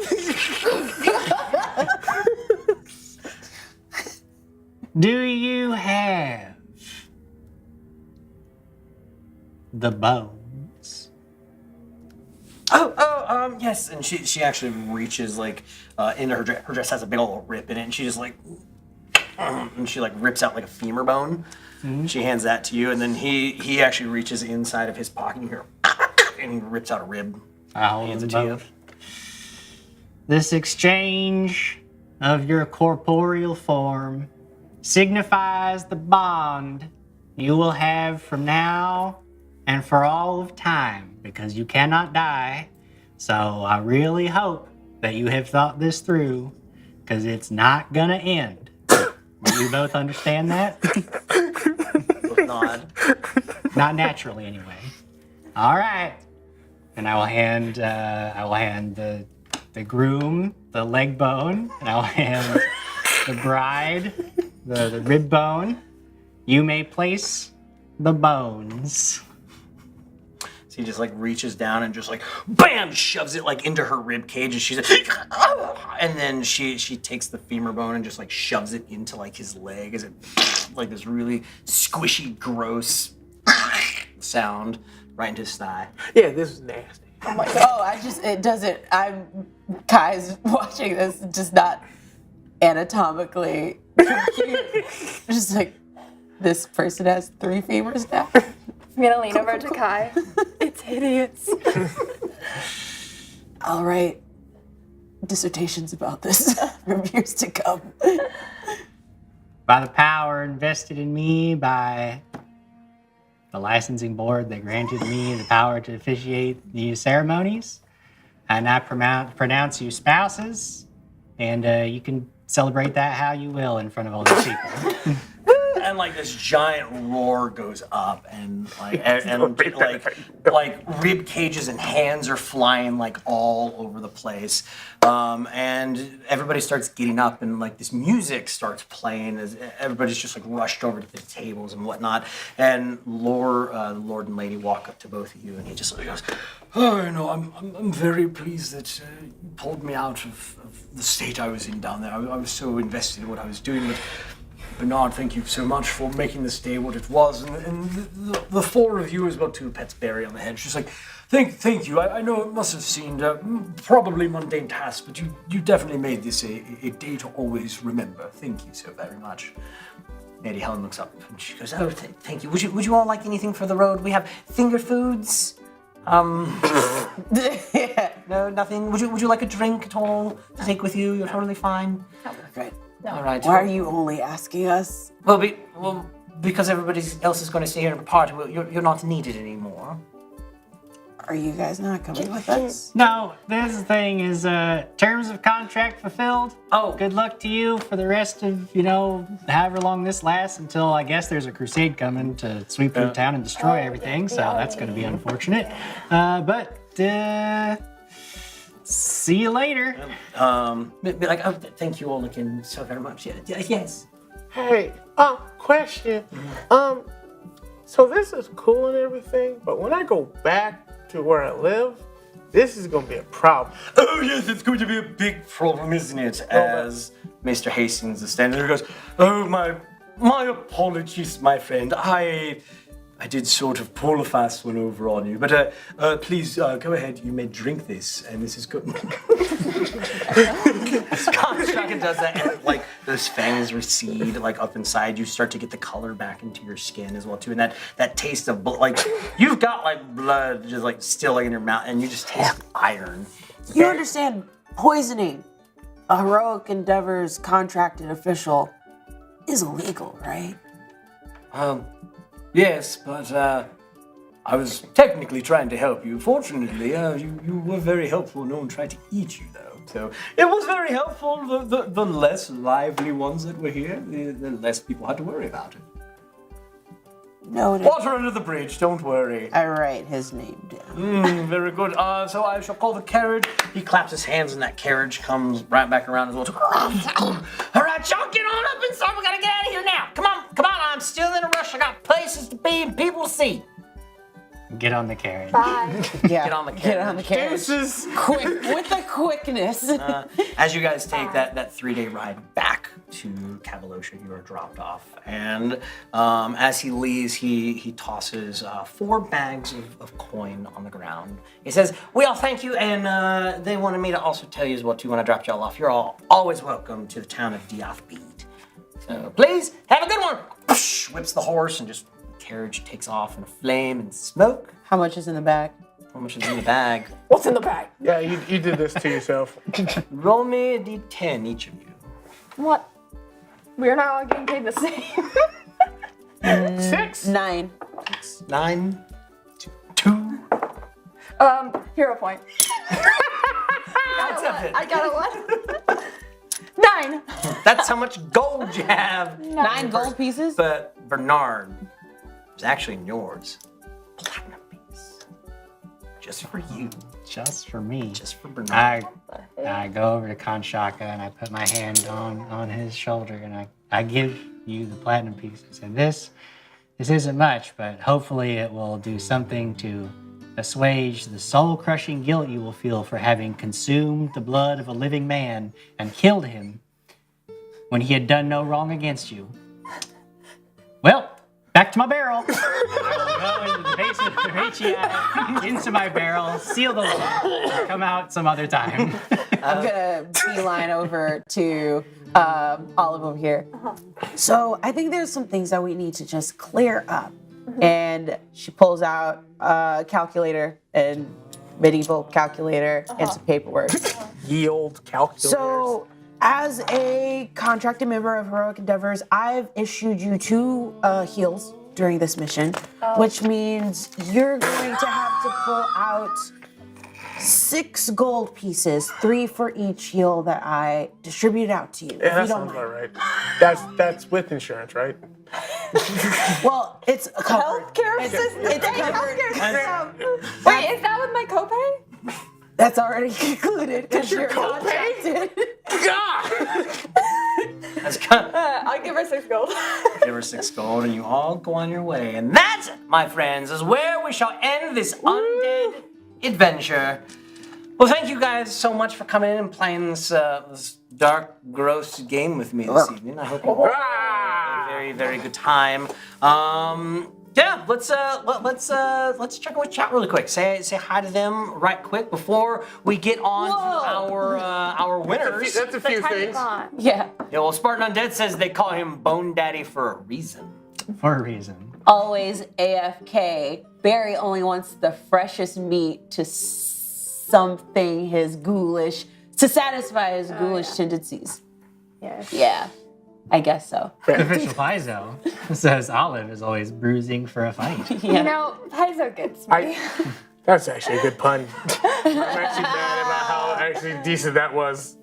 Do you have the bones? Yes. And she actually reaches into her dress. Her dress has a big old rip in it, and she just and she rips out a femur bone. Mm-hmm. She hands that to you, and then he actually reaches inside of his pocket here, and he rips out a rib. Hands it to you. This exchange of your corporeal form signifies the bond you will have from now and for all of time, because you cannot die. So I really hope that you have thought this through, because it's not gonna end. Do you both understand that? Both nod. Not naturally, anyway. All right. And I will hand the groom the leg bone, and I'll hand the bride the rib bone. You may place the bones. So he just reaches down and just bam, shoves it into her rib cage, and she's and then she takes the femur bone and just shoves it into his leg as it this really squishy, gross sound right into his thigh. Yeah, this is nasty. Oh my god. It doesn't, Kai's watching this, just not anatomically compute. Just this person has 3 femurs now. I'm gonna lean over to Kai. It's hideous. I'll write dissertations about this from years to come. By the power invested in me by the licensing board that granted me the power to officiate these ceremonies, and I pronounce you spouses, and you can celebrate that how you will in front of all these people. and like this giant roar goes up, and like rib cages and hands are flying like all over the place, and everybody starts getting up, and like this music starts playing as everybody's just like rushed over to the tables and whatnot, and the Lord and Lady walk up to both of you, and he just goes, "Oh, you know, I'm very pleased that you pulled me out of the state I was in down there. I was so invested in what I was doing, but Bernard, thank you so much for making this day what it was, and the four of you, as well too, Pets Berry on the head. She's like, thank you. I know it must have seemed probably mundane task, but you definitely made this a day to always remember. Thank you so very much." Lady Helen looks up and she goes, "Oh, thank you. Would you all like anything for the road? We have finger foods. No, nothing. Would you like a drink at all to take with you? You're totally fine." Right. All right. Why are you only asking us? Well, because everybody else is going to stay here and party. Well, you're not needed anymore. Are you guys not coming with us? No, this thing is terms of contract fulfilled. Oh. Good luck to you for the rest of, however long this lasts until I guess there's a crusade coming to sweep through town and destroy everything, so that's going to be unfortunate. But see you later. Be like, "Oh, thank you all again so very much." Yeah, yes. Hey, question. So this is cool and everything, but when I go back to where I live, this is gonna be a problem. Oh yes, it's going to be a big problem, isn't it? As Mr. Hastings is standing there, he goes, "Oh, my apologies, my friend. I did sort of pull a fast one over on you, but please go ahead. You may drink this, and this is good." Conn does that, and like those fangs recede, like up inside. You start to get the color back into your skin as well too, and that taste of like you've got like blood just like still like in your mouth, and you just taste iron. You understand, poisoning a heroic endeavor's contracted official is illegal, right? Yes, but I was technically trying to help you. Fortunately, you were very helpful. No one tried to eat you, though. So it was very helpful. The less lively ones that were here, the less people had to worry about it. Noted. Water under the bridge, don't worry. I write his name down. Very good. So I shall call the carriage. He claps his hands, and that carriage comes right back around as well. All right, y'all get on up inside. We gotta get out of here now. Come on. I'm still in a rush. I got places to be and people to see. Get on the carriage. Bye. Yeah, Get on the carriage. Get on the carriage. Quick, with the quickness. As you guys take that 3-day ride back to Cavalosha, you are dropped off. And as he leaves, he tosses 4 bags of coin on the ground. He says, "We all thank you, and they wanted me to also tell you as well, too, when I dropped y'all off. You're all always welcome to the town of Diathbeed. So please, have a good one." Whips the horse, and just the carriage takes off in a flame and smoke. How much is in the bag? How much is in the bag? What's in the bag? Yeah, you did this to yourself. Roll me a d10, each of you. What? We're not all getting paid the same. 6. 9. 9, 2. Hero point. I got a 1. 9. That's how much gold you have. 9 gold pieces? But Bernard is actually yours. Platinum piece. Just for you. Just for me. Just for Bernard. I go over to Conn and I put my hand on his shoulder and I give you the platinum piece. I said, this isn't much, but hopefully it will do something to assuage the soul-crushing guilt you will feel for having consumed the blood of a living man and killed him when he had done no wrong against you. Well, back to my barrel. I will go into the basement of Horatia, into my barrel, seal the lid, come out some other time. I'm gonna beeline over to Olive over here. So I think there's some things that we need to just clear up. And she pulls out a calculator and medieval calculator and some paperwork. Ye old calculators. So, as a contracted member of Heroic Endeavors, I've issued you 2 heals during this mission, which means you're going to have to pull out 6 gold pieces, 3 for each heal that I distributed out to you. Yeah, that sounds about right. That's with insurance, right? Well, it's covered. Healthcare assistant. It's covered. Wait, is that with my copay? That's already included because you're contracted. God! That's kind of, I'll give her 6 gold. give her 6 gold, and you all go on your way. And that, my friends, is where we shall end this undead adventure. Well, thank you guys so much for coming in and playing this dark, gross game with me this evening. I hope you all had a very, very good time. Yeah, let's check out with chat really quick. Say hi to them right quick before we get on to our winners. That's a few things. Yeah. Yeah, well, Spartan Undead says they call him Bone Daddy for a reason. For a reason. Always AFK. Barry only wants the freshest meat to something his ghoulish, to satisfy his ghoulish tendencies. Yes. Yeah, I guess so. Official Paizo says Olive is always bruising for a fight. You know, Paizo gets me. That's actually a good pun. I'm actually mad about how actually decent that was.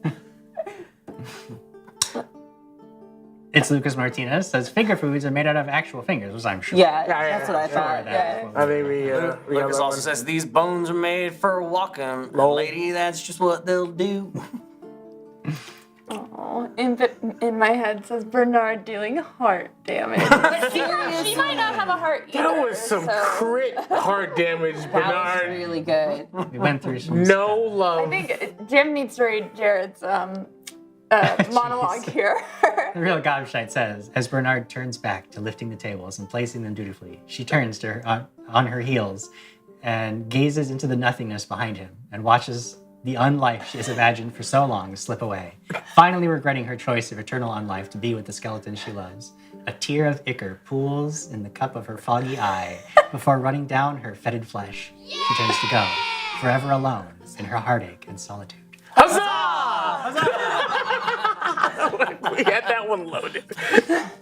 It's Lucas Martinez says finger foods are made out of actual fingers, which I'm sure. Yeah, that's what I thought. Yeah. I think we Lucas also says these bones are made for walking. Lady, that's just what they'll do. Oh, in my head says Bernard dealing heart damage. She might not have a heart either. That was some crit heart damage, Bernard. That was really good. We went through some No love. I think Jim needs to read Jared's monologue here. The real Gobshite says, as Bernard turns back to lifting the tables and placing them dutifully, she turns to her, on her heels and gazes into the nothingness behind him and watches the unlife she has imagined for so long slip away, finally regretting her choice of eternal unlife to be with the skeleton she loves. A tear of ichor pools in the cup of her foggy eye before running down her fetid flesh. She turns to go, forever alone in her heartache and solitude. Huzzah! We had that one loaded.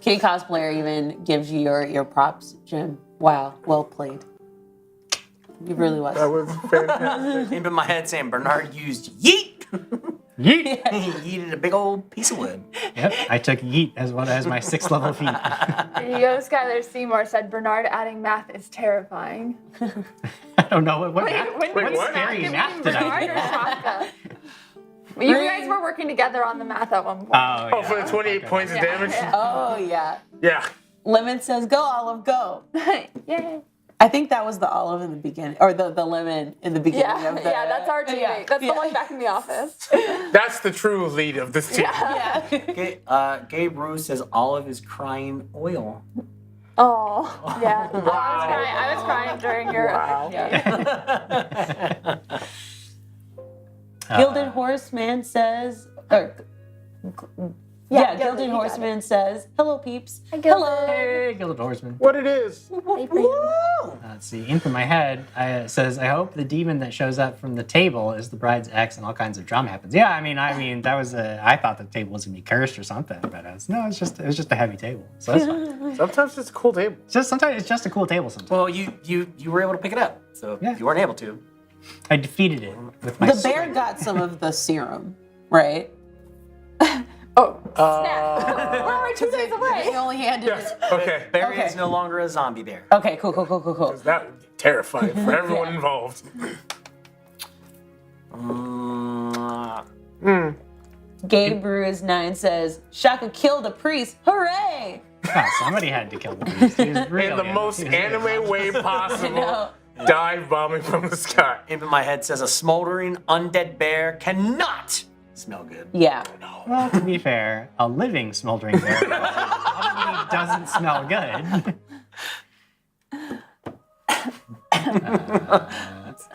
King Cosplayer even gives you your props, Jim. Wow, well played. You really was. That was fantastic. In my head saying Bernard used yeet. Yeet! He yeeted a big old piece of wood. Yep, I took yeet as one as my 6th level feat. Yo, Skylar Seymour said Bernard adding math is terrifying. I don't know what Wait, math, when what you scary did math you did mean I Bernard do? or Shaka? You guys were working together on the math at one point. Oh, for the 28 points of damage? Oh, yeah. Yeah. Lemon says, go, Olive, go. Yay. I think that was the Olive in the beginning, or the lemon in the beginning of the... Yeah, that's our teammate. That's the one back in the office. That's the true lead of this team. Gabe Rue says Olive is crying oil. Oh, yeah. I was crying during your... Gilded Horseman says... Gilded Horseman says, hello, peeps. Hello. Hey, Gilded Horseman. What it is. Let's see. Imp in my head says, I hope the demon that shows up from the table is the bride's ex and all kinds of drama happens. Yeah, I mean, that was I thought the table was gonna be cursed or something, but it was just a heavy table, so that's fine. Sometimes it's a cool table. Sometimes it's just a cool table. Sometimes. Well, you were able to pick it up, so you weren't able to. I defeated it with my. The bear got some of the serum, right? Snap. We're already 2 days away. He only handed it. Okay. Barry is no longer a zombie bear. Okay, cool. That would be terrifying for everyone involved. Gabe Brews 9 says, Shaka killed a priest. Hooray! Oh, somebody had to kill the beast. He was real, In the most anime way possible. Dive bombing from the sky. Imp in my head says a smoldering undead bear cannot smell good. Yeah. Well, to be fair, a living smoldering bear probably doesn't smell good.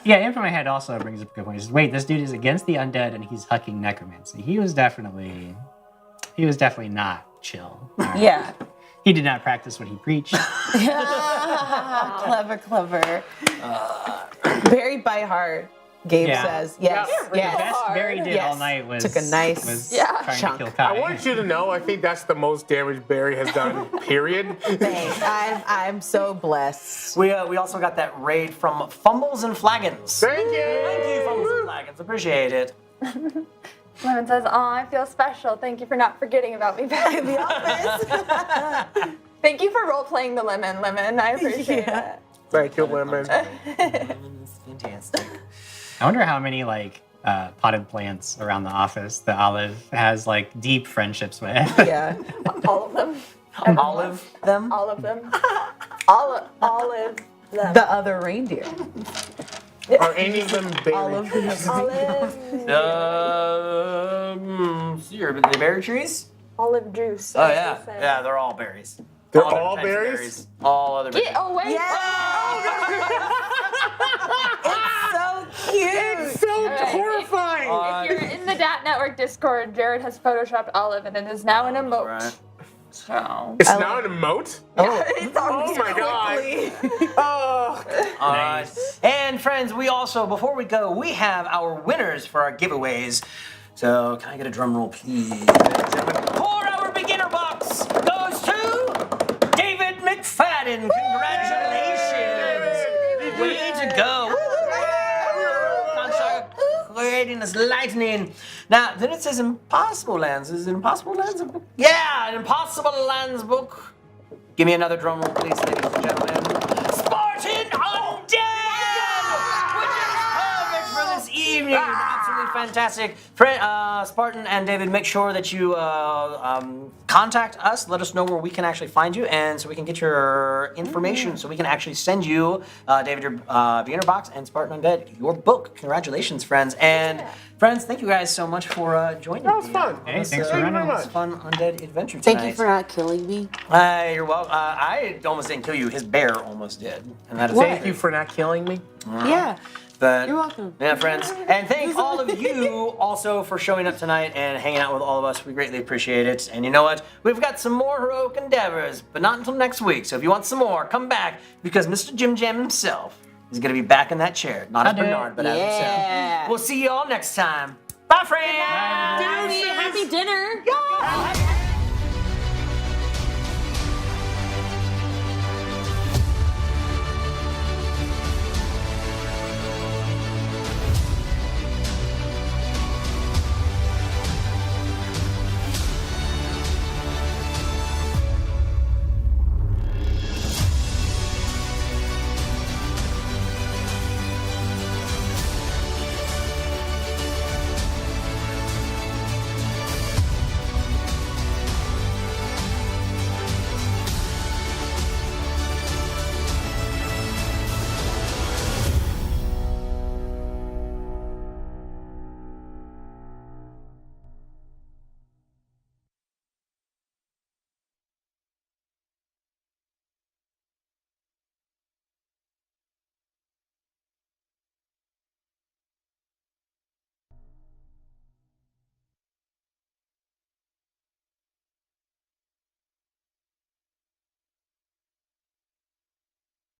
Yeah, Imp in my head also brings up a good point. He says, wait, this dude is against the undead and he's hucking necromancy. He was definitely not chill. Yeah. He did not practice what he preached. Clever. Buried by heart, Gabe says. Yes. The best Barry did all night was took a nice trying chunk. to kill Kai. I want you to know, I think that's the most damage Barry has done, period. Thanks. I'm so blessed. We also got that raid from Fumbles and Flagons. Thank you. Thank you, Fumbles and Flagons. Appreciate it. Lemon says, "Oh, I feel special. Thank you for not forgetting about me back in the office." Thank you for role playing the lemon. I appreciate it. Thank you, Lemon. It's fantastic. I wonder how many like potted plants around the office that Olive has like deep friendships with. Yeah. All of them. Olive them? All of them. Olive them. The other reindeer. Are any of them berry Olive. trees? Olive. The berry trees? Olive juice. Oh, yeah. Yeah, they're all berries. They're different all types of berries? All other berries. Get away So cute. It's so horrifying. If you're in the DaTNetwork Discord, Jared has photoshopped Olive, and it is now an emote. Right. So. It's now an emote? It's Oh my god. Oh. All right. And friends, we also, before we go, we have our winners for our giveaways. So can I get a drum roll, please? For our beginner box goes to David McFadden. Congratulations. Way to go. Creating this lightning. Now, then it says Impossible Lands. Is it Impossible Lands a book? Yeah, an Impossible Lands book. Give me another drum roll, please, ladies and gentlemen. Spartan Undead! Which is perfect for this evening. Absolutely fantastic. Spartan and David, make sure that you contact us. Let us know where we can actually find you, and so we can get your information, so we can actually send you, David, your beginner box, and Spartan Undead, your book. Congratulations, friends. And friends, thank you guys so much for joining me. That was fun. Hey, thanks for running. This fun Undead adventure tonight. Thank you for not killing me. You're welcome. I almost didn't kill you. His bear almost did. And that is Thank you for not killing me. Yeah. But, You're welcome. Yeah, friends. And thank all of you also for showing up tonight and hanging out with all of us. We greatly appreciate it. And you know what? We've got some more heroic endeavors, but not until next week. So if you want some more, come back, because Mr. Jim Jam himself is going to be back in that chair. Not as Bernard, but as himself. We'll see you all next time. Bye, friends. Happy dinner. Yeah.